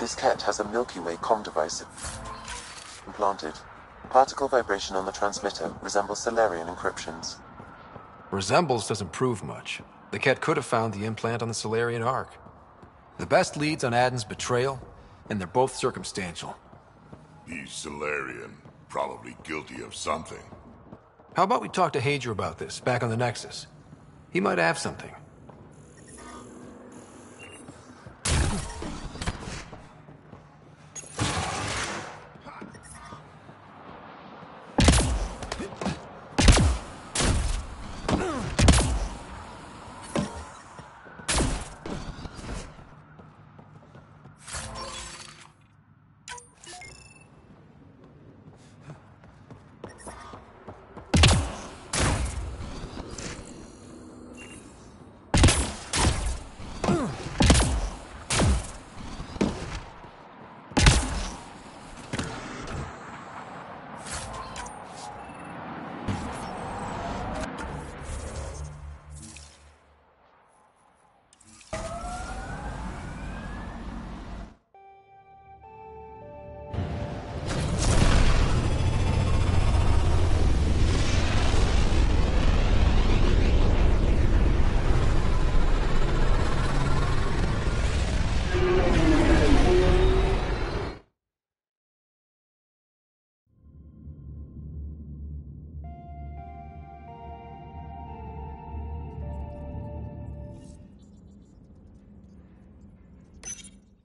This cat has a Milky Way comm device implanted. Particle vibration on the transmitter resembles Solarian encryptions. Resembles doesn't prove much. The cat could have found the implant on the Solarian Ark. The best leads on Aden's betrayal, and they're both circumstantial. He's Solarian, probably guilty of something. How about we talk to Hadrian about this, back on the Nexus? He might have something.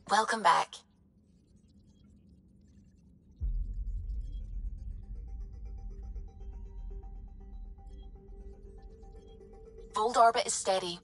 Welcome back. Fold orbit is steady.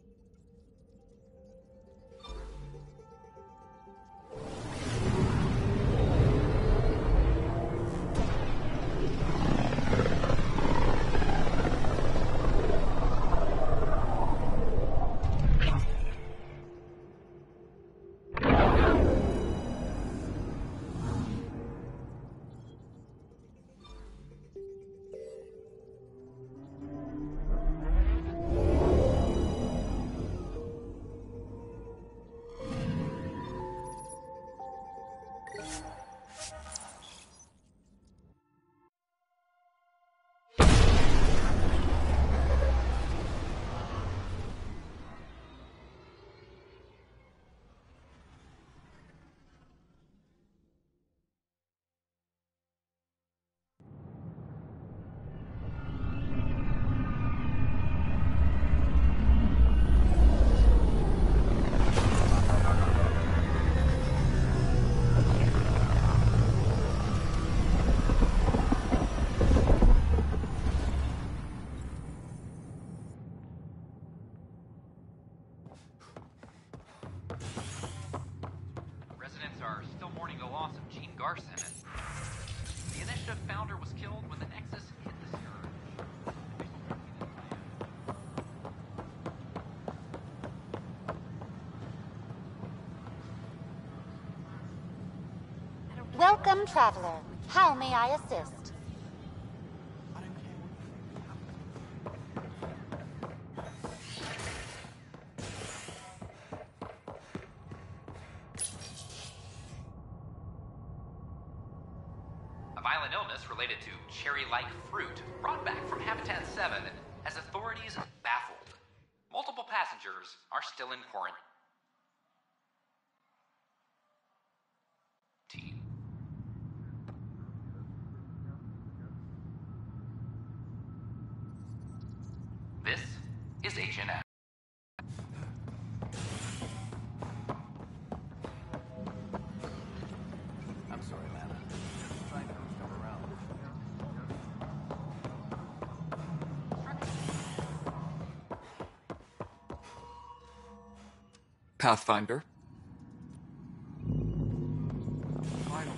Garson. The Initiative founder was killed when the Nexus hit the sphere. Welcome, traveler. How may I assist? A violent illness related to cherry-like fruit brought back from Habitat 7 has authorities baffled. Multiple passengers are still in quarantine. This is Agent F. I'm sorry, Lana. I'm trying to move stuff around. Pathfinder. Finally.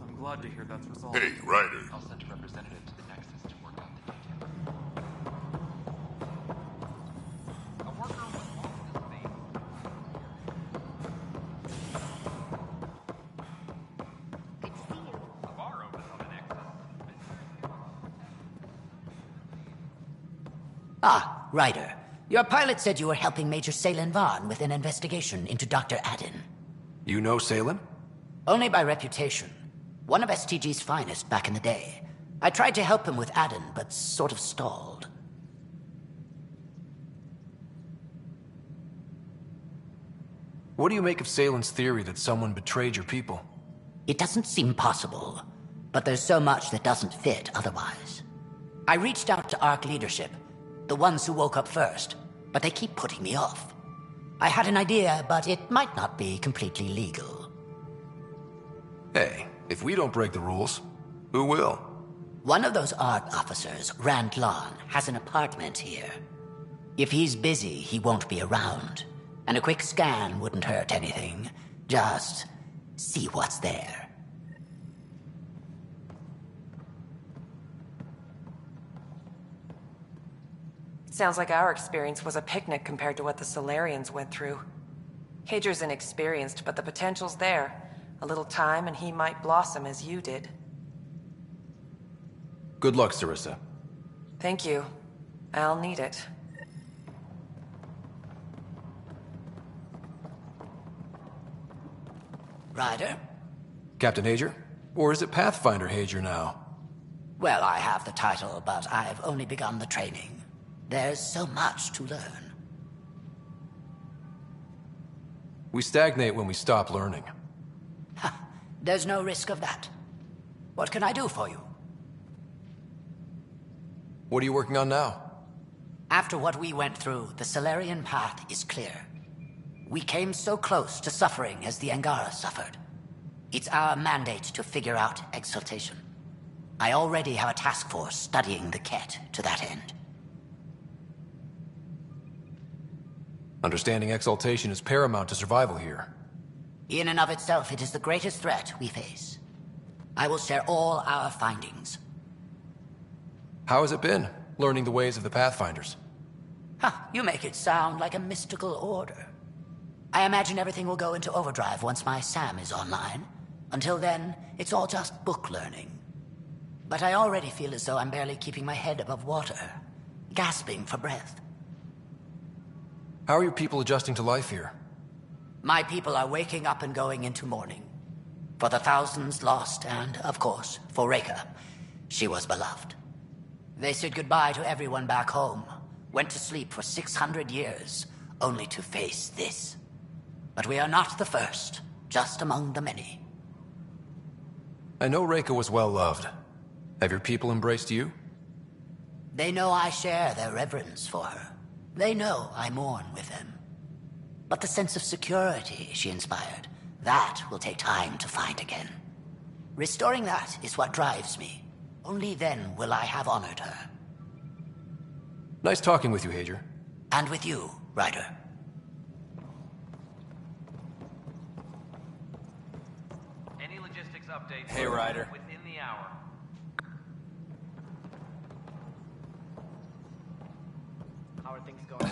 I'm glad to hear that's resolved. Hey, Ryder. I'll send a representative to the Nexus to work out the details. A worker was lost in space. Good to see you. A bar opened on the Nexus. Ah, Ryder. Your pilot said you were helping Major Salen Vaughn with an investigation into Dr. Adden. You know Salen? Only by reputation. One of STG's finest back in the day. I tried to help him with Adden, but sort of stalled. What do you make of Salen's theory that someone betrayed your people? It doesn't seem possible, but there's so much that doesn't fit otherwise. I reached out to ARC leadership, the ones who woke up first, but they keep putting me off. I had an idea, but it might not be completely legal. Hey, if we don't break the rules, who will? One of those ARC officers, Rand Lon, has an apartment here. If he's busy, he won't be around, and a quick scan wouldn't hurt anything. Just see what's there. Sounds like our experience was a picnic compared to what the Solarians went through. Hager's inexperienced, but the potential's there. A little time and he might blossom as you did. Good luck, Sarissa. Thank you. I'll need it. Ryder? Captain Hager? Or is it Pathfinder Hager now? Well, I have the title, but I've only begun the training. There's so much to learn. We stagnate when we stop learning. There's no risk of that. What can I do for you? What are you working on now? After what we went through, the Solarian path is clear. We came so close to suffering as the Angara suffered. It's our mandate to figure out exaltation. I already have a task force studying the Ket to that end. Understanding exaltation is paramount to survival here. In and of itself, it is the greatest threat we face. I will share all our findings. How has it been, learning the ways of the Pathfinders? You make it sound like a mystical order. I imagine everything will go into overdrive once my SAM is online. Until then, it's all just book learning. But I already feel as though I'm barely keeping my head above water, gasping for breath. How are your people adjusting to life here? My people are waking up and going into mourning. For the thousands lost and, of course, for Reka. She was beloved. They said goodbye to everyone back home, went to sleep for 600 years, only to face this. But we are not the first, just among the many. I know Reka was well loved. Have your people embraced you? They know I share their reverence for her. They know I mourn with them. But the sense of security she inspired, that will take time to find again. Restoring that is what drives me. Only then will I have honored her. Nice talking with you, Hager. And with you, Ryder. Any logistics updates? update. Hey, Ryder. Within the hour. How are things going?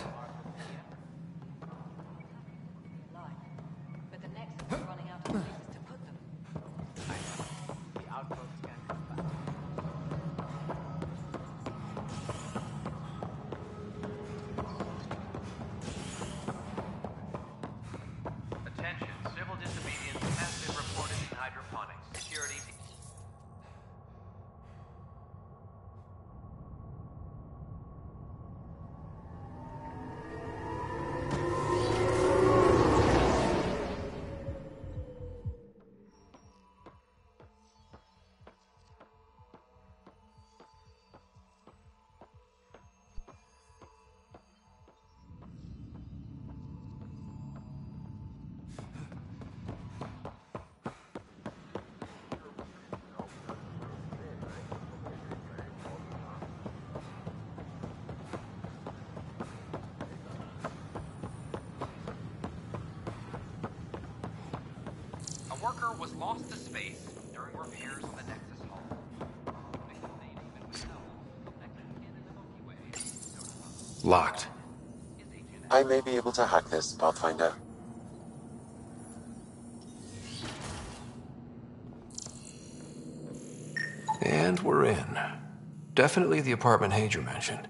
But the Nexus is running out of places to put them. The outpost can come back. Attention, civil disobedience has been reported in hydroponics. Security. A worker was lost to space during repairs on the Nexus hull. Locked. I may be able to hack this, Pathfinder. And we're in. Definitely the apartment Hager mentioned.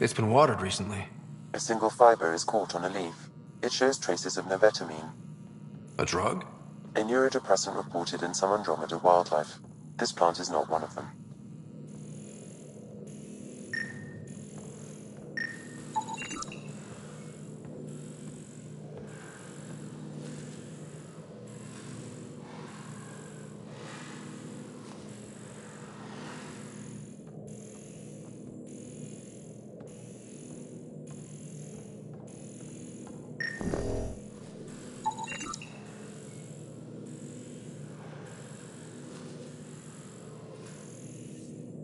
It's been watered recently. A single fiber is caught on a leaf. It shows traces of novetamine, A drug? a neurodepressant reported in some Andromeda wildlife. This plant is not one of them.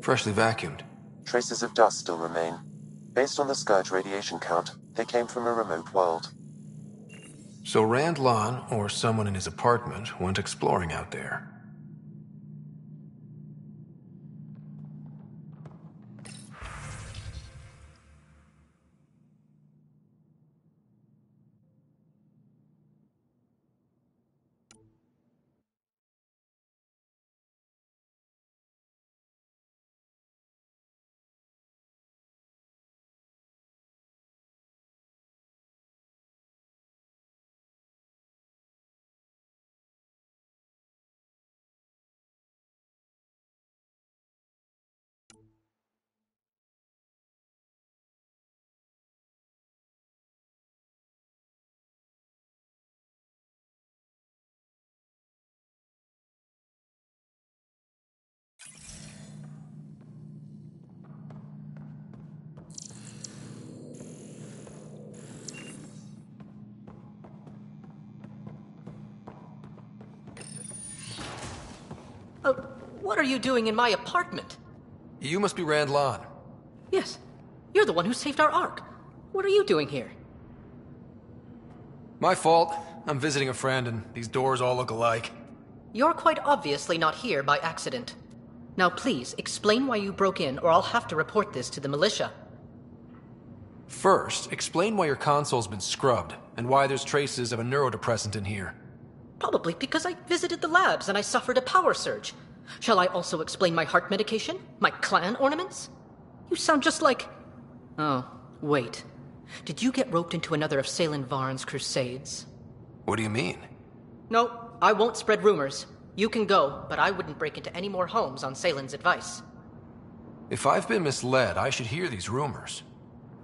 Freshly vacuumed. Traces of dust still remain. Based on the Scourge radiation count, they came from a remote world. So Rand Lon, or someone in his apartment, went exploring out there. What are you doing in my apartment? You must be Rand Lon. Yes. You're the one who saved our Ark. What are you doing here? My fault. I'm visiting a friend, and these doors all look alike. You're quite obviously not here by accident. Now please, explain why you broke in, or I'll have to report this to the militia. First, explain why your console's been scrubbed, and why there's traces of a neurodepressant in here. Probably because I visited the labs and I suffered a power surge. Shall I also explain my heart medication? My clan ornaments? You sound just like... Oh, wait. Did you get roped into another of Salen Varn's crusades? What do you mean? No, I won't spread rumors. You can go, but I wouldn't break into any more homes on Salen's advice. If I've been misled, I should hear these rumors.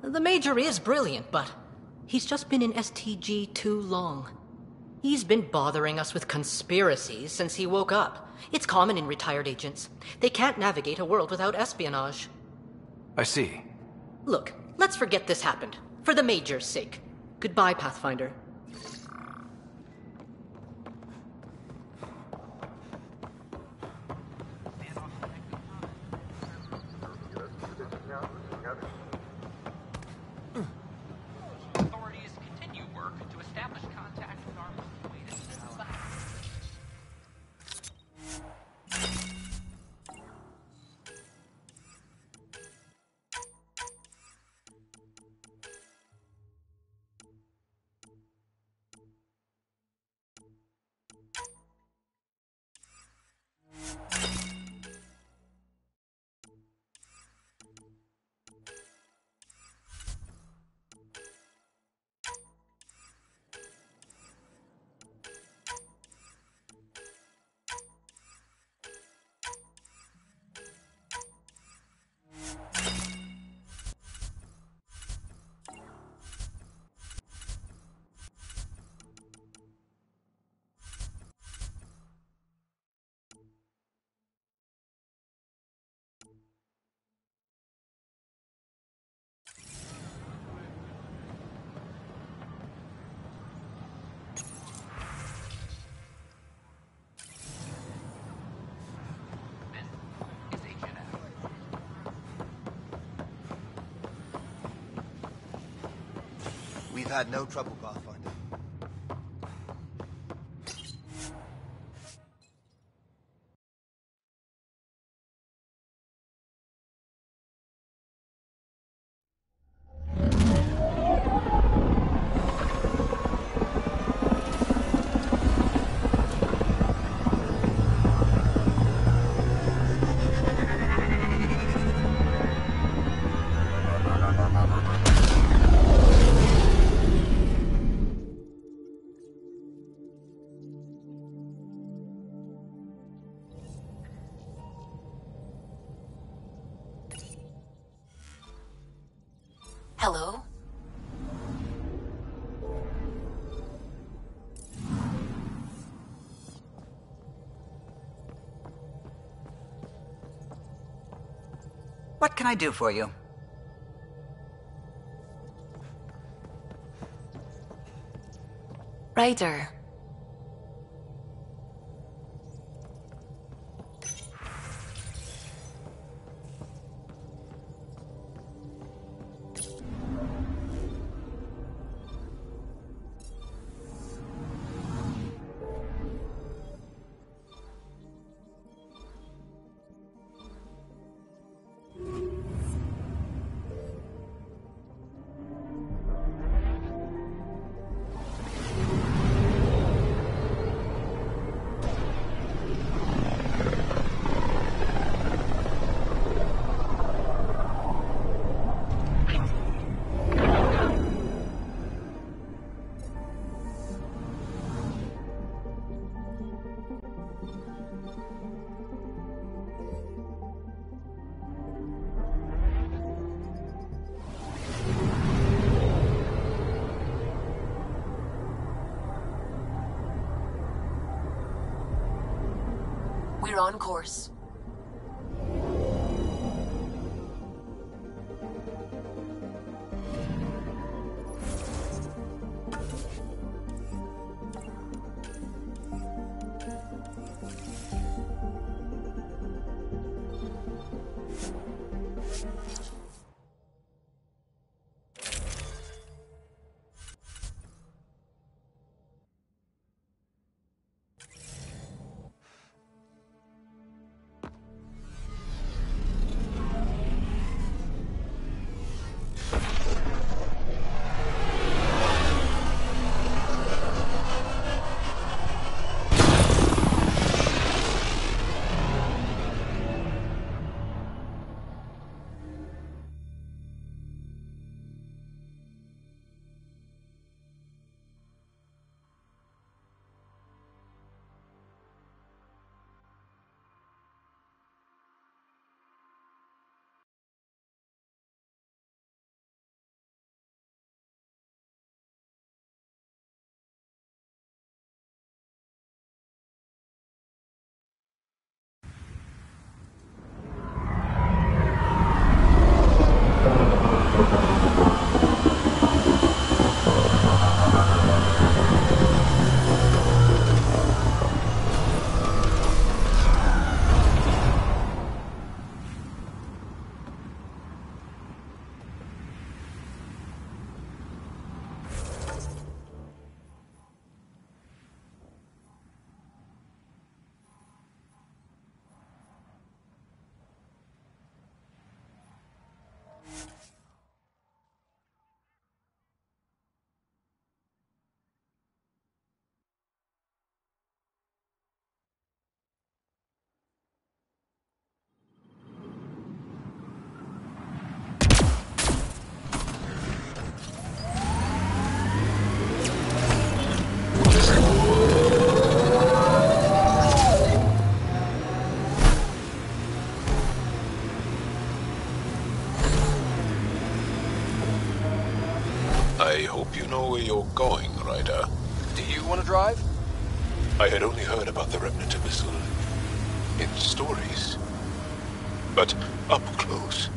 The Major is brilliant, but he's just been in STG too long. He's been bothering us with conspiracies since he woke up. It's common in retired agents. They can't navigate a world without espionage. I see. Look, let's forget this happened. For the Major's sake. Goodbye, Pathfinder. had no trouble, Pathfinder. Hello? What can I do for you? Ryder. We're on course. I hope you know where you're going, Ryder. Do you want to drive? I had only heard about the remnant missile in stories, but up close.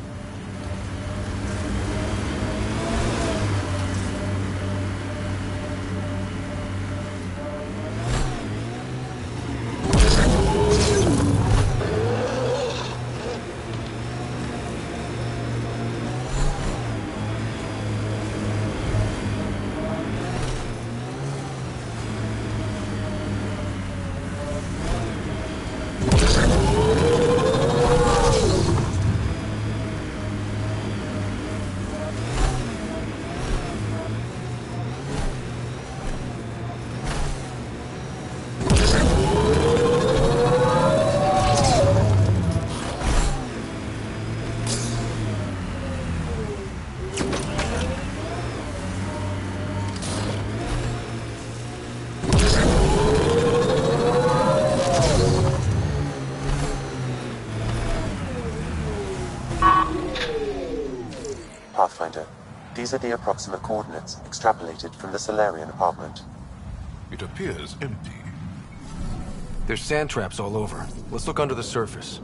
These are the approximate coordinates extrapolated from the Solarian apartment. It appears empty. There's sand traps all over. Let's look under the surface.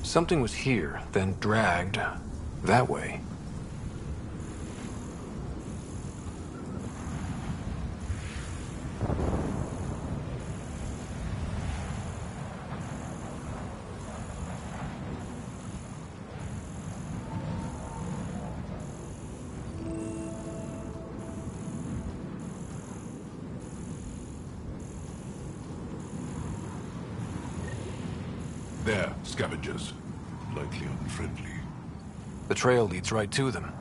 Something was here, then dragged that way. There, scavengers. Likely unfriendly. The trail leads right to them.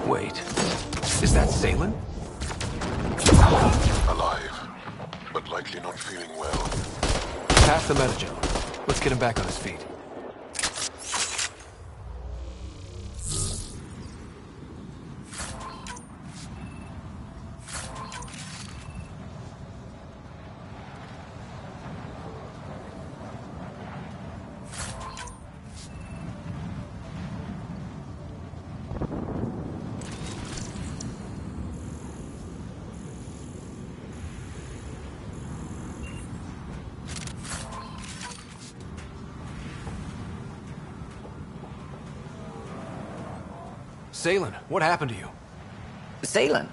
Wait, is that Salen? Alive, but likely not feeling well. Pass the metagel. Let's get him back on his feet. Salen, what happened to you? Salen?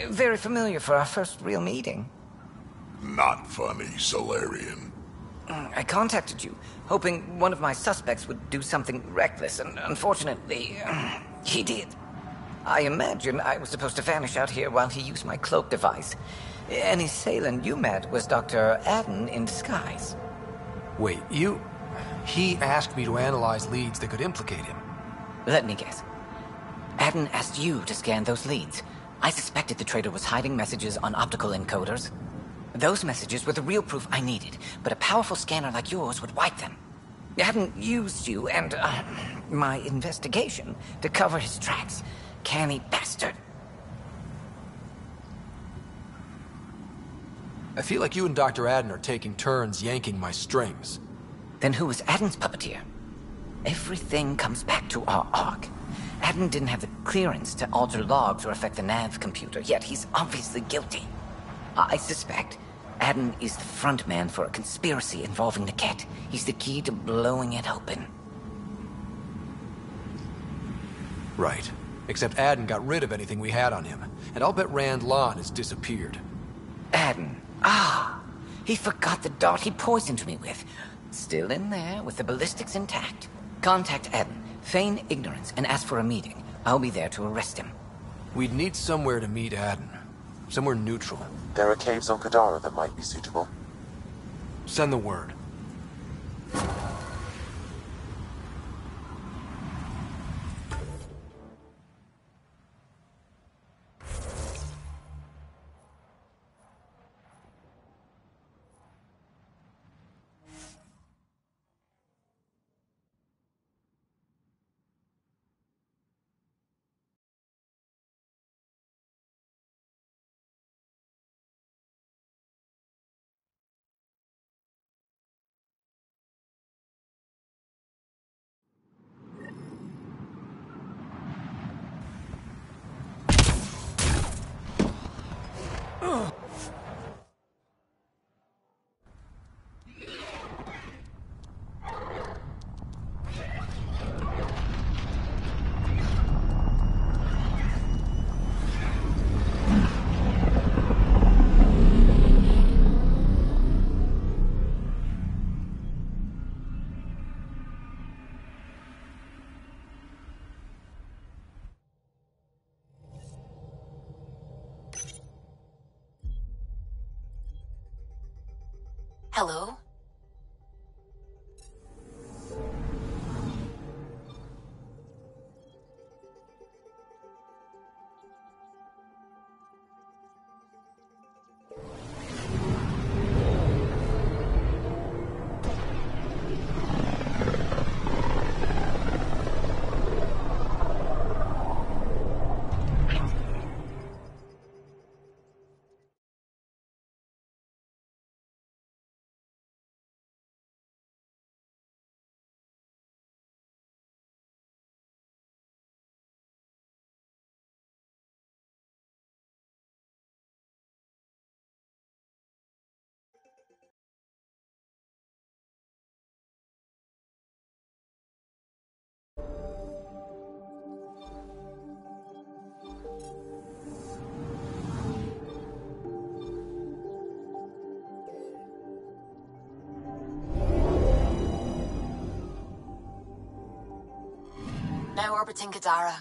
Very familiar for our first real meeting. Not funny, Solarian. I contacted you, hoping one of my suspects would do something reckless, and unfortunately, he did. I imagine I was supposed to vanish out here while he used my cloak device. Any Salen you met was Dr. Adden in disguise. Wait, He asked me to analyze leads that could implicate him. Let me guess. Adden asked you to scan those leads. I suspected the traitor was hiding messages on optical encoders. Those messages were the real proof I needed, but a powerful scanner like yours would wipe them. Adden used you and my investigation to cover his tracks. Canny bastard. I feel like you and Dr. Adden are taking turns yanking my strings. Then who was Adden's puppeteer? Everything comes back to our arc. Adden didn't have the clearance to alter logs or affect the nav computer, yet he's obviously guilty. I suspect Adden is the front man for a conspiracy involving the Ket. He's the key to blowing it open. Right. Except Adden got rid of anything we had on him, and I'll bet Rand Lon has disappeared. Adden. He forgot the dart he poisoned me with. Still in there, with the ballistics intact. Contact Adden, feign ignorance, and ask for a meeting. I'll be there to arrest him. We'd need somewhere to meet Adden. Somewhere neutral. There are caves on Kadara that might be suitable. Send the word. Hello? Now orbiting Kadara.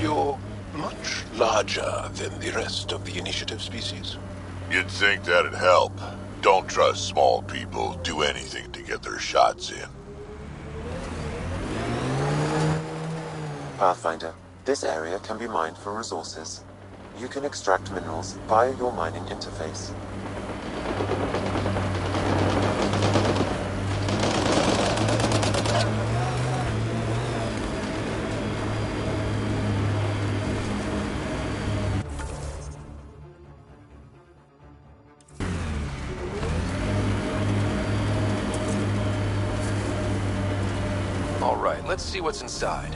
You're much larger than the rest of the initiative species. You'd think that'd help. Don't trust small people. Do anything to get their shots in. Pathfinder, this area can be mined for resources. You can extract minerals via your mining interface. All right, let's see what's inside.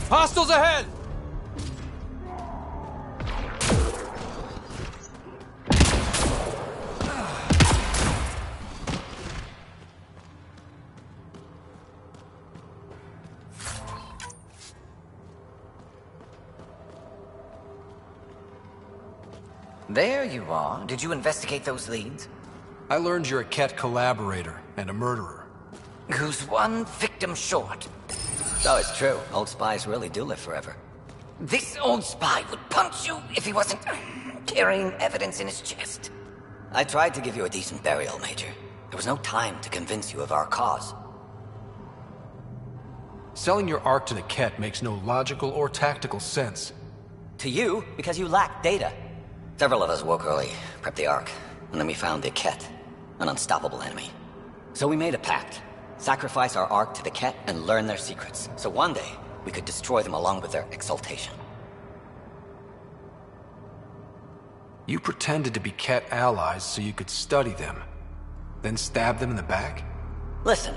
Hostiles ahead! There you are. Did you investigate those leads? I learned you're a Ket collaborator and a murderer. who's one victim short. Oh, it's true. Old spies really do live forever. This old spy would punch you if he wasn't carrying evidence in his chest. I tried to give you a decent burial, Major. There was no time to convince you of our cause. Selling your Ark to the Ket makes no logical or tactical sense. To you, because you lack data. Several of us woke early, prepped the Ark, and then we found the Ket, an unstoppable enemy. So we made a pact. Sacrifice our Ark to the Ket and learn their secrets, so one day we could destroy them along with their exaltation. You pretended to be Ket allies so you could study them, then stab them in the back? Listen,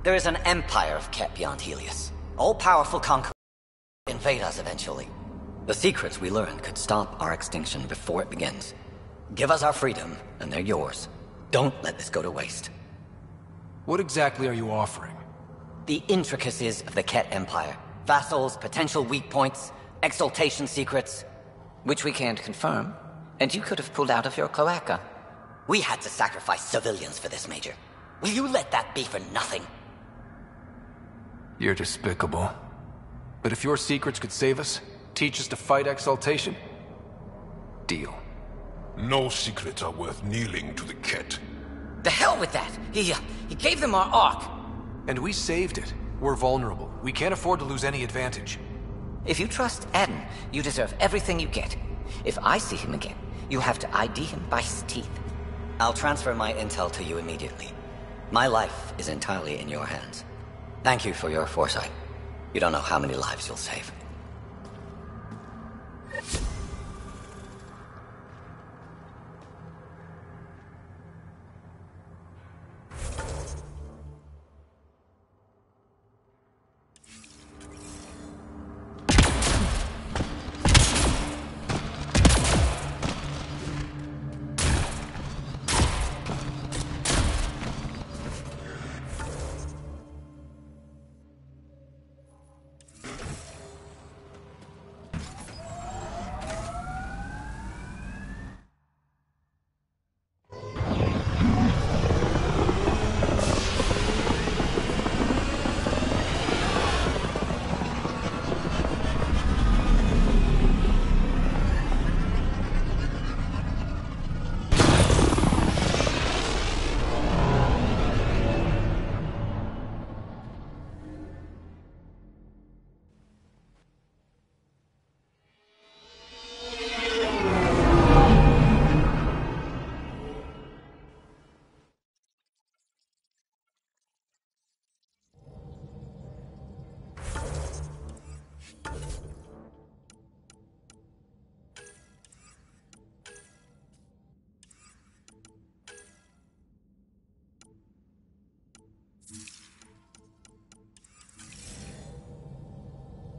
there is an empire of Ket beyond Helios. All-powerful conquerors invade us eventually. The secrets we learned could stop our extinction before it begins. Give us our freedom, and they're yours. Don't let this go to waste. What exactly are you offering? The intricacies of the Ket Empire. Vassals, potential weak points, exaltation secrets. Which we can't confirm, and you could have pulled out of your cloaca. We had to sacrifice civilians for this, Major. Will you let that be for nothing? You're despicable. But if your secrets could save us, teach us to fight exaltation, deal. No secrets are worth kneeling to the Ket. The hell with that! He gave them our Ark. And we saved it. We're vulnerable. We can't afford to lose any advantage. If you trust Adam, you deserve everything you get. If I see him again, you'll have to ID him by his teeth. I'll transfer my intel to you immediately. My life is entirely in your hands. Thank you for your foresight. You don't know how many lives you'll save.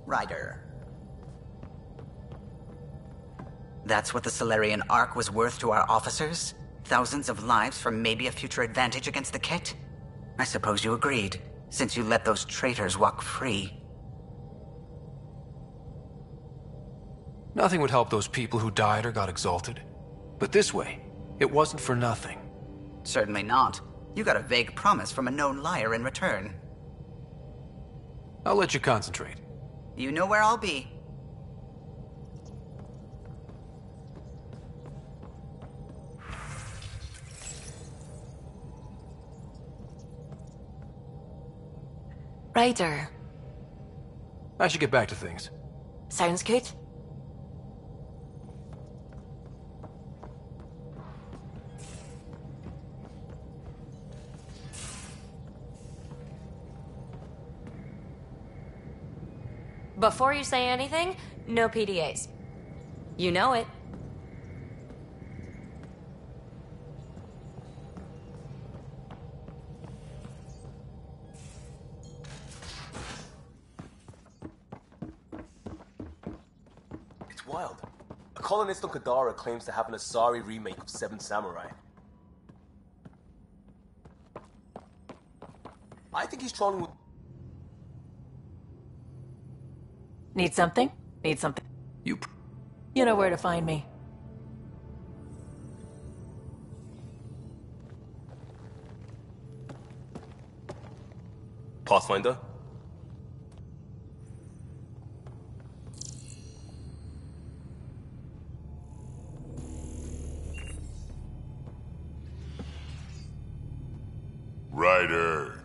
Ryder. That's what the Solarian Ark was worth to our officers? Thousands of lives for maybe a future advantage against the Ket? I suppose you agreed, since you let those traitors walk free. Nothing would help those people who died or got exalted. But this way, it wasn't for nothing. Certainly not. You got a vague promise from a known liar in return. I'll let you concentrate. You know where I'll be. Ryder. I should get back to things. Sounds good. Before you say anything, no PDAs. You know it. It's wild. A colonist on Kadara claims to have an Asari remake of Seven Samurai. I think he's trolling with... Need something? Need something? You know where to find me. Pathfinder? Ryder.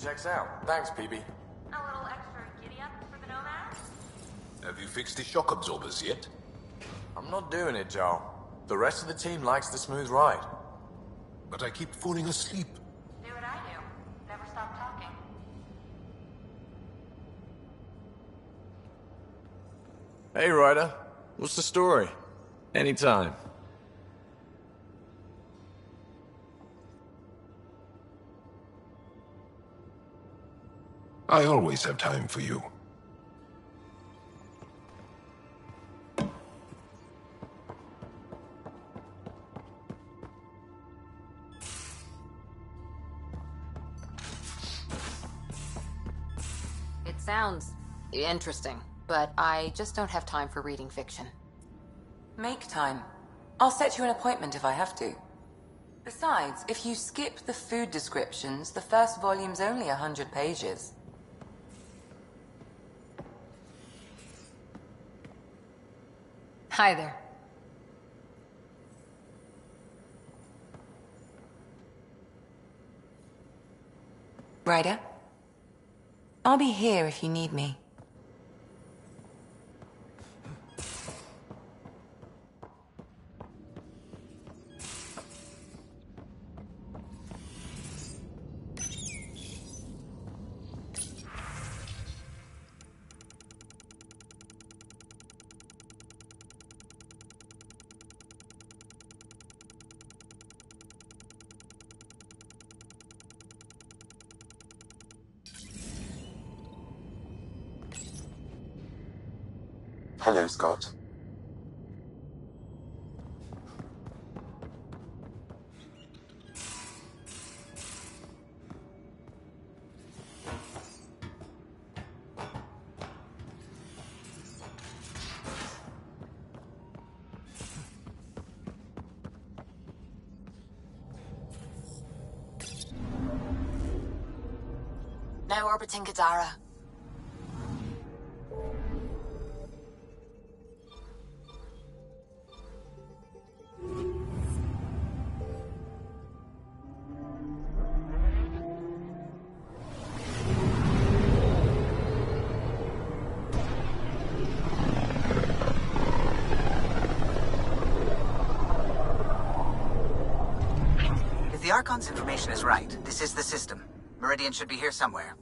Checks out. Thanks, PB. A little extra giddy up for the Nomads? Have you fixed the shock absorbers yet? I'm not doing it, Joe. The rest of the team likes the smooth ride. But I keep falling asleep. Do what I do. Never stop talking. Hey, Ryder. What's the story? Anytime. I always have time for you. It sounds interesting, but I just don't have time for reading fiction. Make time. I'll set you an appointment if I have to. Besides, if you skip the food descriptions, the first volume's only 100 pages. Hi there. Ryder? I'll be here if you need me. Hello, Scott. Now orbiting Kadara. If the Archon's information is right, this is the system. Meridian should be here somewhere.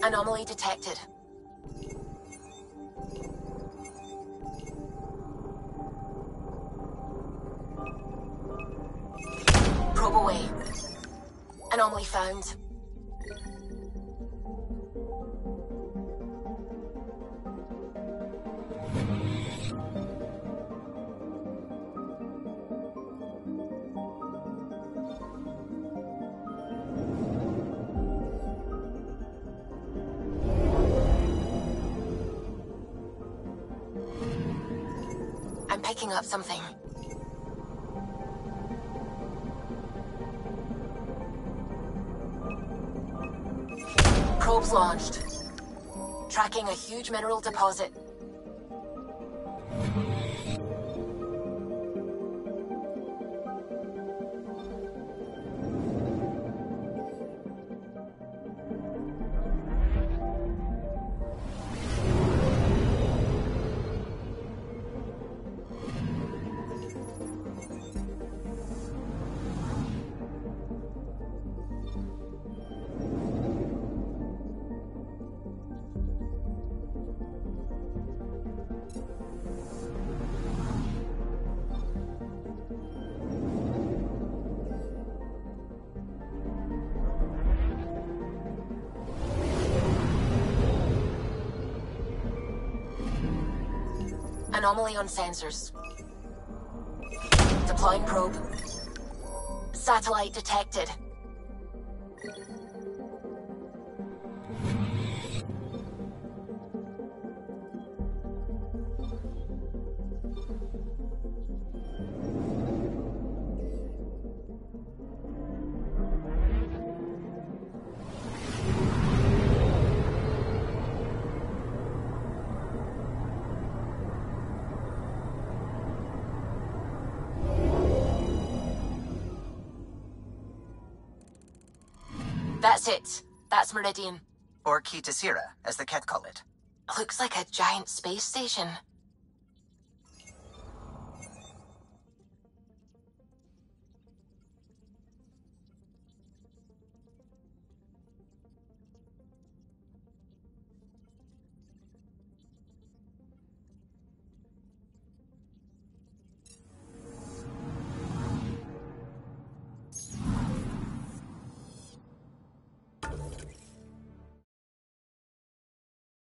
Anomaly detected. Probe away. Anomaly found. picking up something. Probes launched. Tracking a huge mineral deposit. Anomaly on sensors. Deploying probe. Satellite detected. That's it. That's Meridian. Or Key to Sierra, as the Ket call it. Looks like a giant space station.